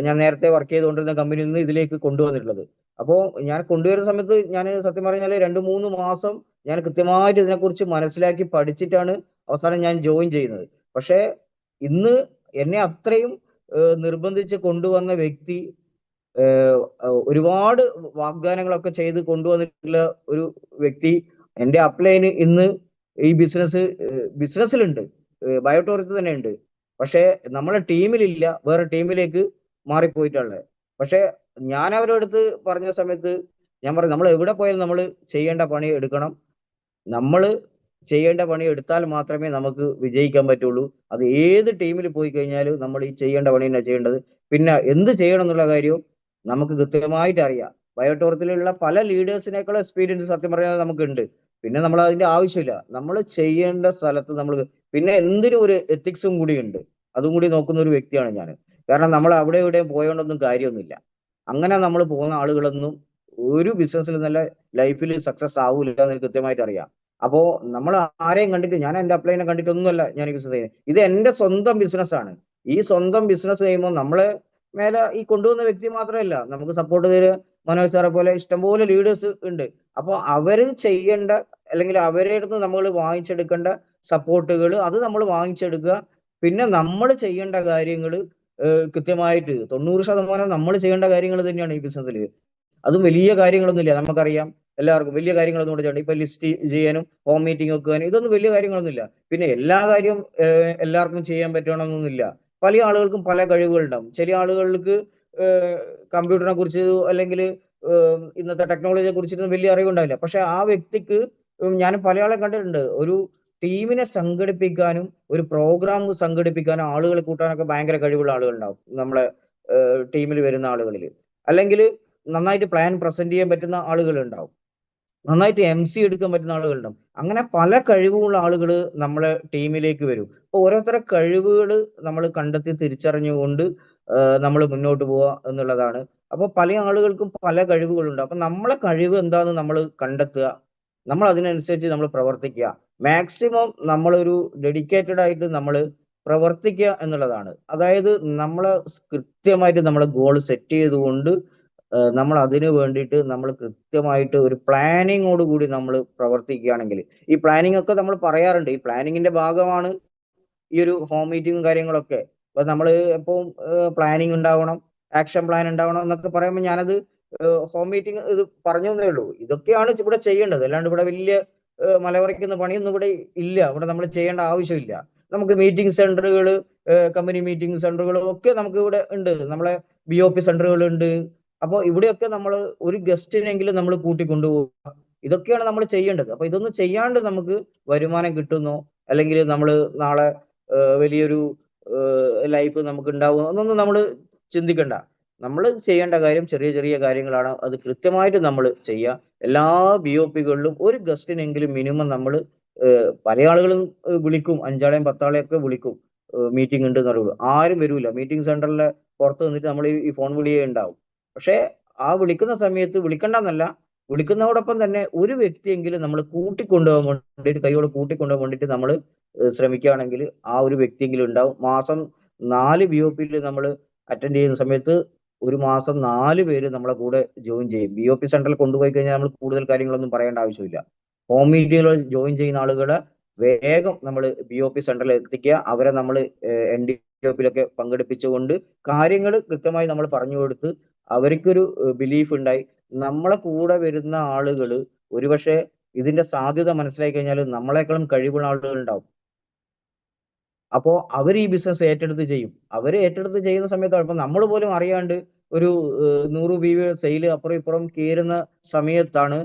ഞാൻ നേരത്തെ വർക്ക് ചെയ്തുകൊണ്ടിരുന്ന കമ്പനിയിൽ നിന്ന് ഇതിലേക്ക് കൊണ്ടുവന്നിട്ടുള്ളത്. അപ്പോൾ ഞാൻ കൊണ്ടുവരുന്ന സമയത്ത് ഞാൻ സത്യം പറഞ്ഞാൽ 2-3 മാസം ഞാൻ കൃത്യമായിട്ട് ഇതിനെക്കുറിച്ച് മനസ്സിലാക്കി പഠിച്ചിട്ടാണ് അവസാനം ഞാൻ ജോയിൻ ചെയ്യുന്നത്. പക്ഷേ ഇന്ന് എന്നെ അത്രയും നിർബന്ധിച്ച് കൊണ്ടുവന്ന വ്യക്തി ഒരുപാട് വാഗ്ദാനങ്ങളൊക്കെ ചെയ്ത് കൊണ്ടുവന്നിട്ടുള്ള ഒരു വ്യക്തി എന്റെ അപ്ലൈന് ഇന്ന് ഈ ബിസിനസ്സിലുണ്ട്. ബയോടൂറിസത്തിൽ തന്നെ ഉണ്ട്. പക്ഷേ നമ്മളെ ടീമിലില്ല, വേറെ ടീമിലേക്ക് മാറിപ്പോയിട്ടുള്ളത്. പക്ഷെ ഞാൻ അവരുടെ അടുത്ത് പറഞ്ഞ സമയത്ത് ഞാൻ പറഞ്ഞു, നമ്മൾ എവിടെ പോയാലും നമ്മൾ ചെയ്യേണ്ട പണി എടുക്കണം. നമ്മൾ ചെയ്യേണ്ട പണി എടുത്താൽ മാത്രമേ നമുക്ക് വിജയിക്കാൻ പറ്റുള്ളൂ. അത് ഏത് ടീമിൽ പോയി കഴിഞ്ഞാലും നമ്മൾ ഈ ചെയ്യേണ്ട പണി തന്നെ ചെയ്യേണ്ടത്. പിന്നെ എന്ത് ചെയ്യണം എന്നുള്ള കാര്യവും നമുക്ക് കൃത്യമായിട്ട് അറിയാം. ബയോടൂറിസത്തിലുള്ള പല ലീഡേഴ്സിനേക്കാൾ എക്സ്പീരിയൻസ് സത്യം പറഞ്ഞാൽ നമുക്കുണ്ട്. പിന്നെ നമ്മൾ അതിന്റെ ആവശ്യമില്ല. നമ്മൾ ചെയ്യേണ്ട സ്ഥലത്ത് നമ്മൾ, പിന്നെ എന്തിനും ഒരു എത്തിക്സും കൂടി ഉണ്ട്. അതും കൂടി നോക്കുന്ന ഒരു വ്യക്തിയാണ് ഞാൻ. കാരണം നമ്മൾ അവിടെ ഇവിടെയും പോയോണ്ടൊന്നും കാര്യമൊന്നുമില്ല. അങ്ങനെ നമ്മൾ പോകുന്ന ആളുകളൊന്നും ഒരു ബിസിനസ്സിൽ നല്ല ലൈഫിൽ സക്സസ് ആവൂല എന്ന് എനിക്ക് കൃത്യമായിട്ട് അറിയാം. അപ്പോ നമ്മൾ ആരെയും കണ്ടിട്ട്, ഞാൻ എന്റെ അപ്ലൈനെ കണ്ടിട്ടൊന്നുമല്ല ഞാൻ ഈ ബിസിനസ് ചെയ്യുന്നത്. ഇത് എന്റെ സ്വന്തം ബിസിനസ്സാണ്. ഈ സ്വന്തം ബിസിനസ് ചെയ്യുമ്പോൾ നമ്മളെ മേലെ ഈ കൊണ്ടുവന്ന വ്യക്തി മാത്രമല്ല, നമുക്ക് സപ്പോർട്ട് ചെയ്ത് മനോജ് സാറെ പോലെ ഇഷ്ടംപോലെ ലീഡേഴ്സ് ഉണ്ട്. അപ്പോൾ അവര് ചെയ്യേണ്ട, അല്ലെങ്കിൽ അവരെ അടുത്ത് നമ്മൾ വാങ്ങിച്ചെടുക്കേണ്ട സപ്പോർട്ടുകൾ അത് നമ്മൾ വാങ്ങിച്ചെടുക്കുക. പിന്നെ നമ്മൾ ചെയ്യേണ്ട കാര്യങ്ങൾ കൃത്യമായിട്ട് 90% നമ്മൾ ചെയ്യേണ്ട കാര്യങ്ങൾ തന്നെയാണ് ഈ ബിസിനസ്സിൽ. അതും വലിയ കാര്യങ്ങളൊന്നുമില്ല. നമുക്കറിയാം എല്ലാവർക്കും വലിയ കാര്യങ്ങളൊന്നും ഇവിടെ ചെയ്യണ്ട. ഇപ്പൊ ലിസ്റ്റ് ചെയ്യാനും ഹോം മീറ്റിംഗ് വെക്കാനും ഇതൊന്നും വലിയ കാര്യങ്ങളൊന്നുമില്ല. പിന്നെ എല്ലാ കാര്യവും എല്ലാവർക്കും ചെയ്യാൻ പറ്റണമെന്നൊന്നുമില്ല. പല ആളുകൾക്കും പല കഴിവുകളുണ്ടാവും. ചില ആളുകൾക്ക് കമ്പ്യൂട്ടറിനെ കുറിച്ച് അല്ലെങ്കിൽ ഇന്നത്തെ ടെക്നോളജിയെ കുറിച്ചിട്ടൊന്നും വലിയ അറിവുണ്ടാവില്ല. പക്ഷെ ആ വ്യക്തിക്ക്, ഞാൻ പല ആളെ കണ്ടിട്ടുണ്ട്, ഒരു ടീമിനെ സംഘടിപ്പിക്കാനും ഒരു പ്രോഗ്രാം സംഘടിപ്പിക്കാനും ആളുകളെ കൂട്ടാനൊക്കെ ഭയങ്കര കഴിവുള്ള ആളുകളുണ്ടാവും നമ്മളെ ടീമിൽ വരുന്ന ആളുകളിൽ. അല്ലെങ്കിൽ നന്നായിട്ട് പ്ലാൻ പ്രസന്റ് ചെയ്യാൻ പറ്റുന്ന ആളുകളുണ്ടാവും, നന്നായിട്ട് MC എടുക്കാൻ പറ്റുന്ന ആളുകളുണ്ടാവും. അങ്ങനെ പല കഴിവുള്ള ആളുകൾ നമ്മളെ ടീമിലേക്ക് വരും. അപ്പൊ ഓരോരുത്തരുടെ കഴിവുകൾ നമ്മൾ കണ്ടെത്തി തിരിച്ചറിഞ്ഞുകൊണ്ട് നമ്മൾ മുന്നോട്ട് പോവുക എന്നുള്ളതാണ്. അപ്പൊ പല ആളുകൾക്കും പല കഴിവുകളുണ്ട്. അപ്പൊ നമ്മളെ കഴിവ് എന്താന്ന് നമ്മൾ കണ്ടെത്തുക, നമ്മൾ അതിനനുസരിച്ച് നമ്മൾ പ്രവർത്തിക്കുക. മാക്സിമം നമ്മളൊരു ഡെഡിക്കേറ്റഡ് ആയിട്ട് നമ്മൾ പ്രവർത്തിക്കുക എന്നുള്ളതാണ്. അതായത് നമ്മളെ കൃത്യമായിട്ട് നമ്മളെ ഗോൾ സെറ്റ് ചെയ്തുകൊണ്ട് നമ്മൾ അതിന് വേണ്ടിയിട്ട് നമ്മൾ കൃത്യമായിട്ട് ഒരു പ്ലാനിങ്ങോട് കൂടി നമ്മൾ പ്രവർത്തിക്കുകയാണെങ്കിൽ, ഈ പ്ലാനിങ് ഒക്കെ നമ്മൾ പറയാറുണ്ട്, ഈ പ്ലാനിങ്ങിന്റെ ഭാഗമാണ് ഈ ഒരു ഹോം മീറ്റിങ്ങും കാര്യങ്ങളൊക്കെ. അപ്പൊ നമ്മൾ എപ്പോഴും പ്ലാനിങ് ഉണ്ടാവണം, ആക്ഷൻ പ്ലാൻ ഉണ്ടാവണം എന്നൊക്കെ പറയുമ്പോൾ ഞാനത് ഹോം മീറ്റിംഗ് ഇത് പറഞ്ഞു എന്നേ ഉള്ളൂ. ഇതൊക്കെയാണ് ഇവിടെ ചെയ്യേണ്ടത്. അല്ലാണ്ട് ഇവിടെ വലിയ മലവറയ്ക്കുന്ന പണിയൊന്നും ഇവിടെ ഇല്ല. ഇവിടെ നമ്മൾ ചെയ്യേണ്ട ആവശ്യമില്ല. നമുക്ക് മീറ്റിംഗ് സെന്ററുകൾ, കമ്പനി മീറ്റിംഗ് സെന്ററുകൾ ഒക്കെ നമുക്ക് ഇവിടെ ഉണ്ട്. നമ്മളെ BOP സെന്ററുകൾ ഉണ്ട്. അപ്പോൾ ഇവിടെയൊക്കെ നമ്മൾ ഒരു ഗസ്റ്റിനെങ്കിലും നമ്മൾ കൂട്ടിക്കൊണ്ടുപോകുക. ഇതൊക്കെയാണ് നമ്മൾ ചെയ്യേണ്ടത്. അപ്പൊ ഇതൊന്നും ചെയ്യാണ്ട് നമുക്ക് വരുമാനം കിട്ടുന്നോ, അല്ലെങ്കിൽ നമ്മൾ നാളെ വലിയൊരു ലൈഫ് നമുക്ക് ഉണ്ടാവുമോ എന്നൊന്നും നമ്മൾ ചിന്തിക്കണ്ട. നമ്മൾ ചെയ്യേണ്ട കാര്യം ചെറിയ ചെറിയ കാര്യങ്ങളാണ്. അത് കൃത്യമായിട്ട് നമ്മൾ ചെയ്യുക. എല്ലാ BOPകളിലും ഒരു ഗസ്റ്റിനെങ്കിലും മിനിമം നമ്മൾ, പല ആളുകളും വിളിക്കും, 5 ആളെയും 10 ആളെയും ഒക്കെ വിളിക്കും, മീറ്റിംഗ് ഉണ്ട് എന്ന് പറയുള്ളൂ. ആരും വരൂല. മീറ്റിംഗ് സെന്ററിലെ പുറത്ത് നിന്നിട്ട് നമ്മൾ ഈ ഫോൺ വിളിയേ ഉണ്ടാവും. പക്ഷെ ആ വിളിക്കുന്ന സമയത്ത് വിളിക്കണ്ടെന്നല്ല, വിളിക്കുന്നതോടൊപ്പം തന്നെ ഒരു വ്യക്തിയെങ്കിലും നമ്മൾ കൂട്ടിക്കൊണ്ടുപോകാൻ വേണ്ടിയിട്ട്, കൈയോടെ കൂട്ടിക്കൊണ്ടുപോകാൻ വേണ്ടിയിട്ട് നമ്മൾ ശ്രമിക്കുകയാണെങ്കിൽ ആ ഒരു വ്യക്തിയെങ്കിലും ഉണ്ടാവും. മാസം 4 BOPയിൽ നമ്മൾ അറ്റൻഡ് ചെയ്യുന്ന സമയത്ത് ഒരു മാസം 4 പേര് നമ്മളെ കൂടെ ജോയിൻ ചെയ്യും. BOP സെന്ററിൽ കൊണ്ടുപോയി കഴിഞ്ഞാൽ നമ്മൾ കൂടുതൽ കാര്യങ്ങളൊന്നും പറയേണ്ട ആവശ്യമില്ല. ഹോം മീറ്റിങ്ങുകൾ ജോയിൻ ചെയ്യുന്ന ആളുകളെ വേഗം നമ്മൾ BOP സെന്ററിൽ എത്തിക്കുക. അവരെ നമ്മൾ NDOPയിലൊക്കെ പങ്കെടുപ്പിച്ചുകൊണ്ട് കാര്യങ്ങൾ കൃത്യമായി നമ്മൾ പറഞ്ഞു കൊടുത്ത് അവർക്കൊരു ബിലീഫ് ഉണ്ടായി. നമ്മളെ കൂടെ വരുന്ന ആളുകൾ ഒരുപക്ഷെ ഇതിന്റെ സാധ്യത മനസ്സിലാക്കി കഴിഞ്ഞാൽ നമ്മളെക്കാളും കഴിവുള്ള ആളുകൾ ഉണ്ടാവും. അപ്പോ അവർ ഈ ബിസിനസ് ഏറ്റെടുത്ത് ചെയ്യും. അവര് ഏറ്റെടുത്ത് ചെയ്യുന്ന സമയത്ത് ഇപ്പൊ നമ്മൾ പോലും അറിയാണ്ട് ഒരു 100 BV സെയിൽ അപ്പുറം ഇപ്പുറം കയറുന്ന സമയത്താണ്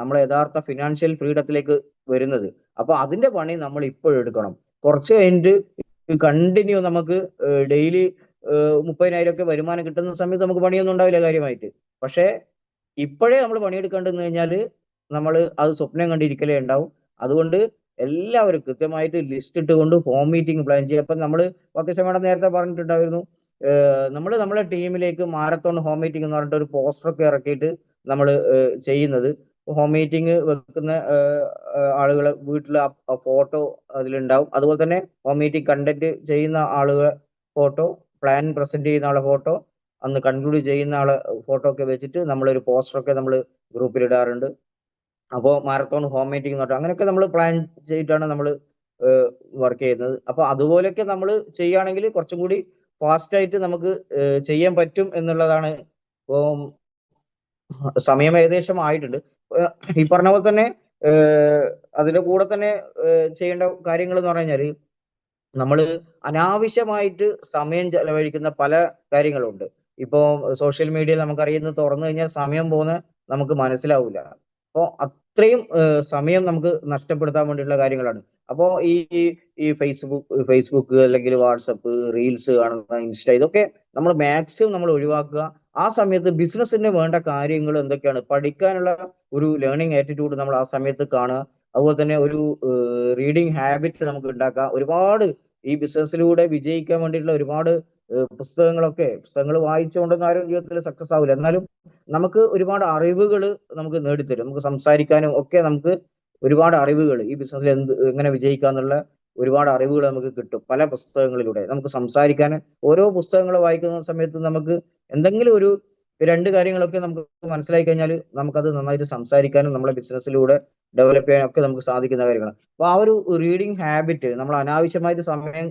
നമ്മൾ യഥാർത്ഥ ഫിനാൻഷ്യൽ ഫ്രീഡത്തിലേക്ക് വരുന്നത്. അപ്പൊ അതിന്റെ പണി നമ്മൾ ഇപ്പോഴും എടുക്കണം. കുറച്ച് കഴിഞ്ഞിട്ട് കണ്ടിന്യൂ നമുക്ക് ഡെയിലി 30,000 ഒക്കെ വരുമാനം കിട്ടുന്ന സമയത്ത് നമുക്ക് പണിയൊന്നും ഉണ്ടാവില്ല കാര്യമായിട്ട്. പക്ഷേ ഇപ്പോഴേ നമ്മൾ പണിയെടുക്കേണ്ടെന്ന് കഴിഞ്ഞാൽ നമ്മൾ അത് സ്വപ്നം കണ്ടിരിക്കലേ ഉണ്ടാവും. അതുകൊണ്ട് എല്ലാവരും കൃത്യമായിട്ട് ലിസ്റ്റ് ഇട്ടുകൊണ്ട് ഹോം മീറ്റിംഗ് പ്ലാൻ ചെയ്യുക. അപ്പൊ നമ്മൾ മേഡം നേരത്തെ പറഞ്ഞിട്ടുണ്ടായിരുന്നു, നമ്മൾ നമ്മളെ ടീമിലേക്ക് മാരത്തോൺ ഹോം മീറ്റിംഗ് എന്ന് പറഞ്ഞിട്ട് ഒരു പോസ്റ്റർ ഒക്കെ ഇറക്കിയിട്ട് നമ്മൾ ചെയ്യുന്നത്. ഹോം മീറ്റിംഗ് വെക്കുന്ന ആളുകളെ വീട്ടിൽ ഫോട്ടോ അതിലുണ്ടാവും. അതുപോലെ തന്നെ ഹോം മീറ്റിംഗ് കണ്ടന്റ് ചെയ്യുന്ന ആളുകളെ ഫോട്ടോ, പ്ലാൻ പ്രസന്റ് ചെയ്യുന്ന ആളെ ഫോട്ടോ, അന്ന് കൺക്ലൂഡ് ചെയ്യുന്ന ആളെ ഫോട്ടോ ഒക്കെ വെച്ചിട്ട് നമ്മളൊരു പോസ്റ്റർ ഒക്കെ നമ്മൾ ഗ്രൂപ്പിൽ ഇടാറുണ്ട്. അപ്പോൾ മാരത്തോൺ ഹോം മീറ്റിംഗ് എന്ന് പറഞ്ഞിട്ട് അങ്ങനെയൊക്കെ നമ്മൾ പ്ലാൻ ചെയ്തിട്ടാണ് നമ്മൾ വർക്ക് ചെയ്യുന്നത്. അപ്പൊ അതുപോലെയൊക്കെ നമ്മൾ ചെയ്യുകയാണെങ്കിൽ കുറച്ചും കൂടി ഫാസ്റ്റ് ആയിട്ട് നമുക്ക് ചെയ്യാൻ പറ്റും എന്നുള്ളതാണ്. ഇപ്പം സമയം ഏകദേശം ആയിട്ടുണ്ട്. ഈ പറഞ്ഞ പോലെ തന്നെ അതിന്റെ കൂടെ തന്നെ ചെയ്യേണ്ട കാര്യങ്ങൾ എന്ന് പറഞ്ഞു കഴിഞ്ഞാൽ, നമ്മൾ അനാവശ്യമായിട്ട് സമയം ചെലവഴിക്കുന്ന പല കാര്യങ്ങളുണ്ട്. ഇപ്പോ സോഷ്യൽ മീഡിയയിൽ നമുക്കറിയുന്നത് തുറന്നു കഴിഞ്ഞാൽ സമയം പോകുന്ന നമുക്ക് മനസ്സിലാവില്ല. അപ്പോൾ അത്രയും സമയം നമുക്ക് നഷ്ടപ്പെടുത്താൻ വേണ്ടിയിട്ടുള്ള കാര്യങ്ങളാണ്. അപ്പോൾ ഈ ഫേസ്ബുക്ക് അല്ലെങ്കിൽ വാട്സപ്പ്, റീൽസ് കാണുന്ന, ഇൻസ്റ്റ, ഇതൊക്കെ നമ്മൾ മാക്സിമം നമ്മൾ ഒഴിവാക്കുക. ആ സമയത്ത് ബിസിനസ്സിന് വേണ്ട കാര്യങ്ങൾ എന്തൊക്കെയാണ്, പഠിക്കാനുള്ള ഒരു ലേണിംഗ് ആറ്റിറ്റ്യൂഡ് നമ്മൾ ആ സമയത്ത് കാണുക. അതുപോലെ തന്നെ ഒരു റീഡിങ് ഹാബിറ്റ് നമുക്ക് ഉണ്ടാക്കാം. ഒരുപാട് ഈ ബിസിനസ്സിലൂടെ വിജയിക്കാൻ വേണ്ടിയിട്ടുള്ള ഒരുപാട് പുസ്തകങ്ങൾ വായിച്ചുകൊണ്ടൊന്നും ആരും ജീവിതത്തിൽ സക്സസ് ആവില്ല. എന്നാലും നമുക്ക് ഒരുപാട് അറിവുകൾ നമുക്ക് നേടിത്തരും. നമുക്ക് സംസാരിക്കാനും ഒക്കെ നമുക്ക് ഒരുപാട് അറിവുകൾ ഈ ബിസിനസ്സിൽ എങ്ങനെ വിജയിക്കാന്നുള്ള ഒരുപാട് അറിവുകൾ നമുക്ക് കിട്ടും പല പുസ്തകങ്ങളിലൂടെ. നമുക്ക് സംസാരിക്കാൻ ഓരോ പുസ്തകങ്ങൾ വായിക്കുന്ന സമയത്ത് നമുക്ക് എന്തെങ്കിലും ഒരു രണ്ട് കാര്യങ്ങളൊക്കെ നമുക്ക് മനസ്സിലായി കഴിഞ്ഞാൽ നമുക്കത് നന്നായിട്ട് സംസാരിക്കാനും നമ്മളെ ബിസിനസ്സിലൂടെ ഡെവലപ്പ് ചെയ്യാനും ഒക്കെ നമുക്ക് സാധിക്കുന്ന കാര്യങ്ങളാണ്. അപ്പൊ ആ ഒരു റീഡിങ് ഹാബിറ്റ് നമ്മൾ അനാവശ്യമായിട്ട് സമയം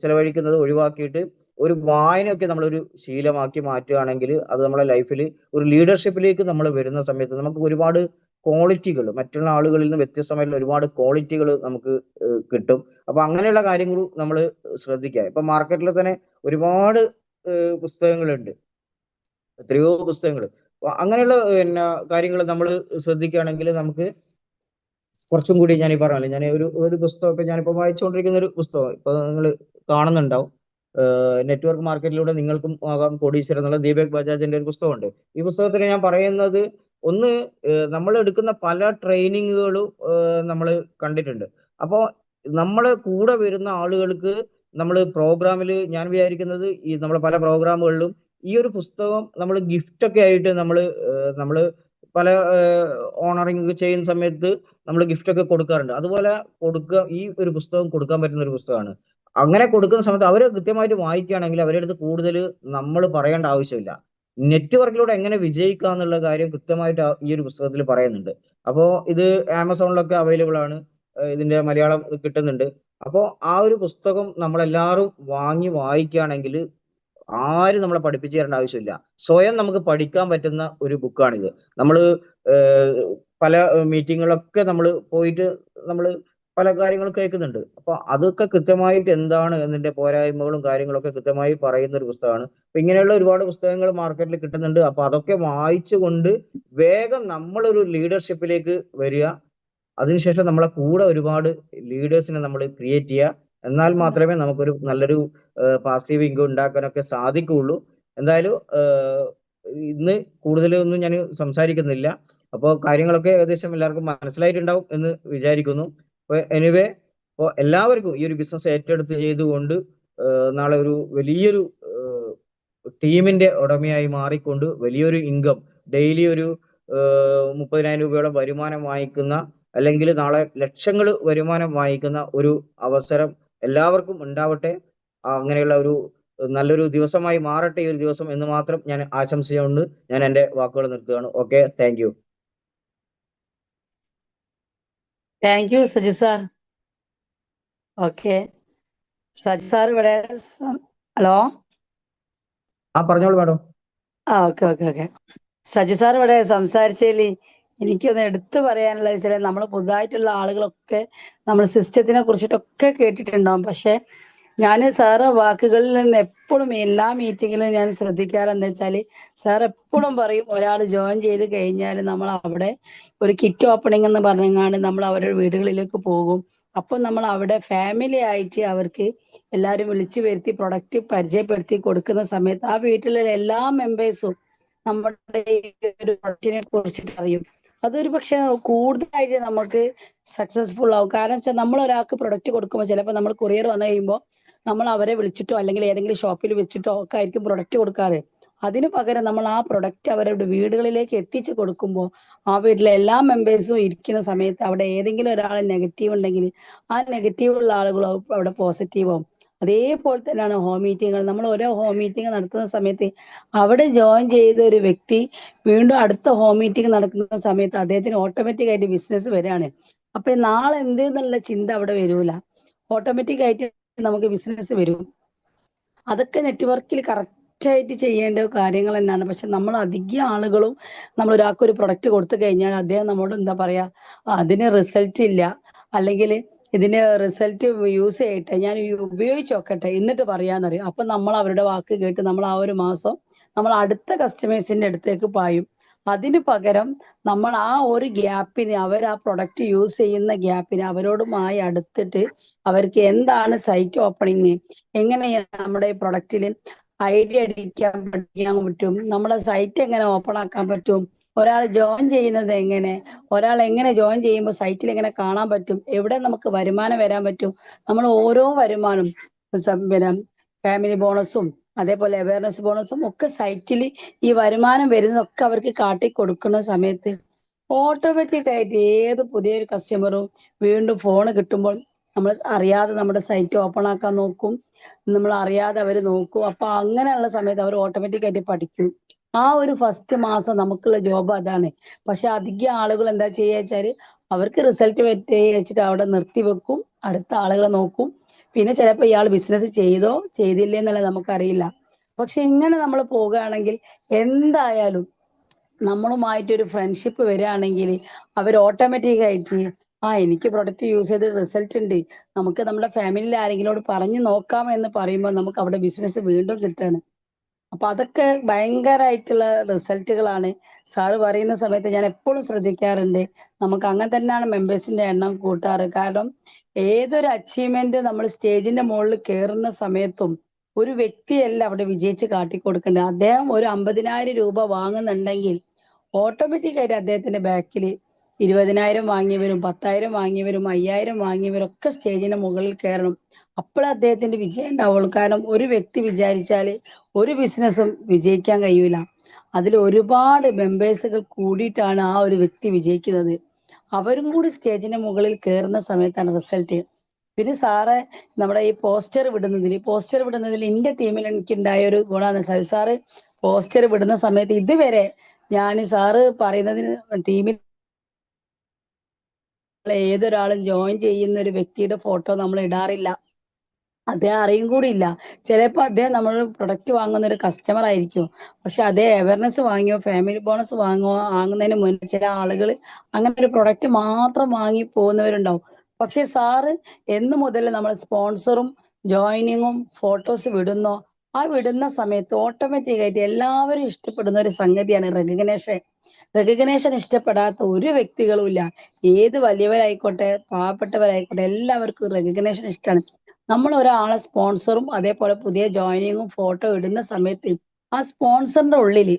ചെലവഴിക്കുന്നത് ഒഴിവാക്കിയിട്ട് ഒരു വായനയൊക്കെ നമ്മളൊരു ശീലമാക്കി മാറ്റുകയാണെങ്കിൽ അത് നമ്മളെ ലൈഫിൽ ഒരു ലീഡർഷിപ്പിലേക്ക് നമ്മൾ വരുന്ന സമയത്ത് നമുക്ക് ഒരുപാട് ക്വാളിറ്റികൾ, മറ്റുള്ള ആളുകളിൽ നിന്ന് വ്യത്യസ്തമായിട്ടുള്ള ഒരുപാട് ക്വാളിറ്റികൾ നമുക്ക് കിട്ടും. അപ്പൊ അങ്ങനെയുള്ള കാര്യങ്ങളും നമ്മൾ ശ്രദ്ധിക്കുക. ഇപ്പൊ മാർക്കറ്റിൽ തന്നെ ഒരുപാട് പുസ്തകങ്ങളുണ്ട്, എത്രയോ പുസ്തകങ്ങൾ. അങ്ങനെയുള്ള പിന്നെ കാര്യങ്ങൾ നമ്മൾ ശ്രദ്ധിക്കുകയാണെങ്കിൽ നമുക്ക് കുറച്ചും കൂടി, ഞാൻ ഈ പറഞ്ഞല്ലോ, ഞാൻ ഒരു പുസ്തകം ഇപ്പൊ ഞാനിപ്പോ വായിച്ചുകൊണ്ടിരിക്കുന്ന ഒരു പുസ്തകം ഇപ്പൊ നിങ്ങൾ കാണുന്നുണ്ടാവും. നെറ്റ്വർക്ക് മാർക്കറ്റിലൂടെ നിങ്ങൾക്കും ആകാം കോടീശ്വരൻ എന്നുള്ള ദീപക് ബജാജിന്റെ ഒരു പുസ്തകമുണ്ട്. ഈ പുസ്തകത്തിൽ ഞാൻ പറയുന്നത് ഒന്ന്, നമ്മൾ എടുക്കുന്ന പല ട്രെയിനിങ്ങുകളും നമ്മൾ കണ്ടിട്ടുണ്ട്. അപ്പോൾ നമ്മളെ കൂടെ വരുന്ന ആളുകൾക്ക് നമ്മൾ പ്രോഗ്രാമിൽ, ഞാൻ വിചാരിക്കുന്നത് ഈ നമ്മളെ പല പ്രോഗ്രാമുകളിലും ഈ ഒരു പുസ്തകം നമ്മൾ ഗിഫ്റ്റ് ഒക്കെ ആയിട്ട് നമ്മൾ പല ഓണറിങ് ചെയ്യുന്ന സമയത്ത് നമ്മൾ ഗിഫ്റ്റ് ഒക്കെ കൊടുക്കാറുണ്ട്. അതുപോലെ ഈ ഒരു പുസ്തകം കൊടുക്കാൻ പറ്റുന്ന ഒരു പുസ്തകമാണ്. അങ്ങനെ കൊടുക്കുന്ന സമയത്ത് അവർ കൃത്യമായിട്ട് വായിക്കുകയാണെങ്കിൽ അവരുടെ അടുത്ത് കൂടുതൽ നമ്മൾ പറയേണ്ട ആവശ്യമില്ല. നെറ്റ്വർക്കിലൂടെ എങ്ങനെ വിജയിക്കുക എന്നുള്ള കാര്യം കൃത്യമായിട്ട് ഈ ഒരു പുസ്തകത്തിൽ പറയുന്നുണ്ട്. അപ്പോൾ ഇത് ആമസോണിലൊക്കെ അവൈലബിൾ ആണ്, ഇതിന്റെ മലയാളം കിട്ടുന്നുണ്ട്. അപ്പോൾ ആ ഒരു പുസ്തകം നമ്മളെല്ലാവരും വാങ്ങി വായിക്കുകയാണെങ്കിൽ ആരും നമ്മളെ പഠിപ്പിച്ചു തരേണ്ട ആവശ്യമില്ല. സ്വയം നമുക്ക് പഠിക്കാൻ പറ്റുന്ന ഒരു ബുക്കാണിത്. നമ്മൾ പല മീറ്റിങ്ങുകളൊക്കെ നമ്മൾ പോയിട്ട് നമ്മൾ പല കാര്യങ്ങളും കേൾക്കുന്നുണ്ട്. അപ്പൊ അതൊക്കെ കൃത്യമായിട്ട് എന്താണ് എന്നതിന്റെ പോരായ്മകളും കാര്യങ്ങളൊക്കെ കൃത്യമായി പറയുന്ന ഒരു പുസ്തകമാണ്. അപ്പൊ ഇങ്ങനെയുള്ള ഒരുപാട് പുസ്തകങ്ങൾ മാർക്കറ്റിൽ കിട്ടുന്നുണ്ട്. അപ്പൊ അതൊക്കെ വായിച്ചുകൊണ്ട് വേഗം നമ്മളൊരു ലീഡർഷിപ്പിലേക്ക് വരിക. അതിനുശേഷം നമ്മളെ കൂടെ ഒരുപാട് ലീഡേഴ്സിനെ നമ്മൾ ക്രിയേറ്റ് ചെയ്യുക. എന്നാൽ മാത്രമേ നമുക്കൊരു നല്ലൊരു പാസീവ് ഇൻകം ഉണ്ടാക്കാനൊക്കെ സാധിക്കുകയുള്ളൂ. എന്തായാലും ഇന്ന് കൂടുതലൊന്നും ഞാൻ സംസാരിക്കുന്നില്ല. അപ്പോൾ കാര്യങ്ങളൊക്കെ ഏകദേശം എല്ലാവർക്കും മനസ്സിലായിട്ടുണ്ടാവും എന്ന് വിചാരിക്കുന്നു. അപ്പോൾ എനിവേ, അപ്പോൾ എല്ലാവർക്കും ഈ ഒരു ബിസിനസ് ഏറ്റെടുത്ത് ചെയ്തുകൊണ്ട് നാളെ ഒരു വലിയൊരു ടീമിന്റെ ഉടമയായി മാറിക്കൊണ്ട് വലിയൊരു ഇൻകം, ഡെയിലി ഒരു 30,000 രൂപയോളം വരുമാനം വാങ്ങിക്കുന്ന, അല്ലെങ്കിൽ നാളെ ലക്ഷങ്ങൾ വരുമാനം വാങ്ങിക്കുന്ന ഒരു അവസരം എല്ലാവർക്കും ഉണ്ടാവട്ടെ. അങ്ങനെയുള്ള ഒരു നല്ലൊരു ദിവസമായി മാറട്ടെ ഈ ഒരു ദിവസം എന്ന് മാത്രം ഞാൻ ആശംസിച്ചുകൊണ്ട് ഞാൻ എൻ്റെ വാക്കുകൾ നിർത്തുകയാണ്. Okay, thank U. Thank you Saji sir. Okay, Saji sir ഇവിടെ ഹലോ. പറഞ്ഞോളൂ മാഡം. ഓക്കെ. സജി സാർ ഇവിടെ സംസാരിച്ചതിൽ എനിക്കൊന്ന് എടുത്തു പറയാനുള്ളത് വെച്ചാൽ, നമ്മൾ പുതുതായിട്ടുള്ള ആളുകളൊക്കെ നമ്മൾ സിസ്റ്റത്തിനെ കുറിച്ചിട്ടൊക്കെ കേട്ടിട്ടുണ്ടാവും. പക്ഷെ ഞാൻ സാറ് വാക്കുകളിൽ നിന്ന് എപ്പോഴും എല്ലാ മീറ്റിങ്ങിലും ഞാൻ ശ്രദ്ധിക്കാറെന്ന് വെച്ചാൽ, സാർ എപ്പോഴും പറയും ഒരാൾ ജോയിൻ ചെയ്ത് കഴിഞ്ഞാൽ നമ്മൾ അവിടെ ഒരു കിറ്റ് ഓപ്പണിംഗ് എന്ന് പറഞ്ഞാണ്ട് നമ്മൾ അവരുടെ വീടുകളിലേക്ക് പോകും. അപ്പം നമ്മൾ അവിടെ ഫാമിലി ആയിട്ട് അവർക്ക് എല്ലാവരും വിളിച്ചു വരുത്തി പ്രൊഡക്റ്റ് പരിചയപ്പെടുത്തി കൊടുക്കുന്ന സമയത്ത് ആ വീട്ടിലെ എല്ലാ മെമ്പേഴ്സും നമ്മുടെ ഈ ഒരു പ്രൊഡക്റ്റിനെ കുറിച്ചിട്ട് അറിയും. അതൊരു പക്ഷെ കൂടുതലായിട്ട് നമുക്ക് സക്സസ്ഫുൾ ആവും. കാരണം വെച്ചാൽ നമ്മൾ ഒരാൾക്ക് പ്രൊഡക്റ്റ് കൊടുക്കുമ്പോൾ ചിലപ്പോൾ നമ്മൾ കൊറിയർ വന്നു കഴിയുമ്പോൾ നമ്മൾ അവരെ വിളിച്ചിട്ടോ അല്ലെങ്കിൽ ഏതെങ്കിലും ഷോപ്പിൽ വെച്ചിട്ടോ ഒക്കെ ആയിരിക്കും പ്രൊഡക്റ്റ് കൊടുക്കാറ്. അതിന് പകരം നമ്മൾ ആ പ്രൊഡക്റ്റ് അവരുടെ വീടുകളിലേക്ക് എത്തിച്ചു കൊടുക്കുമ്പോൾ ആ വീട്ടിലെ എല്ലാ മെമ്പേഴ്സും ഇരിക്കുന്ന സമയത്ത് അവിടെ ഏതെങ്കിലും ഒരാൾ നെഗറ്റീവ് ഉണ്ടെങ്കിൽ ആ നെഗറ്റീവ് ഉള്ള ആളുകളും അവിടെ പോസിറ്റീവ് ആവും. അതേപോലെ തന്നെയാണ് ഹോം മീറ്റിങ്ങുകൾ. നമ്മൾ ഓരോ ഹോം മീറ്റിംഗ് നടത്തുന്ന സമയത്ത് അവിടെ ജോയിൻ ചെയ്ത ഒരു വ്യക്തി വീണ്ടും അടുത്ത ഹോം മീറ്റിംഗ് നടക്കുന്ന സമയത്ത് അദ്ദേഹത്തിന് ഓട്ടോമാറ്റിക് ആയിട്ട് ബിസിനസ് വരികയാണ്. അപ്പൊ നാളെ എന്ത് എന്നുള്ള ചിന്ത അവിടെ വരൂല, ഓട്ടോമാറ്റിക് ആയിട്ട് നമുക്ക് ബിസിനസ് വരും. അതൊക്കെ നെറ്റ്വർക്കിൽ കറക്റ്റായിട്ട് ചെയ്യേണ്ട കാര്യങ്ങൾ തന്നെയാണ്. പക്ഷെ നമ്മൾ അധികം ആളുകളും നമ്മൾ ഒരാൾക്ക് ഒരു പ്രൊഡക്റ്റ് കൊടുത്തു കഴിഞ്ഞാൽ അദ്ദേഹം നമ്മോട് എന്താ പറയാ, അതിന് റിസൾട്ട് ഇല്ല, അല്ലെങ്കിൽ ഇതിന് റിസൾട്ട് യൂസ് ചെയ്യട്ടെ, ഞാൻ ഉപയോഗിച്ച് നോക്കട്ടെ എന്നിട്ട് പറയാന്നറിയും. അപ്പൊ നമ്മൾ അവരുടെ വാക്ക് കേട്ട് നമ്മൾ ആ ഒരു മാസം നമ്മൾ അടുത്ത കസ്റ്റമേഴ്സിന്റെ അടുത്തേക്ക് പായും. അതിന് പകരം നമ്മൾ ആ ഒരു ഗ്യാപ്പിന്, അവർ ആ പ്രൊഡക്റ്റ് യൂസ് ചെയ്യുന്ന ഗ്യാപ്പിന് അവരോടുമായി അടുത്തിട്ട് അവർക്ക് എന്താണ് സൈറ്റ് ഓപ്പണിങ്, എങ്ങനെയാണ് നമ്മുടെ പ്രൊഡക്റ്റിൽ ഐഡിയ അടിക്കാൻ പഠിക്കാൻ പറ്റും, നമ്മുടെ സൈറ്റ് എങ്ങനെ ഓപ്പൺ ആക്കാൻ പറ്റും, ഒരാൾ ജോയിൻ ചെയ്യുന്നത് എങ്ങനെ, ഒരാൾ എങ്ങനെ ജോയിൻ ചെയ്യുമ്പോൾ സൈറ്റിൽ എങ്ങനെ കാണാൻ പറ്റും, എവിടെ നമുക്ക് വരുമാനം വരാൻ പറ്റും, നമ്മൾ ഓരോ വരുമാനം പിന്നെ ഫാമിലി ബോണസും അതേപോലെ അവയർനെസ് ബോണസും ഒക്കെ സൈറ്റിൽ ഈ വരുമാനം വരുന്നതൊക്കെ അവർക്ക് കാട്ടി കൊടുക്കുന്ന സമയത്ത് ഓട്ടോമാറ്റിക് ആയിട്ട് ഏത് പുതിയൊരു കസ്റ്റമറും വീണ്ടും ഫോൺ കിട്ടുമ്പോൾ നമ്മൾ അറിയാതെ നമ്മുടെ സൈറ്റ് ഓപ്പൺ ആക്കാൻ നോക്കും, നമ്മൾ അറിയാതെ അവർ നോക്കും. അപ്പൊ അങ്ങനെയുള്ള സമയത്ത് അവർ ഓട്ടോമാറ്റിക് ആയിട്ട് പഠിക്കും. ആ ഒരു ഫസ്റ്റ് മാസം നമുക്കുള്ള ജോബ് അതാണ്. പക്ഷെ അധികം ആളുകൾ എന്താ ചെയ്യുക വെച്ചാല് അവർക്ക് റിസൾട്ട് പറ്റി വെച്ചിട്ട് അവിടെ നിർത്തി വെക്കും, അടുത്ത ആളുകളെ നോക്കും. പിന്നെ ചിലപ്പോൾ ഇയാൾ ബിസിനസ് ചെയ്തോ ചെയ്തില്ലേ എന്നുള്ളത് നമുക്കറിയില്ല. പക്ഷെ ഇങ്ങനെ നമ്മൾ പോകുകയാണെങ്കിൽ എന്തായാലും നമ്മളുമായിട്ടൊരു ഫ്രണ്ട്ഷിപ്പ് വരികയാണെങ്കിൽ അവർ ഓട്ടോമാറ്റിക് ആയിട്ട് എനിക്ക് പ്രൊഡക്റ്റ് യൂസ് ചെയ്ത് റിസൾട്ട് ഉണ്ട്, നമുക്ക് നമ്മുടെ ഫാമിലിയിൽ ആരെങ്കിലോട് പറഞ്ഞു നോക്കാം എന്ന് പറയുമ്പോൾ നമുക്ക് അവിടെ ബിസിനസ് വീണ്ടും കിട്ടുകയാണ്. അപ്പൊ അതൊക്കെ ഭയങ്കരമായിട്ടുള്ള റിസൾട്ടുകളാണ്. സാറ് പറയുന്ന സമയത്ത് ഞാൻ എപ്പോഴും ശ്രദ്ധിക്കാറുണ്ട്. നമുക്ക് അങ്ങനെ തന്നെയാണ് മെമ്പേഴ്സിന്റെ എണ്ണം കൂട്ടാറ്. കാരണം ഏതൊരു അച്ചീവ്മെന്റ് നമ്മൾ സ്റ്റേജിന്റെ മുകളിൽ കയറുന്ന സമയത്തും ഒരു വ്യക്തിയല്ല അവിടെ വിജയിച്ച് കാട്ടിക്കൊടുക്കേണ്ടത്. അദ്ദേഹം ഒരു 50,000 രൂപ വാങ്ങുന്നുണ്ടെങ്കിൽ ഓട്ടോമാറ്റിക് ആയിട്ട് അദ്ദേഹത്തിന്റെ ബാക്കിൽ 20,000 വാങ്ങിയവരും 10,000 വാങ്ങിയവരും 5,000 വാങ്ങിയവരും ഒക്കെ സ്റ്റേജിന്റെ മുകളിൽ കയറണം. അപ്പോഴേ അദ്ദേഹത്തിന്റെ വിജയം ഉണ്ടാവുള്ളൂ. കാരണം ഒരു വ്യക്തി വിചാരിച്ചാല് ഒരു ബിസിനസ്സും വിജയിക്കാൻ കഴിയൂല. അതിൽ ഒരുപാട് മെമ്പേഴ്സുകൾ കൂടിയിട്ടാണ് ആ ഒരു വ്യക്തി വിജയിക്കുന്നത്. അവരും കൂടി സ്റ്റേജിന്റെ മുകളിൽ കയറുന്ന സമയത്താണ് റിസൾട്ട്. പിന്നെ സാറ് നമ്മുടെ ഈ പോസ്റ്റർ വിടുന്നതിൽ എന്റെ ടീമിൽ എനിക്കുണ്ടായ ഒരു ഗുണമാണ് സാറ് പോസ്റ്റർ വിടുന്ന സമയത്ത് ഇതുവരെ ഞാൻ സാറ് പറയുന്നതിന് ടീമിൽ ഏതൊരാളും ജോയിൻ ചെയ്യുന്ന ഒരു വ്യക്തിയുടെ ഫോട്ടോ നമ്മൾ ഇടാറില്ല. അദ്ദേഹം അറിയും കൂടിയില്ല. ചിലപ്പോൾ അദ്ദേഹം നമ്മൾ പ്രൊഡക്റ്റ് വാങ്ങുന്ന ഒരു കസ്റ്റമർ ആയിരിക്കും. പക്ഷെ അതേ അവയർനെസ് വാങ്ങിയോ ഫാമിലി ബോണസ് വാങ്ങുന്നതിന് മുന്നേ ചില ആളുകൾ അങ്ങനെ ഒരു പ്രൊഡക്റ്റ് മാത്രം വാങ്ങി പോകുന്നവരുണ്ടാവും. പക്ഷെ സാറ് എന്ന് മുതൽ നമ്മൾ സ്പോൺസറും ജോയിനിങ്ങും ഫോട്ടോസ് വിടുന്നോ ആ വിടുന്ന സമയത്ത് ഓട്ടോമാറ്റിക് ആയിട്ട് എല്ലാവരും ഇഷ്ടപ്പെടുന്ന ഒരു സംഗതിയാണ് റെക്കഗ്നേഷൻ. റെക്കഗ്നേഷൻ ഇഷ്ടപ്പെടാത്ത ഒരു വ്യക്തികളും ഇല്ല. ഏത് വലിയവരായിക്കോട്ടെ പാവപ്പെട്ടവരായിക്കോട്ടെ എല്ലാവർക്കും റെക്കഗ്നേഷൻ ഇഷ്ടമാണ്. നമ്മൾ ഒരാളെ സ്പോൺസറും അതേപോലെ പുതിയ ജോയിനിങ്ങും ഫോട്ടോ ഇടുന്ന സമയത്ത് ആ സ്പോൺസറിന്റെ ഉള്ളിൽ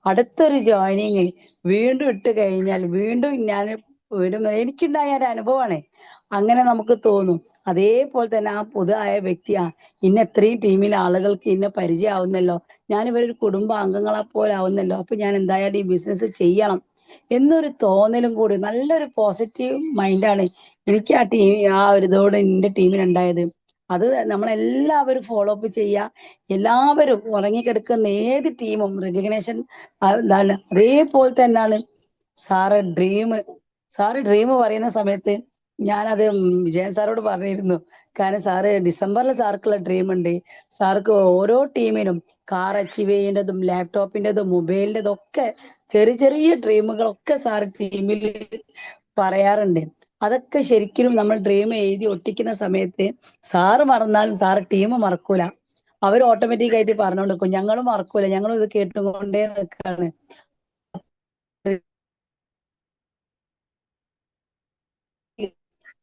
അടുത്തൊരു ജോയിനിങ് വീണ്ടും ഇട്ട് കഴിഞ്ഞാൽ വീണ്ടും ഞാൻ വീണ്ടും എനിക്കുണ്ടായ ഒരു അനുഭവമാണ്. അങ്ങനെ നമുക്ക് തോന്നും. അതേപോലെ തന്നെ ആ പുതുതായ വ്യക്തിയാ ഇന്ന എത്രയും ടീമിലെ ആളുകൾക്ക് ഇന്ന പരിചയമാവുന്നല്ലോ, ഞാൻ ഇവരൊരു കുടുംബ അംഗങ്ങളെ പോലെ ആവുന്നല്ലോ, അപ്പൊ ഞാൻ എന്തായാലും ഈ ബിസിനസ് ചെയ്യണം എന്നൊരു തോന്നലും കൂടി നല്ലൊരു പോസിറ്റീവ് മൈൻഡാണ് എനിക്ക് ആ ഒരു ഇതോടെ എന്റെ ടീമിനുണ്ടായത്. അത് നമ്മളെല്ലാവരും ഫോളോ അപ്പ് ചെയ്യുക. എല്ലാവരും ഉറങ്ങിക്കിടക്കുന്ന ഏത് ടീമും റെക്കഗ്നേഷൻ എന്താണ് അതേപോലെ തന്നെയാണ് സാറ് ഡ്രീം. സാറ് ഡ്രീം പറയുന്ന സമയത്ത് ഞാനത് വിജയൻ സാറോട് പറഞ്ഞിരുന്നു. കാരണം സാറ് ഡിസംബറിൽ സാർക്കുള്ള ഡ്രീം ഉണ്ട്. സാർക്ക് ഓരോ ടീമിനും കാർ അച്ചീവ് ചെയ്യേണ്ടതും ലാപ്ടോപ്പിൻ്റെതും മൊബൈലിൻ്റെതും ഒക്കെ ചെറിയ ചെറിയ ഡ്രീമുകളൊക്കെ സാർ ടീമിൽ പറയാറുണ്ട്. അതൊക്കെ ശരിക്കും നമ്മൾ ഡ്രീം എഴുതി ഒട്ടിക്കുന്ന സമയത്ത് സാറ് മറന്നാലും സാറ് ടീം മറക്കൂല. അവർ ഓട്ടോമാറ്റിക് ആയിട്ട് പറഞ്ഞുകൊണ്ട് നിൽക്കും, ഞങ്ങളും മറക്കൂല, ഞങ്ങളും ഇത് കേട്ടുകൊണ്ടേ നിൽക്കാണ്.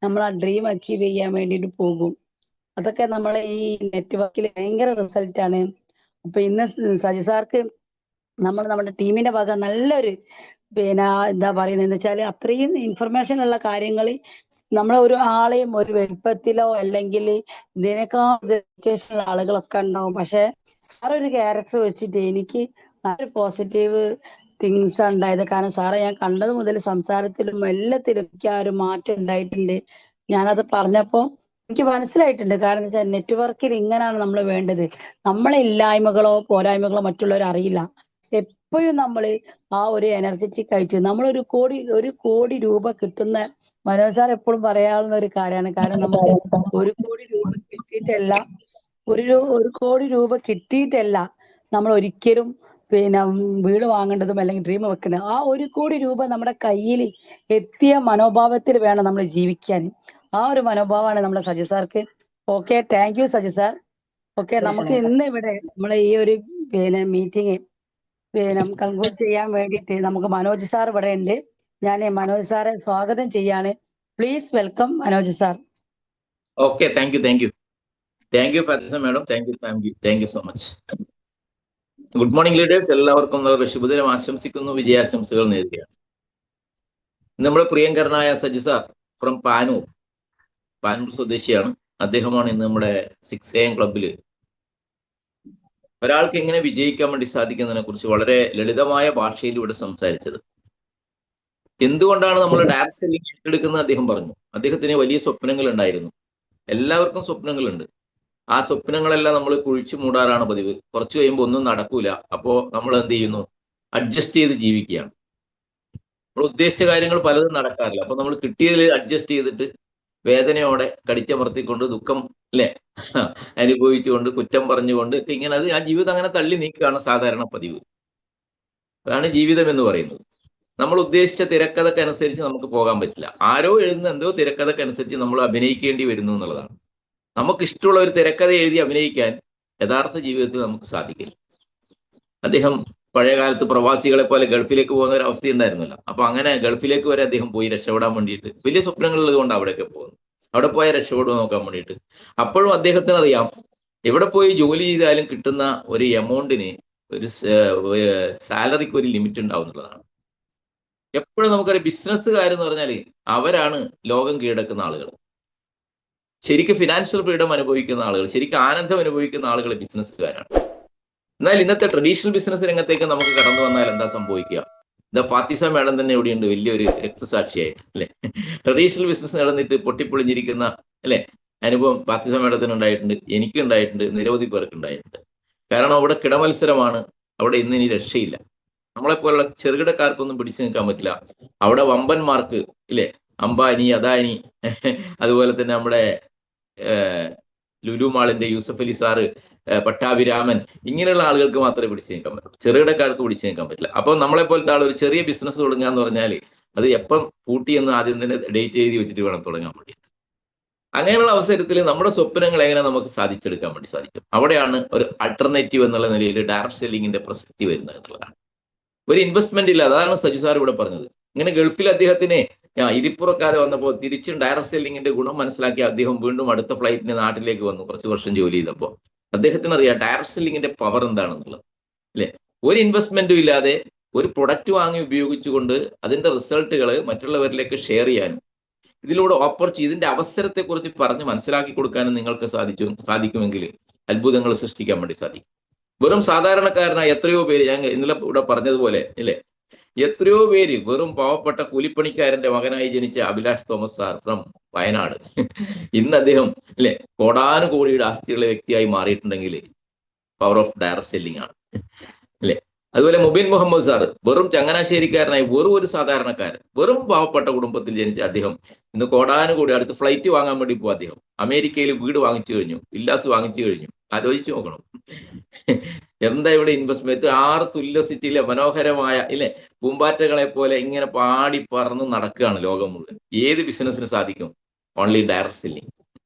നമ്മൾ ആ ഡ്രീം അച്ചീവ് ചെയ്യാൻ വേണ്ടിയിട്ട് പോകും. അതൊക്കെ നമ്മളെ ഈ നെറ്റ്വർക്കിൽ ഭയങ്കര റിസൾട്ടാണ്. അപ്പൊ ഇന്ന് സജി സാർക്ക് നമ്മൾ നമ്മുടെ ടീമിന്റെ വക നല്ലൊരു പിന്നെ എന്താ പറയുന്നത് വെച്ചാൽ അത്രയും ഇൻഫർമേഷൻ ഉള്ള കാര്യങ്ങൾ നമ്മളെ ഒരു ആളെയും ഒരു വലിപ്പത്തിലോ അല്ലെങ്കിൽ ഇതിനേക്കാൾ ഡെഡിക്കേഷൻ ഉള്ള ആളുകളൊക്കെ ഉണ്ടാവും. പക്ഷെ സാർ ഒരു ക്യാരക്ടർ വെച്ചിട്ട് എനിക്ക് നല്ലൊരു പോസിറ്റീവ് തിങ്സ് ഉണ്ടായത്. കാരണം സാറെ ഞാൻ കണ്ടത് മുതൽ സംസാരത്തിലും എല്ലാത്തിലും എനിക്ക് ആ ഒരു മാറ്റം ഉണ്ടായിട്ടുണ്ട്. ഞാനത് പറഞ്ഞപ്പോ എനിക്ക് മനസ്സിലായിട്ടുണ്ട്. കാരണം എന്താ വെച്ചാൽ നെറ്റ്വർക്കിൽ ഇങ്ങനെയാണ് നമ്മൾ വേണ്ടത്. നമ്മളെ ഇല്ലായ്മകളോ പോരായ്മകളോ മറ്റുള്ളവർ അറിയില്ല. പക്ഷെ എപ്പോഴും നമ്മൾ ആ ഒരു എനർജറ്റിക് ആയിട്ട് നമ്മൾ ഒരു കോടി രൂപ കിട്ടുന്ന മനോജ് സാർ എപ്പോഴും പറയാവുന്ന ഒരു കാര്യമാണ്. കാരണം നമുക്ക് 1 കോടി രൂപ കിട്ടിയിട്ടല്ല, ഒരു കോടി രൂപ കിട്ടിയിട്ടല്ല നമ്മൾ ഒരിക്കലും പിന്നെ വീട് വാങ്ങേണ്ടതും അല്ലെങ്കിൽ ഡ്രീം വെക്കേണ്ടത്. ആ 1 കോടി രൂപ നമ്മുടെ കയ്യിൽ എത്തിയ മനോഭാവത്തിൽ വേണം നമ്മൾ ജീവിക്കാൻ. ആ ഒരു മനോഭാവമാണ് നമ്മുടെ സജി സാർക്ക്. Okay, thank you Saji sir. Okay, നമുക്ക് ഇന്ന് ഇവിടെ നമ്മളെ ഈ ഒരു മീറ്റിംഗ് കൺക്ലൂഡ് ചെയ്യാൻ വേണ്ടിയിട്ട് നമുക്ക് മനോജ് സാർ ഇവിടെ ഉണ്ട്. ഞാൻ മനോജ് സാറെ സ്വാഗതം ചെയ്യാണ്. Please welcome Manoj sir. Okay, thank you Fathisa madam, thank you so much. Good morning leaders, എല്ലാവർക്കും നല്ല ശുഭദിനം ആശംസിക്കുന്നു, വിജയാശംസകൾ നേരുകയാണ്. നമ്മുടെ പ്രിയങ്കരനായ സജി സാർ ഫ്രം പാനൂർ സ്വദേശിയാണ്. അദ്ദേഹമാണ് ഇന്ന് നമ്മുടെ 6 AM ക്ലബിൽ ഒരാൾക്ക് എങ്ങനെ വിജയിക്കാൻ വേണ്ടി സാധിക്കുന്നതിനെ കുറിച്ച് വളരെ ലളിതമായ ഭാഷയിൽ ഇവിടെ സംസാരിച്ചത്. എന്തുകൊണ്ടാണ് നമ്മൾ ഡയറക്ട് സെല്ലിംഗ് ഏറ്റെടുക്കുന്നത് അദ്ദേഹം പറഞ്ഞു. അദ്ദേഹത്തിന് വലിയ സ്വപ്നങ്ങൾ ഉണ്ടായിരുന്നു. എല്ലാവർക്കും സ്വപ്നങ്ങളുണ്ട്. ആ സ്വപ്നങ്ങളെല്ലാം നമ്മൾ കുഴിച്ചു മൂടാറാണ് പതിവ്. കുറച്ച് കഴിയുമ്പോൾ ഒന്നും നടക്കൂല. അപ്പോൾ നമ്മൾ എന്ത് ചെയ്യുന്നു? അഡ്ജസ്റ്റ് ചെയ്ത് ജീവിക്കുകയാണ്. നമ്മൾ ഉദ്ദേശിച്ച കാര്യങ്ങൾ പലതും നടക്കാറില്ല. അപ്പൊ നമ്മൾ കിട്ടിയതിൽ അഡ്ജസ്റ്റ് ചെയ്തിട്ട് വേദനയോടെ കടിച്ചമർത്തിക്കൊണ്ട് ദുഃഖം അനുഭവിച്ചുകൊണ്ട് കുറ്റം പറഞ്ഞുകൊണ്ട് ഒക്കെ ഇങ്ങനെ ആ ജീവിതം അങ്ങനെ തള്ളി നീക്കുകയാണ് സാധാരണ പതിവ്. അതാണ് ജീവിതം എന്ന് പറയുന്നത്. നമ്മൾ ഉദ്ദേശിച്ച തിരക്കഥക്കനുസരിച്ച് നമുക്ക് പോകാൻ പറ്റില്ല. ആരോ എഴുതുന്ന എന്തോ തിരക്കഥക്കനുസരിച്ച് നമ്മൾ അഭിനയിക്കേണ്ടി വരുന്നു എന്നുള്ളതാണ്. നമുക്ക് ഇഷ്ടമുള്ള ഒരു തിരക്കഥ എഴുതി അഭിനയിക്കാൻ യഥാർത്ഥ ജീവിതത്തിൽ നമുക്ക് സാധിക്കില്ല. അദ്ദേഹം പഴയകാലത്ത് പ്രവാസികളെ പോലെ ഗൾഫിലേക്ക് പോകുന്ന ഒരു അവസ്ഥ ഉണ്ടായിരുന്നല്ലോ. അപ്പൊ അങ്ങനെ ഗൾഫിലേക്ക് വരെ അദ്ദേഹം പോയി രക്ഷപ്പെടാൻ വേണ്ടിയിട്ട്, വലിയ സ്വപ്നങ്ങളുള്ളത് കൊണ്ട് അവിടെയൊക്കെ പോകുന്നു. അവിടെ പോയാൽ രക്ഷപ്പെടുക നോക്കാൻ വേണ്ടിയിട്ട്. അപ്പോഴും അദ്ദേഹത്തിന് അറിയാം, എവിടെ പോയി ജോലി ചെയ്താലും കിട്ടുന്ന ഒരു എമൗണ്ടിന്, ഒരു സാലറിക്ക് ഒരു ലിമിറ്റ് ഉണ്ടാവും എന്നുള്ളതാണ്. എപ്പോഴും നമുക്കൊരു ബിസിനസ്സുകാരെന്ന് പറഞ്ഞാൽ അവരാണ് ലോകം കീഴടക്കുന്ന ആളുകൾ. ശരിക്കും ഫിനാൻഷ്യൽ ഫ്രീഡം അനുഭവിക്കുന്ന ആളുകൾ, ശരിക്കും ആനന്ദം അനുഭവിക്കുന്ന ആളുകൾ ബിസിനസ്സുകാരാണ്. എന്നാൽ ഇന്നത്തെ ട്രഡീഷണൽ ബിസിനസ് രംഗത്തേക്ക് നമുക്ക് കടന്നു വന്നാൽ എന്താ സംഭവിക്കുക? ഫാത്തിസ മാഡം തന്നെ ഇവിടെയുണ്ട്, വലിയൊരു രക്തസാക്ഷിയായി അല്ലെ. ട്രഡീഷണൽ ബിസിനസ് നടന്നിട്ട് പൊട്ടിപ്പൊളിഞ്ഞിരിക്കുന്ന അല്ലെ അനുഭവം ഫാത്തിസ മാഡത്തിന് ഉണ്ടായിട്ടുണ്ട്, എനിക്ക് ഉണ്ടായിട്ടുണ്ട്, നിരവധി പേർക്ക് ഉണ്ടായിട്ടുണ്ട്. കാരണം അവിടെ കിടമത്സരമാണ്. അവിടെ ഇന്ന് ഇനി രക്ഷയില്ല. നമ്മളെപ്പോലുള്ള ചെറുകിടക്കാർക്കൊന്നും പിടിച്ചു നിൽക്കാൻ പറ്റില്ല. അവിടെ വമ്പന്മാർക്ക് ഇല്ലേ, അംബാനി, അദാനി, അതുപോലെ തന്നെ നമ്മുടെ ലുലു മാളിന്റെ യൂസഫ് അലി സാറ്, പട്ടാഭിരാമൻ, ഇങ്ങനെയുള്ള ആളുകൾക്ക് മാത്രമേ പിടിച്ചു നിൽക്കാൻ പറ്റുള്ളൂ. ചെറുകിടക്കാർക്ക് പിടിച്ചു നിൽക്കാൻ പറ്റില്ല. അപ്പൊ നമ്മളെ പോലത്തെ ആൾ ഒരു ചെറിയ ബിസിനസ് തുടങ്ങുക എന്ന് പറഞ്ഞാൽ അത് എപ്പം പൂട്ടിയെന്ന് ആദ്യം തന്നെ ഡേറ്റ് എഴുതി വെച്ചിട്ട് വേണം തുടങ്ങാൻ വേണ്ടി. അങ്ങനെയുള്ള അവസരത്തിൽ നമ്മുടെ സ്വപ്നങ്ങൾ എങ്ങനെ നമുക്ക് സാധിച്ചെടുക്കാൻ വേണ്ടി സാധിക്കും? അവിടെയാണ് ഒരു അൾട്ടർനേറ്റീവ് എന്നുള്ള നിലയിൽ ഡയറക്ട് സെല്ലിങ്ങിന്റെ പ്രസക്തി വരുന്നത് എന്നുള്ളതാണ്. ഒരു ഇൻവെസ്റ്റ്മെന്റ് ഇല്ല. അതാണ് സജി സാർ ഇവിടെ പറഞ്ഞത്. ഇങ്ങനെ ഗൾഫിൽ അദ്ദേഹത്തിന് ഇരിപ്പുറക്കാരെ വന്നപ്പോൾ തിരിച്ചും ഡയറക്ട് സെല്ലിങ്ങിന്റെ ഗുണം മനസ്സിലാക്കി അദ്ദേഹം വീണ്ടും അടുത്ത ഫ്ലൈറ്റിന് നാട്ടിലേക്ക് വന്നു. കുറച്ച് വർഷം ജോലി ചെയ്തപ്പോൾ അദ്ദേഹത്തിന് അറിയാം ഡയറക്ട് സെല്ലിങ്ങിന്റെ പവർ എന്താണെന്നുള്ളത് അല്ലെ. ഒരു ഇൻവെസ്റ്റ്മെന്റും ഇല്ലാതെ ഒരു പ്രൊഡക്റ്റ് വാങ്ങി ഉപയോഗിച്ചുകൊണ്ട് അതിന്റെ റിസൾട്ടുകൾ മറ്റുള്ളവരിലേക്ക് ഷെയർ ചെയ്യാനും ഇതിലൂടെ ഇതിന്റെ അവസരത്തെക്കുറിച്ച് പറഞ്ഞ് മനസ്സിലാക്കി കൊടുക്കാനും നിങ്ങൾക്ക് സാധിക്കുമെങ്കിൽ അത്ഭുതങ്ങൾ സൃഷ്ടിക്കാൻ വേണ്ടി സാധിക്കും. വെറും സാധാരണക്കാരനായ എത്രയോ പേര്, ഞാൻ ഇന്നലെ ഇവിടെ പറഞ്ഞതുപോലെ ഇല്ലേ, എത്രയോ പേര് വെറും പാവപ്പെട്ട കൂലിപ്പണിക്കാരന്റെ മകനായി ജനിച്ച Abhilash Thomas sir from Wayanad ഇന്ന് അദ്ദേഹം അല്ലെ കോടാനുകോടിയുടെ ആസ്തിയുള്ള വ്യക്തിയായി മാറിയിട്ടുണ്ടെങ്കിൽ പവർ ഓഫ് ഡയറക്ട് സെല്ലിംഗ് ആണ് അല്ലെ. അതുപോലെ മുബീൻ മുഹമ്മദ് സാർ വെറും ചങ്ങനാശ്ശേരിക്കാരനായി വെറും ഒരു സാധാരണക്കാരൻ, വെറും പാവപ്പെട്ട കുടുംബത്തിൽ ജനിച്ച അദ്ദേഹം ഇന്ന് കോടാനുകോടി, അടുത്ത് ഫ്ലൈറ്റ് വാങ്ങാൻ വേണ്ടി പോകും. അദ്ദേഹം അമേരിക്കയിൽ വീട് വാങ്ങിച്ചു കഴിഞ്ഞു, വില്ലാസ് വാങ്ങിച്ചു കഴിഞ്ഞു. ആലോചിച്ച് നോക്കണം എന്താ ഇവിടെ ഇൻവെസ്റ്റ്മെന്റ്. 6 തുല്യ സിറ്റിയിലെ മനോഹരമായ ഇല്ലേ പൂമ്പാറ്റകളെ പോലെ ഇങ്ങനെ പാടി പറന്ന് നടക്കുകയാണ് ലോകം മുഴുവൻ. ഏത് ബിസിനസ്സിന് സാധിക്കും? Only direct selling.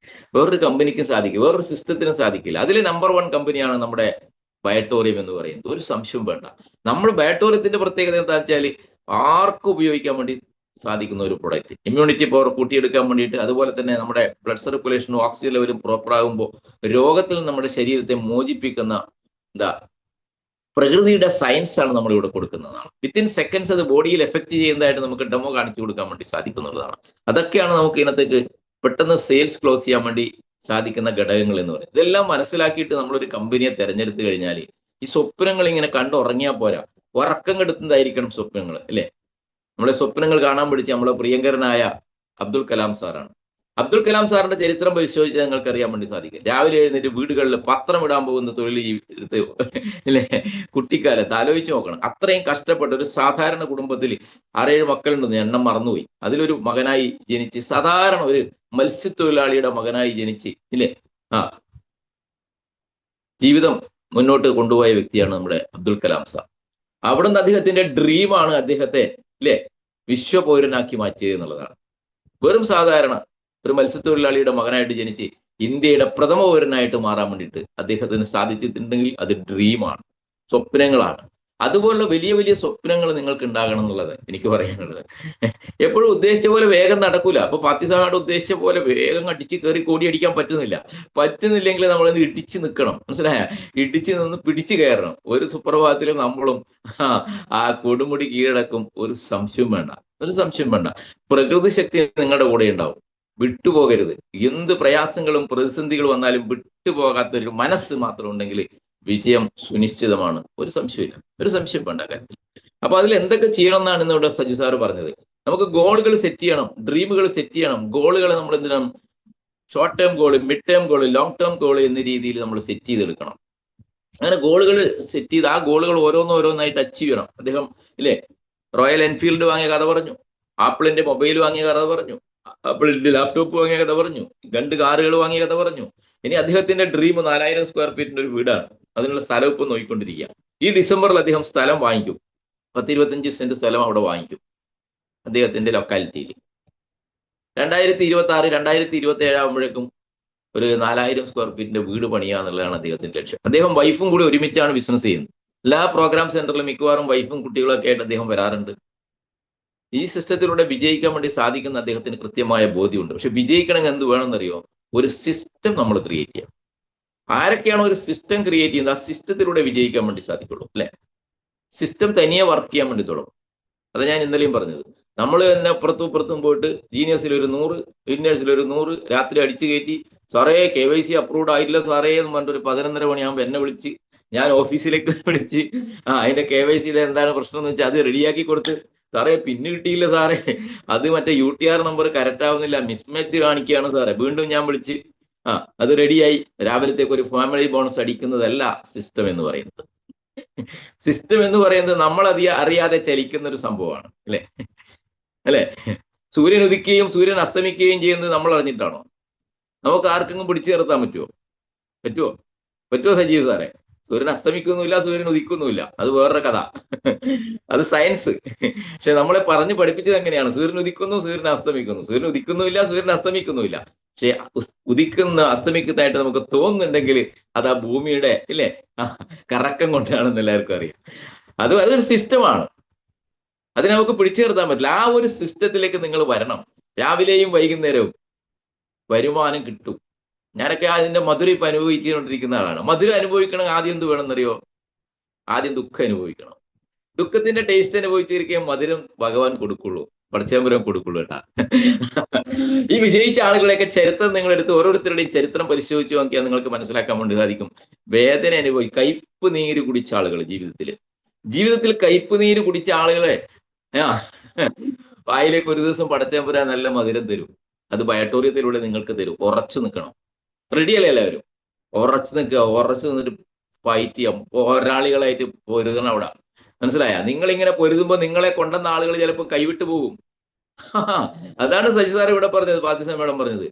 വേറൊരു കമ്പനിക്കും സാധിക്കും, വേറൊരു സിസ്റ്റത്തിനും സാധിക്കില്ല. അതിൽ നമ്പർ 1 കമ്പനിയാണ് നമ്മുടെ ബയോട്ടോറിയം എന്ന് പറയുന്നത്. ഒരു സംശയം വേണ്ട. നമ്മൾ ബയോട്ടോറിയത്തിന്റെ പ്രത്യേകത എന്താ വെച്ചാൽ ആർക്കും ഉപയോഗിക്കാൻ വേണ്ടി സാധിക്കുന്ന ഒരു പ്രൊഡക്റ്റ്. ഇമ്മ്യൂണിറ്റി പവർ കൂട്ടിയെടുക്കാൻ വേണ്ടിയിട്ട്, അതുപോലെ തന്നെ നമ്മുടെ ബ്ലഡ് സർക്കുലേഷനും ഓക്സിജൻ ലെവലും പ്രോപ്പർ ആകുമ്പോൾ രോഗത്തിൽ നമ്മുടെ ശരീരത്തെ മോചിപ്പിക്കുന്ന പ്രകൃതിയുടെ സയൻസ് ആണ് നമ്മൾ ഇവിടെ കൊടുക്കുന്നതാണ്. വിത്തിൻ സെക്കൻഡ്സ് അത് ബോഡിയിൽ എഫക്ട് ചെയ്യുന്നതായിട്ട് നമുക്ക് ഡെമോ കാണിച്ചു കൊടുക്കാൻ വേണ്ടി സാധിക്കുന്നതാണ്. അതൊക്കെയാണ് നമുക്ക് ഇതിനകത്തേക്ക് പെട്ടെന്ന് സെയിൽസ് ക്ലോസ് ചെയ്യാൻ വേണ്ടി സാധിക്കുന്ന ഘടകങ്ങൾ എന്ന് പറയുന്നത്. ഇതെല്ലാം മനസ്സിലാക്കിയിട്ട് നമ്മളൊരു കമ്പനിയെ തെരഞ്ഞെടുത്തു കഴിഞ്ഞാൽ ഈ സ്വപ്നങ്ങൾ ഇങ്ങനെ കണ്ടുറങ്ങിയാൽ പോരാ, ഉറക്കം കെടുത്തുന്നതായിരിക്കണം സ്വപ്നങ്ങൾ അല്ലെ. നമ്മളെ സ്വപ്നങ്ങൾ കാണാൻ പിടിച്ച നമ്മളെ പ്രിയങ്കരനായ അബ്ദുൽ കലാം സാറാണ്. അബ്ദുൽ കലാം സാറിന്റെ ചരിത്രം പരിശോധിച്ചാൽ നിങ്ങൾക്ക് അറിയാൻ വേണ്ടി സാധിക്കും. രാവിലെ എഴുന്നേറ്റ് വീടുകളിൽ പത്രം ഇടാൻ പോകുന്ന തൊഴിൽ അല്ലെ കുട്ടിക്കാലത്ത് ആലോചിച്ച് നോക്കണം. അത്രയും കഷ്ടപ്പെട്ട ഒരു സാധാരണ കുടുംബത്തിൽ 6-7 മക്കളുണ്ടെന്ന് എണ്ണം മറന്നുപോയി. അതിലൊരു മകനായി ജനിച്ച്, സാധാരണ ഒരു മത്സ്യത്തൊഴിലാളിയുടെ മകനായി ജനിച്ച് ഇല്ലേ ജീവിതം മുന്നോട്ട് കൊണ്ടുപോയ വ്യക്തിയാണ് നമ്മുടെ അബ്ദുൽ കലാം സാർ. അവിടുന്ന് അദ്ദേഹത്തിന്റെ ഡ്രീമാണ് അദ്ദേഹത്തെ ഇല്ലേ വിശ്വപൗരനാക്കി മാറ്റിയത് എന്നുള്ളതാണ്. വെറും സാധാരണ ഒരു മത്സ്യത്തൊഴിലാളിയുടെ മകനായിട്ട് ജനിച്ച് ഇന്ത്യയുടെ പ്രഥമ പൗരനായിട്ട് മാറാൻ വേണ്ടിയിട്ട് അദ്ദേഹത്തിന് സാധിച്ചിട്ടുണ്ടെങ്കിൽ അത് ഡ്രീമാണ്, സ്വപ്നങ്ങളാണ്. അതുപോലുള്ള വലിയ വലിയ സ്വപ്നങ്ങൾ നിങ്ങൾക്ക് ഉണ്ടാകണം എന്നുള്ളത് എനിക്ക് പറയാനുള്ളത്. എപ്പോഴും ഉദ്ദേശിച്ച പോലെ വേഗം നടക്കൂല. അപ്പൊ ഫാത്തിസാമയുടെ ഉദ്ദേശിച്ച പോലെ വേഗം അടിച്ച് കയറി കോടി അടിക്കാൻ പറ്റുന്നില്ലെങ്കിൽ നമ്മളിന്ന് ഇടിച്ചു നിൽക്കണം, മനസ്സിലായ? ഇടിച്ചു നിന്ന് പിടിച്ചു കയറണം. ഒരു സുപ്രഭാതത്തിലും നമ്മളും ആ കൊടുമുടി കീഴടക്കും, ഒരു സംശയം വേണ്ട. പ്രകൃതി ശക്തി നിങ്ങളുടെ കൂടെ ഉണ്ടാവും, വിട്ടുപോകരുത്. എന്ത് പ്രയാസങ്ങളും പ്രതിസന്ധികളും വന്നാലും വിട്ടുപോകാത്തൊരു മനസ്സ് മാത്രം ഉണ്ടെങ്കിൽ വിജയം സുനിശ്ചിതമാണ്. ഒരു സംശയം വേണ്ട കാര്യത്തിൽ. അപ്പൊ അതിൽ എന്തൊക്കെ ചെയ്യണം എന്നാണ് ഇന്നിവിടെ സജി സാറ് പറഞ്ഞത്. നമുക്ക് ഗോളുകൾ സെറ്റ് ചെയ്യണം, ഡ്രീമുകൾ സെറ്റ് ചെയ്യണം. ഗോളുകൾ നമ്മൾ എന്തിനാണ് short term goal, mid term goal, long term goal എന്ന രീതിയിൽ നമ്മൾ സെറ്റ് ചെയ്തെടുക്കണം. അങ്ങനെ ഗോളുകൾ സെറ്റ് ചെയ്ത് ആ ഗോളുകൾ ഓരോന്നായിട്ട് അച്ചീവ് ചെയ്യണം. അദ്ദേഹം ഇല്ലേ റോയൽ എൻഫീൽഡ് വാങ്ങിയ കഥ പറഞ്ഞു, ആപ്പിളിന്റെ മൊബൈൽ വാങ്ങിയ കഥ പറഞ്ഞു, ആപ്പിളിന്റെ ലാപ്ടോപ്പ് വാങ്ങിയ കഥ പറഞ്ഞു, 2 കാറുകൾ വാങ്ങിയ കഥ പറഞ്ഞു. ഇനി അദ്ദേഹത്തിന്റെ ഡ്രീം 4000 സ്ക്വയർ ഫീറ്റിന്റെ ഒരു വീടാണ്. അതിനുള്ള സ്ഥലം ഇപ്പം നോക്കിക്കൊണ്ടിരിക്കുക. ഈ ഡിസംബറിൽ അദ്ദേഹം സ്ഥലം വാങ്ങിക്കും, 10-25 സെന്റ് സ്ഥലം അവിടെ വാങ്ങിക്കും അദ്ദേഹത്തിന്റെ ലൊക്കാലിറ്റിയിൽ. 2026, 2027 ആകുമ്പോഴേക്കും ഒരു 4000 സ്ക്വയർ ഫീറ്റിന്റെ വീട് പണിയുക എന്നുള്ളതാണ് അദ്ദേഹത്തിന്റെ ലക്ഷ്യം. അദ്ദേഹം വൈഫും കൂടി ഒരുമിച്ചാണ് ബിസിനസ് ചെയ്യുന്നത്. എല്ലാ പ്രോഗ്രാം സെന്ററിലും മിക്കവാറും വൈഫും കുട്ടികളൊക്കെ ആയിട്ട് അദ്ദേഹം വരാറുണ്ട്. ഈ സിസ്റ്റത്തിലൂടെ വിജയിക്കാൻ വേണ്ടി സാധിക്കുന്ന അദ്ദേഹത്തിന് കൃത്യമായ ബോധ്യമുണ്ട്. പക്ഷെ വിജയിക്കണമെങ്കിൽ എന്ത് വേണമെന്നറിയോ? ഒരു സിസ്റ്റം നമ്മൾ ക്രിയേറ്റ് ചെയ്യാം. ആരൊക്കെയാണോ ഒരു സിസ്റ്റം ക്രിയേറ്റ് ചെയ്യുന്നത്, ആ സിസ്റ്റത്തിലൂടെ വിജയിക്കാൻ വേണ്ടി സാധിക്കുള്ളൂ, അല്ലെ? സിസ്റ്റം തനിയെ വർക്ക് ചെയ്യാൻ വേണ്ടി തുടങ്ങും. അത് ഞാൻ ഇന്നലെയും പറഞ്ഞത്. നമ്മൾ തന്നെ അപ്പുറത്തും പോയിട്ട് ജീനിയസിൽ ഒരു 100, വിന്നേഴ്സിൽ ഒരു 100 രാത്രി അടിച്ചു കയറ്റി, സാറേ KYC അപ്രൂവ്ഡ് ആയില്ല സാറേ എന്ന് പറഞ്ഞിട്ട് ഒരു 11:30 മണിയാകുമ്പോൾ എന്നെ വിളിച്ച്, ഞാൻ ഓഫീസിലേക്ക് വിളിച്ച് അതിന്റെ KYCയുടെ എന്താണ് പ്രശ്നം എന്ന് വെച്ചാൽ അത് റെഡിയാക്കി കൊടുത്ത്, സാറേ പിന്ന് കിട്ടിയില്ല സാറേ, അത് മറ്റേ UTR നമ്പർ കറക്റ്റ് ആവുന്നില്ല, മിസ്മാച്ച് കാണിക്കുകയാണ് സാറേ. വീണ്ടും ഞാൻ വിളിച്ച് അത് റെഡിയായി. രാവിലത്തേക്ക് ഒരു ഫാമിലി ബോണസ് അടിക്കുന്നതല്ല സിസ്റ്റം എന്ന് പറയുന്നത്. സിസ്റ്റം എന്ന് പറയുന്നത് നമ്മൾ അറിയാതെ ചലിക്കുന്ന ഒരു സംഭവമാണ്, അല്ലെ? സൂര്യൻ ഉദിക്കുകയും സൂര്യൻ അസ്തമിക്കുകയും ചെയ്യുന്നത് നമ്മൾ അറിഞ്ഞിട്ടാണോ? നമുക്ക് ആർക്കെങ്കിലും പിടിച്ചു നിർത്താൻ പറ്റുമോ സജീവ് സാറേ? സൂര്യൻ അസ്തമിക്കുന്നുമില്ല, സൂര്യൻ ഉദിക്കുന്നുമില്ല, അത് വേറൊരു കഥ, അത് സയൻസ്. പക്ഷെ നമ്മളെ പറഞ്ഞ് പഠിപ്പിച്ചത് എങ്ങനെയാണ്? സൂര്യൻ ഉദിക്കുന്നു, സൂര്യൻ അസ്തമിക്കുന്നു, സൂര്യൻ ഉദിക്കുന്നുമില്ല, സൂര്യൻ അസ്തമിക്കുന്നുമില്ല. പക്ഷെ അസ്തമിക്കുന്നതായിട്ട് നമുക്ക് തോന്നുന്നുണ്ടെങ്കിൽ അത് ആ ഭൂമിയുടെ കറക്കം കൊണ്ടാണെന്ന് എല്ലാവർക്കും അറിയാം. അതൊരു സിസ്റ്റമാണ്, അതിനെ നമുക്ക് പിടിച്ചു നിർത്താൻ പറ്റില്ല. ആ ഒരു സിസ്റ്റത്തിലേക്ക് നിങ്ങൾ വരണം. രാവിലെയും വൈകുന്നേരവും വരുമാനം കിട്ടും. ഞാനൊക്കെ അതിന്റെ മധുരം ഇപ്പൊ അനുഭവിച്ചുകൊണ്ടിരിക്കുന്ന ആളാണ്. മധുരം അനുഭവിക്കണമെങ്കിൽ ആദ്യം എന്ത് വേണമെന്നറിയോ? ആദ്യം ദുഃഖം അനുഭവിക്കണം. ദുഃഖത്തിന്റെ ടേസ്റ്റ് അനുഭവിച്ചിരിക്കുകയും മധുരം ഭഗവാൻ കൊടുക്കുള്ളൂ, പടച്ചേമ്പുരം കൊടുക്കുള്ളൂ കേട്ടാ. ഈ വിജയിച്ച ആളുകളെയൊക്കെ ചരിത്രം നിങ്ങളെടുത്ത് ഓരോരുത്തരുടെയും ചരിത്രം പരിശോധിച്ച് നോക്കിയാൽ നിങ്ങൾക്ക് മനസ്സിലാക്കാൻ വേണ്ടി സാധിക്കും. വേദന കയ്പ് നീര് കുടിച്ച ആളുകൾ ജീവിതത്തിൽ കയ്പ് നീര് കുടിച്ച ആളുകളെ വായിലേക്ക് ഒരു ദിവസം പടച്ചേമ്പുരാൻ നല്ല മധുരം തരും. അത് ബയോട്ടോറിയത്തിലൂടെ നിങ്ങൾക്ക് തരും. ഉറച്ചു നിൽക്കണം. റെഡിയല്ലേ എല്ലാവരും? ഉറച്ചു നിന്നിട്ട് ഫൈറ്റ് ചെയ്യാം. പോരാളികളായിട്ട് പൊരുതണം അവിടെ, മനസ്സിലായ? നിങ്ങളിങ്ങനെ പൊരുതുമ്പോൾ നിങ്ങളെ കൊണ്ടുവന്ന ആളുകൾ ചിലപ്പോൾ കൈവിട്ടു പോകും. അതാണ് സജി സാർ ഇവിടെ പറഞ്ഞത്, ഫാത്തിസ മേഡം പറഞ്ഞത്.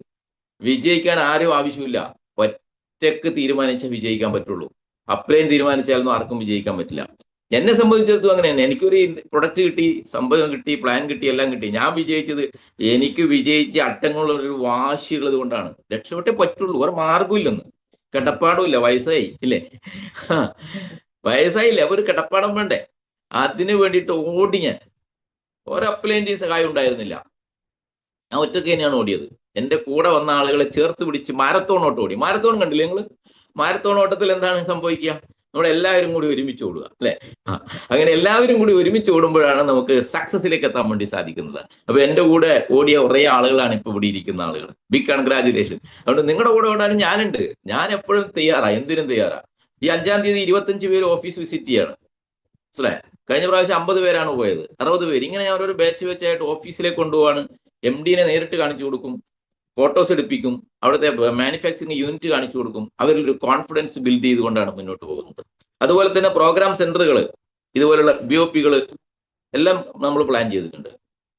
വിജയിക്കാൻ ആരും ആവശ്യമില്ല, ഒറ്റക്ക് തീരുമാനിച്ചാൽ വിജയിക്കാൻ പറ്റുള്ളൂ. അപ്ലൈൻ തീരുമാനിച്ചാലൊന്നും ആർക്കും വിജയിക്കാൻ പറ്റില്ല. എന്നെ സംബന്ധിച്ചിടത്തോളം അങ്ങനെ തന്നെ. എനിക്കൊരു പ്രൊഡക്റ്റ് കിട്ടി, സംഭവം കിട്ടി, പ്ലാൻ കിട്ടി, എല്ലാം കിട്ടി. ഞാൻ വിജയിച്ചത് എനിക്ക് വിജയിച്ച് അട്ടങ്ങളുള്ളൊരു വാശിയുള്ളത് കൊണ്ടാണ്. രക്ഷപ്പെട്ടേ പറ്റുള്ളൂ, ഒരു മാർഗമില്ലെന്ന്. കിടപ്പാടും ഇല്ല, വയസ്സായി ഇല്ലേ? വയസ്സായില്ലേ? അപ്പൊ ഒരു കിടപ്പാടം വേണ്ടേ? അതിനു വേണ്ടിയിട്ട് ഓടി. ഞാൻ ഒരപ്ലൈൻ്റെ സഹായം ഉണ്ടായിരുന്നില്ല, ഞാൻ ഒറ്റയ്ക്ക് തന്നെയാണ് ഓടിയത്. എൻ്റെ കൂടെ വന്ന ആളുകളെ ചേർത്ത് പിടിച്ച് മാരത്തോൺ ഓട്ടം ഓടി. മാരത്തോൺ കണ്ടില്ലേ നിങ്ങൾ? മാരത്തോൺ ഓട്ടത്തിൽ എന്താണ് സംഭവിക്കുക? നമ്മളെല്ലാവരും കൂടി ഒരുമിച്ച് ഓടുക, അല്ലെ? അങ്ങനെ എല്ലാവരും കൂടി ഒരുമിച്ച് ഓടുമ്പോഴാണ് നമുക്ക് സക്സസിലേക്ക് എത്താൻ വേണ്ടി സാധിക്കുന്നത്. അപ്പൊ എൻ്റെ കൂടെ ഓടിയ കുറേ ആളുകളാണ് ഇപ്പൊ ഇവിടെ ഇരിക്കുന്ന ആളുകൾ. Big congratulation. അതുകൊണ്ട് നിങ്ങളുടെ കൂടെ ഓടാനും ഞാനുണ്ട്. ഞാൻ എപ്പോഴും തയ്യാറാ, എന്തിനും തയ്യാറാ. ഈ 5-ാം തീയതി 25 പേര് ഓഫീസ് വിസിറ്റ് ചെയ്യാണ്, മനസ്സിലായി? കഴിഞ്ഞ പ്രാവശ്യം 50 പേരാണ് പോയത്, 60 പേര്. ഇങ്ങനെ ഞാൻ ഓരോ ബാച്ച് വെച്ചായിട്ട് ഓഫീസിലേക്ക് കൊണ്ടുപോവാണ്. MD-നെ നേരിട്ട് കാണിച്ചു കൊടുക്കും, ഫോട്ടോസ് എടുപ്പിക്കും, അവിടുത്തെ മാനുഫാക്ചറിങ് യൂണിറ്റ് കാണിച്ചു കൊടുക്കും. അവരൊരു കോൺഫിഡൻസ് ബിൽഡ് ചെയ്തുകൊണ്ടാണ് മുന്നോട്ട് പോകുന്നത്. അതുപോലെ തന്നെ പ്രോഗ്രാം സെന്ററുകൾ, ഇതുപോലുള്ള BOP-കൾ എല്ലാം നമ്മൾ പ്ലാൻ ചെയ്തിട്ടുണ്ട്.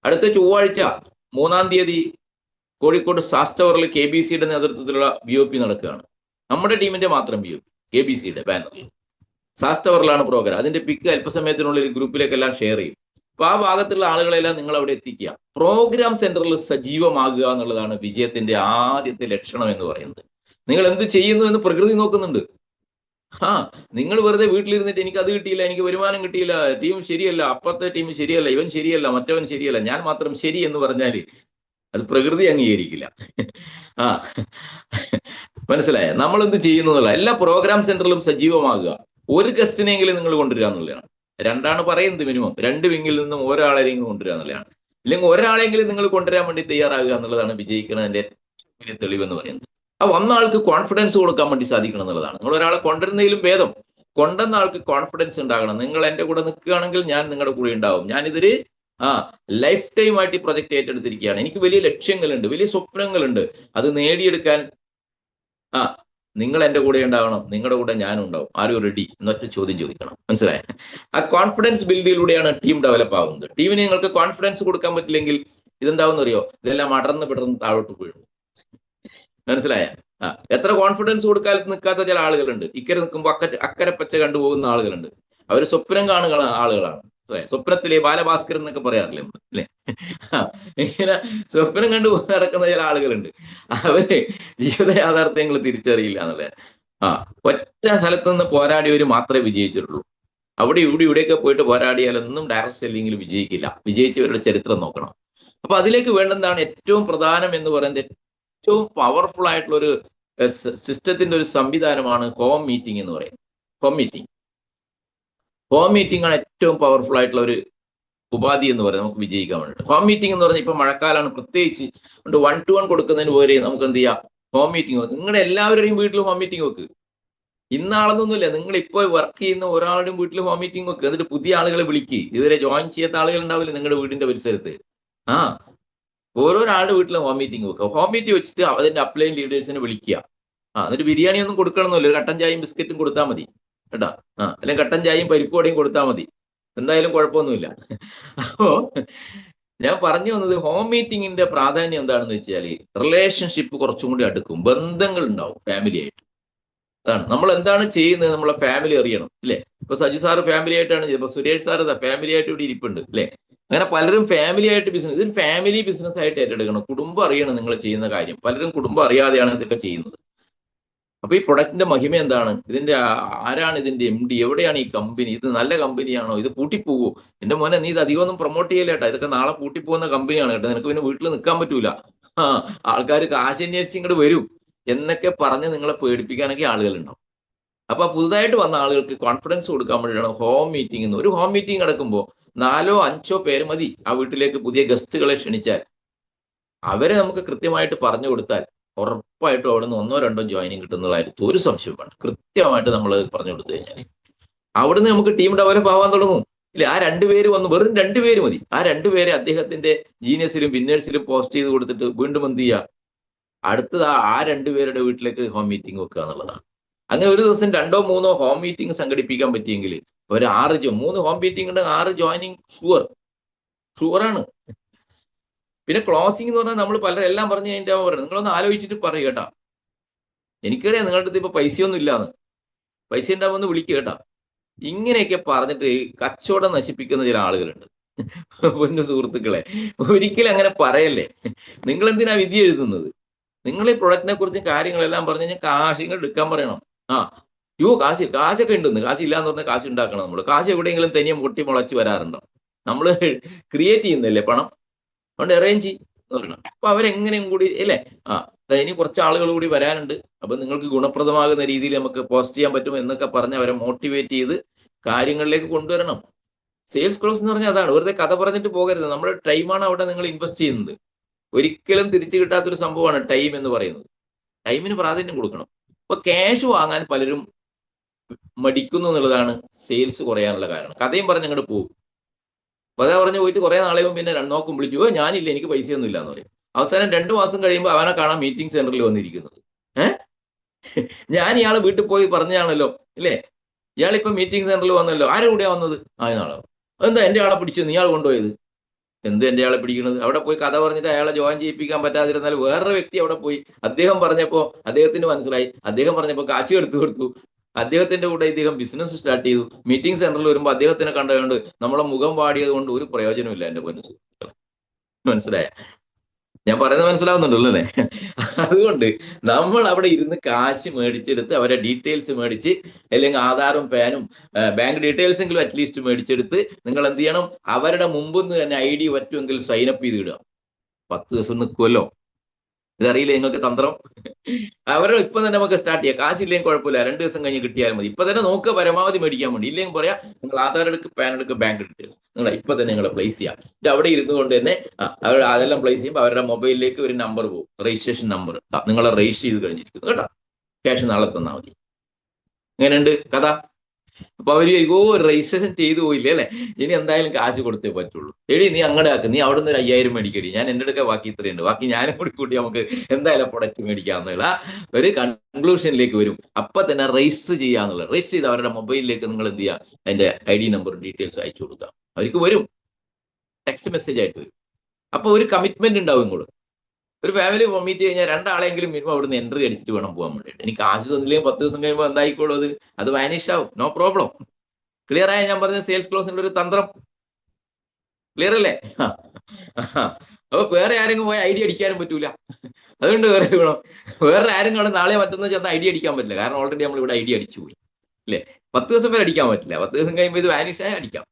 അടുത്ത ചൊവ്വാഴ്ച 3-ാം തീയതി കോഴിക്കോട് സാസ്റ്റവറിൽ KBC-യുടെ നേതൃത്വത്തിലുള്ള BOP നടക്കുകയാണ്. നമ്മുടെ ടീമിന്റെ മാത്രം BOP, KBC-യുടെ ബാനറിൽ സാസ്റ്റവറിലാണ് പ്രോഗ്രാം. അതിന്റെ പിക്ക് അല്പസമയത്തിനുള്ളിൽ ഗ്രൂപ്പിലേക്കെല്ലാം ഷെയർ ചെയ്യും. അപ്പൊ ആ ഭാഗത്തുള്ള ആളുകളെല്ലാം നിങ്ങൾ അവിടെ എത്തിക്കുക. പ്രോഗ്രാം സെന്ററിൽ സജീവമാകുക എന്നുള്ളതാണ് വിജയത്തിന്റെ ആദ്യത്തെ ലക്ഷണം എന്ന് പറയുന്നത്. നിങ്ങൾ എന്ത് ചെയ്യുന്നു എന്ന് പ്രകൃതി നോക്കുന്നുണ്ട്. നിങ്ങൾ വെറുതെ വീട്ടിലിരുന്നിട്ട് എനിക്ക് അത് കിട്ടിയില്ല, എനിക്ക് വരുമാനം കിട്ടിയില്ല, ടീം ശരിയല്ല, അപ്പുറത്തെ ടീം ശരിയല്ല, ഇവൻ ശരിയല്ല, മറ്റവൻ ശരിയല്ല, ഞാൻ മാത്രം ശരി എന്ന് പറഞ്ഞാല് അത് പ്രകൃതി അംഗീകരിക്കില്ല. മനസ്സിലായ? നമ്മൾ എന്ത് ചെയ്യുന്നു എന്നുള്ള എല്ലാ പ്രോഗ്രാം സെന്ററിലും സജീവമാകുക. ഒരു ഗസ്റ്റിനെങ്കിലും നിങ്ങൾ കൊണ്ടുവരിക എന്നുള്ളതാണ്. 2 പറയുന്നത് മിനിമം. 2 വിങ്ങിൽ നിന്നും ഒരാളെങ്കിലും കൊണ്ടുവരിക എന്നുള്ളതാണ്. ഇല്ലെങ്കിൽ ഒരാളെങ്കിലും നിങ്ങൾ കൊണ്ടുവരാൻ വേണ്ടി തയ്യാറാകുക എന്നുള്ളതാണ് വിജയിക്കുന്നതിന്റെ ഏറ്റവും വലിയ തെളിവെന്ന് പറയുന്നത്. ആ വന്ന ആൾക്ക് കോൺഫിഡൻസ് കൊടുക്കാൻ വേണ്ടി സാധിക്കണം എന്നുള്ളതാണ്. നിങ്ങൾ ഒരാളെ കൊണ്ടുവരുന്നതിലും ഭേദം കൊണ്ടുവന്ന ആൾക്ക് കോൺഫിഡൻസ് ഉണ്ടാകണം. നിങ്ങൾ എന്റെ കൂടെ നിൽക്കുകയാണെങ്കിൽ ഞാൻ നിങ്ങളുടെ കൂടെ ഉണ്ടാവും. ഞാനിതൊരു ലൈഫ് ടൈം ആയിട്ട് ഈ പ്രൊജക്ട് ഏറ്റെടുത്തിരിക്കുകയാണ്. എനിക്ക് വലിയ ലക്ഷ്യങ്ങളുണ്ട്, വലിയ സ്വപ്നങ്ങളുണ്ട്. അത് നേടിയെടുക്കാൻ നിങ്ങൾ എന്റെ കൂടെ ഉണ്ടാവണം, നിങ്ങളുടെ കൂടെ ഞാനും ഉണ്ടാവും. ആരും റെഡി എന്നൊറ്റ ചോദ്യം ചോദിക്കണം. മനസ്സിലായ? ആ കോൺഫിഡൻസ് ബിൽഡിലൂടെയാണ് ടീം ഡെവലപ്പ് ആവുന്നത്. ടീമിന് നിങ്ങൾക്ക് കോൺഫിഡൻസ് കൊടുക്കാൻ പറ്റില്ലെങ്കിൽ ഇതെന്താവെന്ന് അറിയോ? ഇതെല്ലാം അടർന്ന് പിടർന്ന് താഴോട്ട് വീഴും. മനസ്സിലായ? എത്ര കോൺഫിഡൻസ് കൊടുക്കാൻ നിൽക്കാത്ത ചില ആളുകളുണ്ട്. ഇക്കരെ നിൽക്കുമ്പോൾ അക്കരെ പച്ച കണ്ടുപോകുന്ന ആളുകളുണ്ട്. അവർ സ്വപ്നം കാണുന്ന ആളുകളാണ്. സ്വപ്നത്തിലെ ബാലഭാസ്കരൻ എന്നൊക്കെ പറയാറില്ലേ അല്ലേ? ഇങ്ങനെ സ്വപ്നം കണ്ടു നടക്കുന്ന ചില ആളുകളുണ്ട്. അവര് ജീവിത യാഥാർത്ഥ്യങ്ങൾ തിരിച്ചറിയില്ല എന്നുള്ളത്. ഒറ്റ സ്ഥലത്ത് നിന്ന് പോരാടിയവർ മാത്രമേ വിജയിച്ചിട്ടുള്ളൂ. അവിടെ ഇവിടെയൊക്കെ പോയിട്ട് പോരാടിയാലൊന്നും ഡയറക്റ്റ് സെല്ലിങ്ങിൽ വിജയിക്കില്ല. വിജയിച്ചവരുടെ ചരിത്രം നോക്കണം. അപ്പൊ അതിലേക്ക് വേണ്ടുന്നതാണ് ഏറ്റവും പ്രധാനം എന്ന് പറയുന്നത്. ഏറ്റവും പവർഫുൾ ആയിട്ടുള്ള ഒരു സിസ്റ്റത്തിന്റെ ഒരു സംവിധാനമാണ് ഹോം മീറ്റിംഗ് എന്ന് പറയുന്നത്. ഹോം മീറ്റിംഗ് ആണ് ഏറ്റവും പവർഫുൾ ആയിട്ടുള്ള ഒരു ഉപാധി എന്ന് പറയുന്നത് നമുക്ക് വിജയിക്കാൻ വേണ്ടിയിട്ട്. ഹോം മീറ്റിംഗ് എന്ന് പറഞ്ഞാൽ ഇപ്പൊ മഴക്കാലമാണ്, പ്രത്യേകിച്ച് 1-to-1 കൊടുക്കുന്നതിന് പോലെ നമുക്ക് എന്ത് ചെയ്യാം? ഹോം മീറ്റിംഗ് വെക്ക്. നിങ്ങളുടെ എല്ലാവരുടെയും വീട്ടിൽ ഹോം മീറ്റിംഗ് വെക്ക്. ഇന്നാളെന്നൊന്നുമില്ല, നിങ്ങൾ ഇപ്പോൾ വർക്ക് ചെയ്യുന്ന ഒരാളുടെയും വീട്ടിൽ ഹോം മീറ്റിംഗ് വെക്ക്. എന്നിട്ട് പുതിയ ആളുകളെ വിളിക്കുക. ഇതുവരെ ജോയിൻ ചെയ്യാത്ത ആളുകൾ ഉണ്ടാവില്ല നിങ്ങളുടെ വീടിന്റെ പരിസരത്ത്. ഓരോരാളുടെ വീട്ടിൽ ഹോം മീറ്റിംഗ് വെക്കുക. ഹോം മീറ്റിംഗ് വെച്ചിട്ട് അതിന്റെ അപ്ലൈൻ ലീഡേഴ്സിനെ വിളിക്കുക. എന്നിട്ട് ബിരിയാണി ഒന്നും കൊടുക്കണമെന്നില്ല, ഒരു കട്ടൻ ചായയും ബിസ്ക്കറ്റും കൊടുത്താൽ മതി കേട്ടാ. അല്ലെങ്കിൽ കട്ടൻ ചായയും പരിപ്പോടെയും കൊടുത്താൽ മതി, എന്തായാലും കുഴപ്പമൊന്നുമില്ല. അപ്പോ ഞാൻ പറഞ്ഞു വന്നത് ഹോം മീറ്റിംഗിന്റെ പ്രാധാന്യം എന്താണെന്ന് വെച്ചാൽ റിലേഷൻഷിപ്പ് കുറച്ചും കൂടി അടുക്കും, ബന്ധങ്ങൾ ഉണ്ടാവും ഫാമിലി ആയിട്ട്. അതാണ് നമ്മൾ എന്താണ് ചെയ്യുന്നത്, നമ്മളെ ഫാമിലി അറിയണം അല്ലേ? ഇപ്പൊ സജു സാറ് ഫാമിലി ആയിട്ടാണ്, ഇപ്പൊ സുരേഷ് സാർ ഫാമിലി ആയിട്ട് ഇവിടെ ഇരിപ്പുണ്ട് അല്ലേ? അങ്ങനെ പലരും ഫാമിലി ആയിട്ട് ബിസിനസ്, ഇതൊരു ഫാമിലി ബിസിനസ് ആയിട്ട് ഏറ്റെടുക്കണം. കുടുംബം അറിയണം നിങ്ങൾ ചെയ്യുന്ന കാര്യം. പലരും കുടുംബം അറിയാതെയാണ് ഇതൊക്കെ ചെയ്യുന്നത്. അപ്പൊ ഈ പ്രൊഡക്റ്റിന്റെ മഹിമ എന്താണ്, ഇതിന്റെ ആരാണ് ഇതിന്റെ MD, എവിടെയാണ് ഈ കമ്പനി, ഇത് നല്ല കമ്പനിയാണോ, ഇത് പൂട്ടിപ്പോവോ, എന്റെ മോനെ നീ ഇത് അധികമൊന്നും പ്രൊമോട്ട് ചെയ്യില്ല കേട്ടോ, ഇതൊക്കെ നാളെ പൂട്ടിപ്പോകുന്ന കമ്പനിയാണ് കേട്ടോ, നിനക്ക് പിന്നെ വീട്ടിൽ നിൽക്കാൻ പറ്റൂല, ആൾക്കാർ കാശ് അന്വേഷിച്ച് ഇങ്ങോട്ട് വരും എന്നൊക്കെ പറഞ്ഞ് നിങ്ങളെ പേടിപ്പിക്കാനൊക്കെ ആളുകളുണ്ടാവും. അപ്പൊ പുതുതായിട്ട് വന്ന ആളുകൾക്ക് കോൺഫിഡൻസ് കൊടുക്കാൻ വേണ്ടിയിട്ടാണ് ഹോം മീറ്റിംഗ് എന്ന്. ഒരു ഹോം മീറ്റിംഗ് നടക്കുമ്പോൾ 4-5 പേര് മതി ആ വീട്ടിലേക്ക് പുതിയ ഗസ്റ്റുകളെ ക്ഷണിച്ചാൽ. അവരെ നമുക്ക് കൃത്യമായിട്ട് പറഞ്ഞു കൊടുത്താൽ ഉറപ്പായിട്ടും അവിടെ നിന്ന് 1-2 ജോയിനിങ് കിട്ടുന്നതായിട്ട് ഒരു സംശയം വേണ്ട. കൃത്യമായിട്ട് നമ്മൾ പറഞ്ഞു കൊടുത്തു കഴിഞ്ഞാൽ അവിടുന്ന് നമുക്ക് ടീം ഡെവലപ്പ് ആവാൻ തുടങ്ങും. ഇല്ല, ആ 2 പേര് വന്ന്, വെറും 2 പേര് മതി. ആ 2 പേരെ അദ്ദേഹത്തിന്റെ ജീനിയസിലും വിന്നേഴ്സിലും പോസ്റ്റ് ചെയ്ത് കൊടുത്തിട്ട് വീണ്ടും എന്ത് ചെയ്യുക, അടുത്തത് ആ 2 പേരുടെ വീട്ടിലേക്ക് ഹോം മീറ്റിംഗ് വെക്കുക എന്നുള്ളതാണ്. അങ്ങനെ ഒരു ദിവസം 2-3 ഹോം മീറ്റിംഗ് സംഘടിപ്പിക്കാൻ പറ്റിയെങ്കിൽ ഒരു 3 ഹോം മീറ്റിംഗ് ഉണ്ട്, 6 ജോയിനിങ് ഷുവറാണ്. പിന്നെ ക്ലോസിംഗ് എന്ന് പറഞ്ഞാൽ നമ്മൾ എല്ലാം പറഞ്ഞു കഴിഞ്ഞാൽ പറയുന്നത്, നിങ്ങളൊന്ന് ആലോചിച്ചിട്ട് പറയും കേട്ടാ. എനിക്കറിയാം നിങ്ങളുടെ അടുത്ത് ഇപ്പൊ പൈസയൊന്നും ഇല്ലാന്ന്, പൈസ ഉണ്ടാവുമെന്ന് വിളിക്കുക കേട്ടാ. ഇങ്ങനെയൊക്കെ പറഞ്ഞിട്ട് കച്ചവടം നശിപ്പിക്കുന്ന ചില ആളുകളുണ്ട്. പൊന്നു സുഹൃത്തുക്കളെ, ഒരിക്കലും അങ്ങനെ പറയല്ലേ. നിങ്ങൾ എന്തിനാ വിധി എഴുതുന്നത്? നിങ്ങൾ ഈ പ്രൊഡക്റ്റിനെ കുറിച്ച് കാര്യങ്ങളെല്ലാം പറഞ്ഞു കഴിഞ്ഞാൽ കാശ് ഇങ്ങോട്ട് എടുക്കാൻ പറയണം. കാശൊക്കെ ഉണ്ടെന്ന്, കാശ് ഇല്ലാന്ന് പറഞ്ഞാൽ കാശ് ഉണ്ടാക്കണം. നമ്മൾ കാശ് എവിടെയെങ്കിലും തനിയെ പൊട്ടി മുളച്ച് വരാറുണ്ടോ? നമ്മൾ ക്രിയേറ്റ് ചെയ്യുന്നില്ലേ പണം, അതുകൊണ്ട് അറേഞ്ച് എന്ന് പറയണം. അപ്പൊ അവരെങ്ങനെയും കൂടി അല്ലേ, ഇനി കുറച്ച് ആളുകൾ കൂടി വരാനുണ്ട്, അപ്പൊ നിങ്ങൾക്ക് ഗുണപ്രദമാകുന്ന രീതിയിൽ നമുക്ക് പോസ്റ്റ് ചെയ്യാൻ പറ്റും എന്നൊക്കെ പറഞ്ഞ് അവരെ മോട്ടിവേറ്റ് ചെയ്ത് കാര്യങ്ങളിലേക്ക് കൊണ്ടുവരണം. സെയിൽസ് ക്ലോസ് എന്ന് പറഞ്ഞാൽ അതാണ്. വെറുതെ കഥ പറഞ്ഞിട്ട് പോകരുത്. നമ്മുടെ ടൈമാണ് അവിടെ നിങ്ങൾ ഇൻവെസ്റ്റ് ചെയ്യുന്നത്. ഒരിക്കലും തിരിച്ചു കിട്ടാത്തൊരു സംഭവമാണ് ടൈം എന്ന് പറയുന്നത്. ടൈമിന് പ്രാധാന്യം കൊടുക്കണം. അപ്പൊ ക്യാഷ് വാങ്ങാൻ പലരും മടിക്കുന്നു എന്നുള്ളതാണ് സെയിൽസ് കുറയാനുള്ള കാരണം. കഥയും പറഞ്ഞ് അങ്ങോട്ട് പോകും. കഥ പറഞ്ഞ് പോയിട്ട് കുറെ നാളെ പിന്നെ നോക്കും വിളിച്ചു, ഞാനില്ല, എനിക്ക് പൈസയൊന്നും ഇല്ല എന്ന് പറയും. അവസാനം 2 മാസം കഴിയുമ്പോൾ അവനെ കാണാൻ മീറ്റിംഗ് സെന്ററിൽ വന്നിരിക്കുന്നത്. ഞാൻ ഇയാളെ വീട്ടിൽ പോയി പറഞ്ഞാണല്ലോ ഇല്ലേ, ഇയാളിപ്പോ മീറ്റിംഗ് സെന്ററിൽ വന്നല്ലോ, ആരുടെ കൂടെയാ വന്നത്? നാളെ. എന്താ എന്റെ ആളെ പിടിച്ചത്, ഇയാൾ കൊണ്ടുപോയത്? എന്ത് എന്റെ ആളെ പിടിക്കുന്നത്? അവിടെ പോയി കഥ പറഞ്ഞിട്ട് അയാളെ ജോയിൻ ചെയ്യിപ്പിക്കാൻ പറ്റാതിരുന്നാൽ വേറൊരു വ്യക്തി അവിടെ പോയി അദ്ദേഹം പറഞ്ഞപ്പോൾ അദ്ദേഹത്തിന് മനസ്സിലായി, അദ്ദേഹം പറഞ്ഞപ്പോൾ കാശ് എടുത്തു കൊടുത്തു, അദ്ദേഹത്തിന്റെ കൂടെ ഇദ്ദേഹം ബിസിനസ് സ്റ്റാർട്ട് ചെയ്തു. മീറ്റിംഗ് സെന്ററിൽ വരുമ്പോൾ അദ്ദേഹത്തിനെ കണ്ടതുകൊണ്ട് നമ്മളെ മുഖം വാടിയത് കൊണ്ട് ഒരു പ്രയോജനമില്ല എന്റെ പൊന്നു. മനസ്സിലായ? ഞാൻ പറയുന്നത് മനസ്സിലാവുന്നുണ്ടല്ലോ അല്ലേ? അതുകൊണ്ട് നമ്മൾ അവിടെ ഇരുന്ന് കാശ് മേടിച്ചെടുത്ത് അവരുടെ ഡീറ്റെയിൽസ് മേടിച്ച്, അല്ലെങ്കിൽ ആധാറും പാനും ബാങ്ക് ഡീറ്റെയിൽസ് എങ്കിലും അറ്റ്ലീസ്റ്റ് മേടിച്ചെടുത്ത് നിങ്ങൾ എന്ത് ചെയ്യണം, അവരുടെ മുമ്പിൽ നിന്ന് തന്നെ ID പറ്റുമെങ്കിൽ സൈനപ്പ് ചെയ്ത് ഇടുക. 10 ദിവസം നിൽക്കുമല്ലോ. ഇതറിയില്ലേ നിങ്ങൾക്ക് തന്ത്രം? അവരുടെ ഇപ്പൊ തന്നെ നമുക്ക് സ്റ്റാർട്ട് ചെയ്യാം. കാശില്ലെങ്കിൽ കുഴപ്പമില്ല, 2 ദിവസം കഴിഞ്ഞ് കിട്ടിയാൽ മതി. ഇപ്പൊ തന്നെ നോക്കുക പരമാവധി മേടിക്കാൻ വേണ്ടി. ഇല്ലെങ്കിൽ പറയാം നിങ്ങൾ ആധാർ എടുക്ക്, പാൻ എടുക്ക്, ബാങ്ക് ഡീറ്റെയിൽസ് നിങ്ങൾ ഇപ്പൊ തന്നെ നിങ്ങൾ പ്ലേസ് ചെയ്യാം. എന്നിട്ട് അവിടെ ഇരുന്നു കൊണ്ട് തന്നെ അവർ അതെല്ലാം പ്ലേസ് ചെയ്യുമ്പോൾ അവരുടെ മൊബൈലിലേക്ക് ഒരു നമ്പർ പോകും, രജിസ്ട്രേഷൻ നമ്പർ. നിങ്ങളെ രജിസ്റ്റർ ചെയ്ത് കഴിഞ്ഞിരിക്കുന്നു കേട്ടോ. ക്യാഷ് നാളെ തന്നാൽ മതി. എങ്ങനെയുണ്ട് കഥ? അപ്പൊ അവര് രജിസ്ട്രേഷൻ ചെയ്തു പോയില്ലേ അല്ലെ, ഇനി എന്തായാലും കാശ് കൊടുത്തേ പറ്റുള്ളൂ. എടി നീ അങ്ങടെ ആക്ക്, നീ അവിടെ നിന്ന് ഒരു 5000 മേടിക്കടി, ഞാൻ എൻ്റെ അടുക്ക ബാക്കി ഇത്രയുണ്ട്, ബാക്കി ഞാനും കൂടി നമുക്ക് എന്തായാലും പ്രൊഡക്റ്റ് മേടിക്കാന്നുള്ള ഒരു കൺക്ലൂഷനിലേക്ക് വരും. അപ്പൊ തന്നെ രജിസ്റ്റർ ചെയ്യാന്നുള്ള, രജിസ്റ്റർ ചെയ്ത് അവരുടെ മൊബൈലിലേക്ക് നിങ്ങൾ എന്ത് ചെയ്യുക, അതിന്റെ ID നമ്പറും ഡീറ്റെയിൽസ് അയച്ചു കൊടുക്കുക. അവർക്ക് വരും, ടെക്സ്റ്റ് മെസ്സേജ് ആയിട്ട് വരും. അപ്പൊ ഒരു കമ്മിറ്റ്മെന്റ് ഉണ്ടാവും ഇങ്ങോട്ട്. ഒരു ഫാമിലി മീറ്റ് കഴിഞ്ഞാൽ 2 ആളെങ്കിലും മിനിമം അവിടുന്ന് എൻട്രി അടിച്ചിട്ട് വേണം പോകാൻ വേണ്ടിയിട്ട്. എനിക്ക് കാശ് തന്നില്ലെങ്കിൽ 10 ദിവസം കഴിയുമ്പോൾ എന്തായിക്കോളൂ, അത് വാനിഷ് ആവും, നോ പ്രോബ്ലം. ക്ലിയർ ആയ ഞാൻ പറഞ്ഞ സെയിൽസ് ക്ലോസിന്റെ ഒരു തന്ത്രം? ക്ലിയർ അല്ലേ? അപ്പൊ വേറെ ആരെങ്കിലും പോയി ID അടിക്കാനും പറ്റൂല. അതുകൊണ്ട് വേറെ ആരും അവിടെ നാളെ മറ്റൊന്ന് ചെന്ന് ID അടിക്കാൻ പറ്റില്ല. കാരണം ഓൾറെഡി നമ്മൾ ഇവിടെ ID അടിച്ചു പോയി അല്ലേ. 10 ദിവസം വരെ അടിക്കാൻ പറ്റില്ല. 10 ദിവസം കഴിയുമ്പോൾ ഇത് വാനിഷായി അടിക്കാം.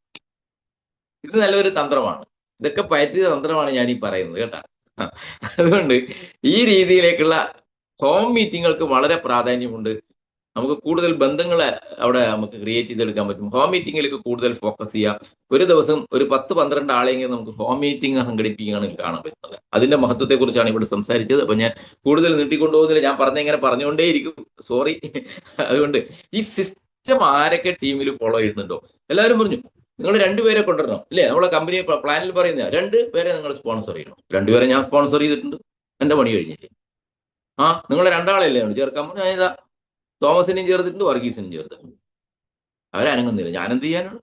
ഇത് നല്ലൊരു തന്ത്രമാണ്. ഇതൊക്കെ പയറ്റിയ തന്ത്രമാണ് ഞാൻ ഈ പറയുന്നത് കേട്ടാ. അതുകൊണ്ട് ഈ രീതിയിലേക്കുള്ള ഹോം മീറ്റിങ്ങുകൾക്ക് വളരെ പ്രാധാന്യമുണ്ട്. നമുക്ക് കൂടുതൽ ബന്ധങ്ങളെ അവിടെ നമുക്ക് ക്രിയേറ്റ് ചെയ്തെടുക്കാൻ പറ്റും. ഹോം മീറ്റിങ്ങിലേക്ക് കൂടുതൽ ഫോക്കസ് ചെയ്യാം. ഒരു ദിവസം ഒരു 10-12 ആളെങ്കിലും നമുക്ക് ഹോം മീറ്റിംഗ് സംഘടിപ്പിക്കുകയാണെങ്കിൽ കാണാൻ പറ്റുന്നത്. അതിന്റെ മഹത്വത്തെക്കുറിച്ചാണ് ഇവിടെ സംസാരിച്ചത്. അപ്പൊ ഞാൻ കൂടുതൽ നീട്ടിക്കൊണ്ടുപോകുന്നില്ല, ഞാൻ ഇങ്ങനെ പറഞ്ഞുകൊണ്ടേയിരിക്കും, സോറി. അതുകൊണ്ട് ഈ സിസ്റ്റം ആരൊക്കെ ടീമിൽ ഫോളോ ചെയ്യുന്നുണ്ടോ, എല്ലാവരും പറഞ്ഞു നിങ്ങൾ 2 പേരെ കൊണ്ടുവരണം അല്ലേ. നമ്മളെ കമ്പനി പ്ലാനിൽ പറയുന്ന 2 പേരെ നിങ്ങൾ സ്പോൺസർ ചെയ്യണം. 2 പേരെ ഞാൻ സ്പോൺസർ ചെയ്തിട്ടുണ്ട്, എന്റെ പണി കഴിഞ്ഞില്ലേ. നിങ്ങൾ 2 ആളല്ലേ ചേർക്കാൻ പറഞ്ഞു. ഞാൻ ഇതാ തോമസിനെയും ചേർത്തിട്ടുണ്ട്, വർഗീസിനെയും ചേർത്തിട്ടുണ്ട്. അവരനങ്ങുന്നില്ല, ഞാനെന്ത് ചെയ്യാനാണ്?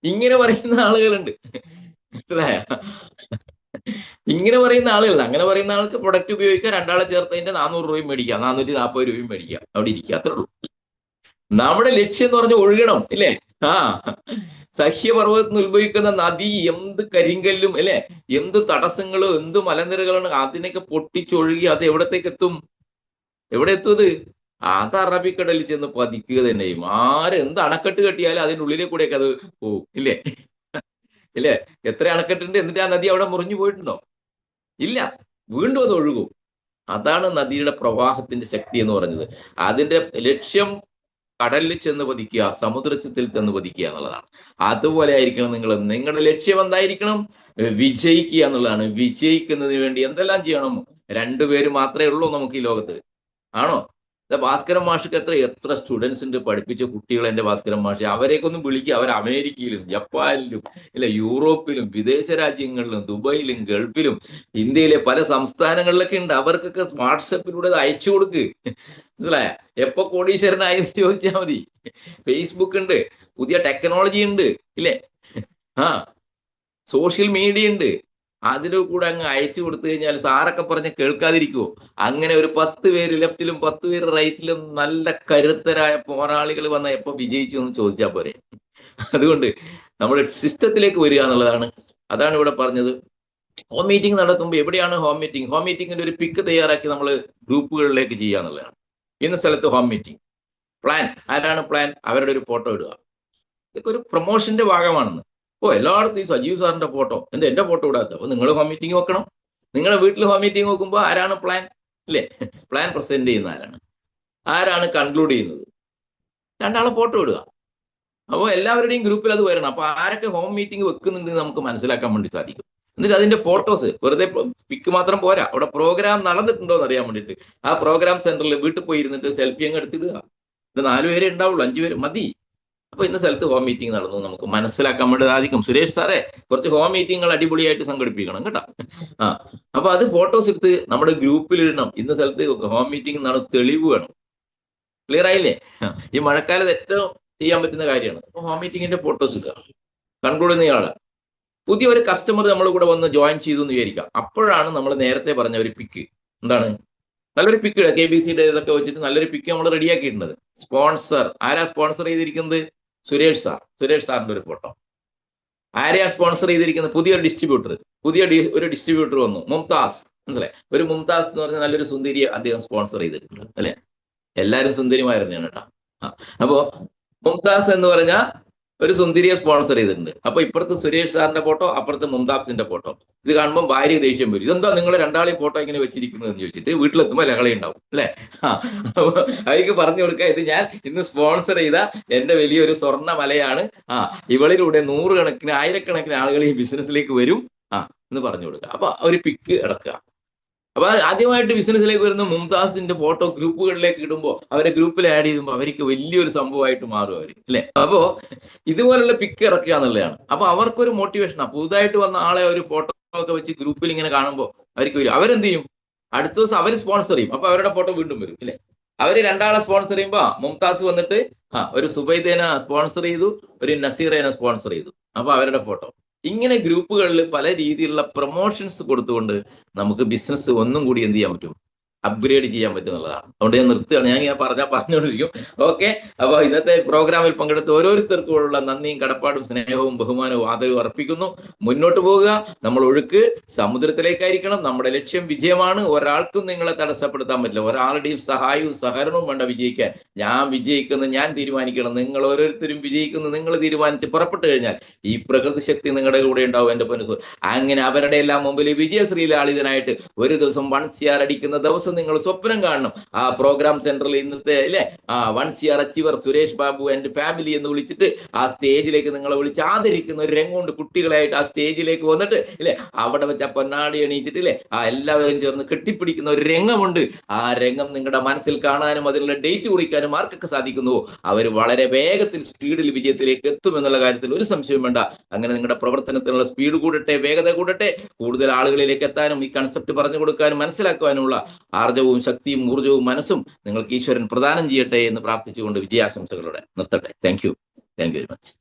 ഇങ്ങനെ പറയുന്ന ആളുകളുണ്ട് അല്ലേ. ഇങ്ങനെ പറയുന്ന ആളുകളുണ്ട്. അങ്ങനെ പറയുന്ന ആൾക്ക് പ്രൊഡക്റ്റ് ഉപയോഗിക്കുക, 2 ആളെ ചേർത്തതിന്റെ 400 രൂപയും മേടിക്കാം, 440 രൂപയും മേടിക്കാം, അവിടെ ഇരിക്കുക, അത്രേ ഉള്ളൂ. നമ്മുടെ ലക്ഷ്യം എന്ന് പറഞ്ഞാൽ ഒഴുകണം ഇല്ലേ. സഹ്യപർവ്വതത്തിൽ നിന്ന് ഉത്ഭവിക്കുന്ന നദി എന്ത് കരിങ്കല്ലും അല്ലെ, എന്ത് തടസ്സങ്ങളും എന്ത് മലനിരകളാണ്, അതിനൊക്കെ പൊട്ടിച്ചൊഴുകി അത് എവിടത്തേക്ക് എത്തും? എവിടെ എത്തും? അത് അറബിക്കടലിൽ ചെന്ന് പതിക്കുക തന്നെ ചെയ്യും. എന്ത് അണക്കെട്ട് കെട്ടിയാലും അതിൻ്റെ ഉള്ളിലെ കൂടെയൊക്കെ അത് പോകും ഇല്ലേ. ഇല്ലേ, എത്ര അണക്കെട്ടുണ്ട്, എന്നിട്ട് ആ നദി അവിടെ മുറിഞ്ഞു പോയിട്ടുണ്ടോ? ഇല്ല, വീണ്ടും അത് ഒഴുകും. അതാണ് നദിയുടെ പ്രവാഹത്തിന്റെ ശക്തി എന്ന് പറഞ്ഞത്. അതിന്റെ ലക്ഷ്യം കടലിൽ ചെന്ന് പതിക്കുക, സമുദ്രത്തിൽ ചെന്ന് പതിക്കുക എന്നുള്ളതാണ്. അതുപോലെ ആയിരിക്കണം നിങ്ങളുടെ ലക്ഷ്യം എന്തായിരിക്കണം? വിജയിക്കുക എന്നുള്ളതാണ്. വിജയിക്കുന്നതിന് വേണ്ടി എന്തെല്ലാം ചെയ്യണം? 2 പേര് മാത്രമേ ഉള്ളൂ നമുക്ക് ഈ ലോകത്ത്, ആണോ? ഭാസ്കരൻ മാഷക്ക് എത്ര സ്റ്റുഡൻസ് ഉണ്ട്, പഠിപ്പിച്ച കുട്ടികൾ. എൻ്റെ ഭാസ്കരൻ മാഷ്, അവരെയൊക്കെ ഒന്ന് വിളിക്കുക. അവർ അമേരിക്കയിലും ജപ്പാനിലും ഇല്ല യൂറോപ്പിലും വിദേശ രാജ്യങ്ങളിലും ദുബൈയിലും ഗൾഫിലും ഇന്ത്യയിലെ പല സംസ്ഥാനങ്ങളിലൊക്കെ ഉണ്ട്. അവർക്കൊക്കെ വാട്സപ്പിലൂടെ അയച്ചു കൊടുക്ക്. മനസ്സിലായ? എപ്പോ കോടീശ്വരനായി ചോദിച്ചാൽ മതി. ഫേസ്ബുക്ക് ഉണ്ട്, പുതിയ ടെക്നോളജി ഉണ്ട് ഇല്ലേ, സോഷ്യൽ മീഡിയ ഉണ്ട്. അതിൽ കൂടെ അങ്ങ് അയച്ചു കൊടുത്തു കഴിഞ്ഞാൽ സാറൊക്കെ പറഞ്ഞ് കേൾക്കാതിരിക്കുവോ? അങ്ങനെ ഒരു 10 പേര് ലെഫ്റ്റിലും 10 പേര് റൈറ്റിലും നല്ല കരുത്തരായ പോരാളികൾ വന്ന എപ്പോ വിജയിച്ചു എന്ന് ചോദിച്ചാൽ പോരെ. അതുകൊണ്ട് നമ്മുടെ സിസ്റ്റത്തിലേക്ക് വരിക എന്നുള്ളതാണ്. അതാണ് ഇവിടെ പറഞ്ഞത്. ഹോം മീറ്റിംഗ് നടത്തുമ്പോൾ എവിടെയാണ് ഹോം മീറ്റിംഗ്? ഹോം മീറ്റിംഗിന്റെ ഒരു പിക്ക് തയ്യാറാക്കി നമ്മൾ ഗ്രൂപ്പുകളിലേക്ക് ചെയ്യുക എന്നുള്ളതാണ്. ഇന്ന സ്ഥലത്ത് ഹോം മീറ്റിംഗ് പ്ലാൻ. ആരാണ് പ്ലാൻ? അവരുടെ ഒരു ഫോട്ടോ ഇടുക. ഇതൊക്കെ ഒരു പ്രൊമോഷന്റെ ഭാഗമാണെന്ന്. എല്ലായിടത്തും ഈ സജീവ് സാറിന്റെ ഫോട്ടോ, എന്റെ ഫോട്ടോ ഇടാത്ത. അപ്പൊ നിങ്ങൾ ഹോം മീറ്റിംഗ് വെക്കണം. നിങ്ങളുടെ വീട്ടിൽ ഹോം മീറ്റിംഗ് വെക്കുമ്പോൾ ആരാണ് പ്ലാൻ അല്ലേ? പ്ലാൻ പ്രസന്റ് ചെയ്യുന്ന ആരാണ് കൺക്ലൂഡ് ചെയ്യുന്നത്? 2 ആളെ ഫോട്ടോ ഇടുക. അപ്പോൾ എല്ലാവരുടെയും ഗ്രൂപ്പിൽ അത് വരണം. അപ്പൊ ആരൊക്കെ ഹോം മീറ്റിംഗ് വെക്കുന്നുണ്ട് നമുക്ക് മനസ്സിലാക്കാൻ വേണ്ടി സാധിക്കും. എന്നിട്ട് അതിന്റെ ഫോട്ടോസ്, വെറുതെ പിക്ക് മാത്രം പോരാ, അവിടെ പ്രോഗ്രാം നടന്നിട്ടുണ്ടോ എന്ന് അറിയാൻ വേണ്ടിയിട്ട് ആ പ്രോഗ്രാം സെന്ററിൽ വീട്ടിൽ പോയി ഇരുന്നിട്ട് സെൽഫി അങ്ങ് എടുത്തിടുക. 4 പേരെ ഉണ്ടാവുള്ളൂ, 5 പേര് മതി. അപ്പൊ ഇന്ന സ്ഥലത്ത് ഹോം മീറ്റിംഗ് നടന്നു നമുക്ക് മനസ്സിലാക്കാൻ വേണ്ടി സാധിക്കും. സുരേഷ് സാറേ, കുറച്ച് ഹോം മീറ്റിംഗുകൾ അടിപൊളിയായിട്ട് സംഘടിപ്പിക്കണം കേട്ടോ. അപ്പൊ അത് ഫോട്ടോസ് എടുത്ത് നമ്മുടെ ഗ്രൂപ്പിൽ ഇടണം. ഇന്ന സ്ഥലത്ത് ഹോം മീറ്റിംഗ് നടന്നു, തെളിവ് വേണം. ക്ലിയർ ആയില്ലേ? ഈ മഴക്കാലത്ത് ഏറ്റവും ചെയ്യാൻ പറ്റുന്ന കാര്യമാണ്. അപ്പൊ ഹോം മീറ്റിംഗിന്റെ ഫോട്ടോസ് ഇടുക. കൺക്ലൂഡ് ചെയ്യുന്നയാളാണ്. പുതിയ ഒരു കസ്റ്റമർ നമ്മൾ കൂടെ വന്ന് ജോയിൻ ചെയ്തു എന്ന് വിചാരിക്കാം. അപ്പോഴാണ് നമ്മൾ നേരത്തെ പറഞ്ഞ ഒരു പിക്ക് എന്താണ്? നല്ലൊരു പിക്ക് ഇടുക, KBCയുടെ ഇതൊക്കെ വെച്ചിട്ട് നല്ലൊരു പിക്ക് നമ്മൾ റെഡിയാക്കിയിട്ടുണ്ട്. സ്പോൺസർ ആരാ സ്പോൺസർ ചെയ്തിരിക്കുന്നത്? സുരേഷ് സാറിന്റെ ഒരു ഫോട്ടോ. ആരെയാ സ്പോൺസർ ചെയ്തിരിക്കുന്നത്? പുതിയൊരു ഡിസ്ട്രിബ്യൂട്ടർ, ഒരു ഡിസ്ട്രിബ്യൂട്ടർ വന്നു, മുംതാസ്. മനസ്സിലായി? ഒരു മുംതാസ് എന്ന് പറഞ്ഞാൽ നല്ലൊരു സുന്ദരിയെ അദ്ദേഹം സ്പോൺസർ ചെയ്തിട്ടുണ്ട് അല്ലെ? എല്ലാവരും സുന്ദരിമായിരുന്നാണ് കേട്ടോ. അപ്പോ മുംതാസ് എന്ന് പറഞ്ഞാൽ ഒരു സുന്ദരിയെ സ്പോൺസർ ചെയ്തിട്ടുണ്ട്. അപ്പൊ ഇപ്പുറത്ത് സുരേഷ് സാറിന്റെ ഫോട്ടോ, അപ്പുറത്ത് മുംതാസിന്റെ ഫോട്ടോ. ഇത് കാണുമ്പോൾ ഭാര്യ ദേഷ്യം വരും. ഇതെന്താ നിങ്ങൾ രണ്ടാളെയും ഫോട്ടോ ഇങ്ങനെ വെച്ചിരിക്കുന്നത് എന്ന് ചോദിച്ചിട്ട് വീട്ടിലെത്തുമ്പോൾ ലഹള ഉണ്ടാവും അല്ലെ? അപ്പൊ അവർക്ക് പറഞ്ഞു കൊടുക്കുക, ഇത് ഞാൻ ഇന്ന് സ്പോൺസർ ചെയ്ത എന്റെ വലിയൊരു സ്വർണ്ണ മലയാണ്. ഇവളിലൂടെ നൂറുകണക്കിന് ആയിരക്കണക്കിന് ആളുകൾ ഈ ബിസിനസ്സിലേക്ക് വരും എന്ന് പറഞ്ഞു കൊടുക്കുക. അപ്പൊ ഒരു പിക്ക് ഇടക്കുക. അപ്പൊ ആദ്യമായിട്ട് ബിസിനസ്സിലേക്ക് വരുന്ന മുംതാസിന്റെ ഫോട്ടോ ഗ്രൂപ്പുകളിലേക്ക് ഇടുമ്പോൾ, അവരെ ഗ്രൂപ്പിൽ ആഡ് ചെയ്യുമ്പോൾ അവർക്ക് വലിയൊരു സംഭവമായിട്ട് മാറും അവർ അല്ലെ? അപ്പോ ഇതുപോലുള്ള പിക്ക് ഇറക്കുക എന്നുള്ളതാണ്. അപ്പൊ അവർക്കൊരു മോട്ടിവേഷനാണ്. പുതുതായിട്ട് വന്ന ആളെ ഒരു ഫോട്ടോ ഒക്കെ വെച്ച് ഗ്രൂപ്പിൽ ഇങ്ങനെ കാണുമ്പോൾ അവർക്ക് വരും. അവരെന്ത് ചെയ്യും? അടുത്ത ദിവസം അവർ സ്പോൺസർ ചെയ്യും. അപ്പൊ അവരുടെ ഫോട്ടോ വീണ്ടും വരും അല്ലെ? അവര് രണ്ടാളെ സ്പോൺസർ ചെയ്യുമ്പോ മുംതാസ് വന്നിട്ട് ഒരു സുബൈദേനെ സ്പോൺസർ ചെയ്തു, ഒരു നസീറേനെ സ്പോൺസർ ചെയ്തു. അപ്പൊ അവരുടെ ഫോട്ടോ. ഇങ്ങനെ ഗ്രൂപ്പുകളിൽ പല രീതിയിലുള്ള പ്രൊമോഷൻസ് കൊടുത്തുകൊണ്ട് നമുക്ക് ബിസിനസ് ഒന്നും കൂടി എന്ത് ചെയ്യാൻ പറ്റും? അപ്ഗ്രേഡ് ചെയ്യാൻ പറ്റും എന്നുള്ളതാണ്. അതുകൊണ്ട് ഞാൻ നിർത്തുകയാണ്. ഞാൻ ഇങ്ങനെ പറഞ്ഞുകൊണ്ടിരിക്കും. ഓക്കെ. അപ്പോൾ ഇന്നത്തെ പ്രോഗ്രാമിൽ പങ്കെടുത്ത ഓരോരുത്തർക്കുമുള്ള നന്ദിയും കടപ്പാടും സ്നേഹവും ബഹുമാനവും ആദരവും അർപ്പിക്കുന്നു. മുന്നോട്ട് പോവുക. നമ്മൾ ഒഴുക്ക് സമുദ്രത്തിലേക്കായിരിക്കണം. നമ്മുടെ ലക്ഷ്യം വിജയമാണ്. ഒരാൾക്കും നിങ്ങളെ തടസ്സപ്പെടുത്താൻ പറ്റില്ല. ഒരാളുടെയും സഹായവും സഹകരണവും വേണ്ട വിജയിക്കാൻ. ഞാൻ വിജയിക്കുന്നു, ഞാൻ തീരുമാനിക്കണം. നിങ്ങൾ ഓരോരുത്തരും വിജയിക്കുന്നു, നിങ്ങൾ തീരുമാനിച്ച് പുറപ്പെട്ടു കഴിഞ്ഞാൽ ഈ പ്രകൃതി ശക്തി നിങ്ങളുടെ കൂടെ ഉണ്ടാവും എൻ്റെ പൊന്നു. അങ്ങനെ അവരുടെ എല്ലാം മുമ്പിൽ വിജയശ്രീലാളിതനായിട്ട് ഒരു ദിവസം 1 CR അടിക്കുന്ന ദിവസം നിങ്ങൾ സ്വപ്നം കാണണം. ആ പ്രോഗ്രാം സെന്ററിൽ ഇന്നത്തെ അല്ലെ 1 CR achiever Suresh Babu and family എന്ന് വിളിച്ചിട്ട് ആ സ്റ്റേജിലേക്ക് നിങ്ങളെ വിളിച്ച് ആദരിക്കുന്ന ഒരു രംഗമുണ്ട്. കുട്ടികളായിട്ട് ആ സ്റ്റേജിലേക്ക് വന്നിട്ട് ഇല്ലേ, അവിടെ വെച്ച് ആ പൊന്നാടി എണീച്ചിട്ട് ഇല്ലേ, എല്ലാവരും ചേർന്ന് കെട്ടിപ്പിടിക്കുന്ന ഒരു രംഗമുണ്ട്. ആ രംഗം നിങ്ങളുടെ മനസ്സിൽ കാണാനും അതിനുള്ള ഡേറ്റ് കുറിക്കാനും ആർക്കൊക്കെ സാധിക്കുന്നുവോ അവർ വളരെ വേഗത്തിൽ സ്പീഡിൽ വിജയത്തിലേക്ക് എത്തുമെന്നുള്ള കാര്യത്തിൽ ഒരു സംശയം വേണ്ട. അങ്ങനെ നിങ്ങളുടെ പ്രവർത്തനത്തിനുള്ള സ്പീഡ് കൂടട്ടെ, വേഗത കൂടട്ടെ. കൂടുതൽ ആളുകളിലേക്ക് എത്താനും ഈ കൺസെപ്റ്റ് പറഞ്ഞു കൊടുക്കാനും മനസ്സിലാക്കുവാനുമുള്ള ആർജവും ശക്തിയും ഊർജവും മനസ്സും നിങ്ങൾക്ക് ഈശ്വരൻ പ്രദാനം ചെയ്യട്ടെ എന്ന് പ്രാർത്ഥിച്ചുകൊണ്ട് വിജയാശംസകളോടെ നിർത്തട്ടെ. Thank you very much.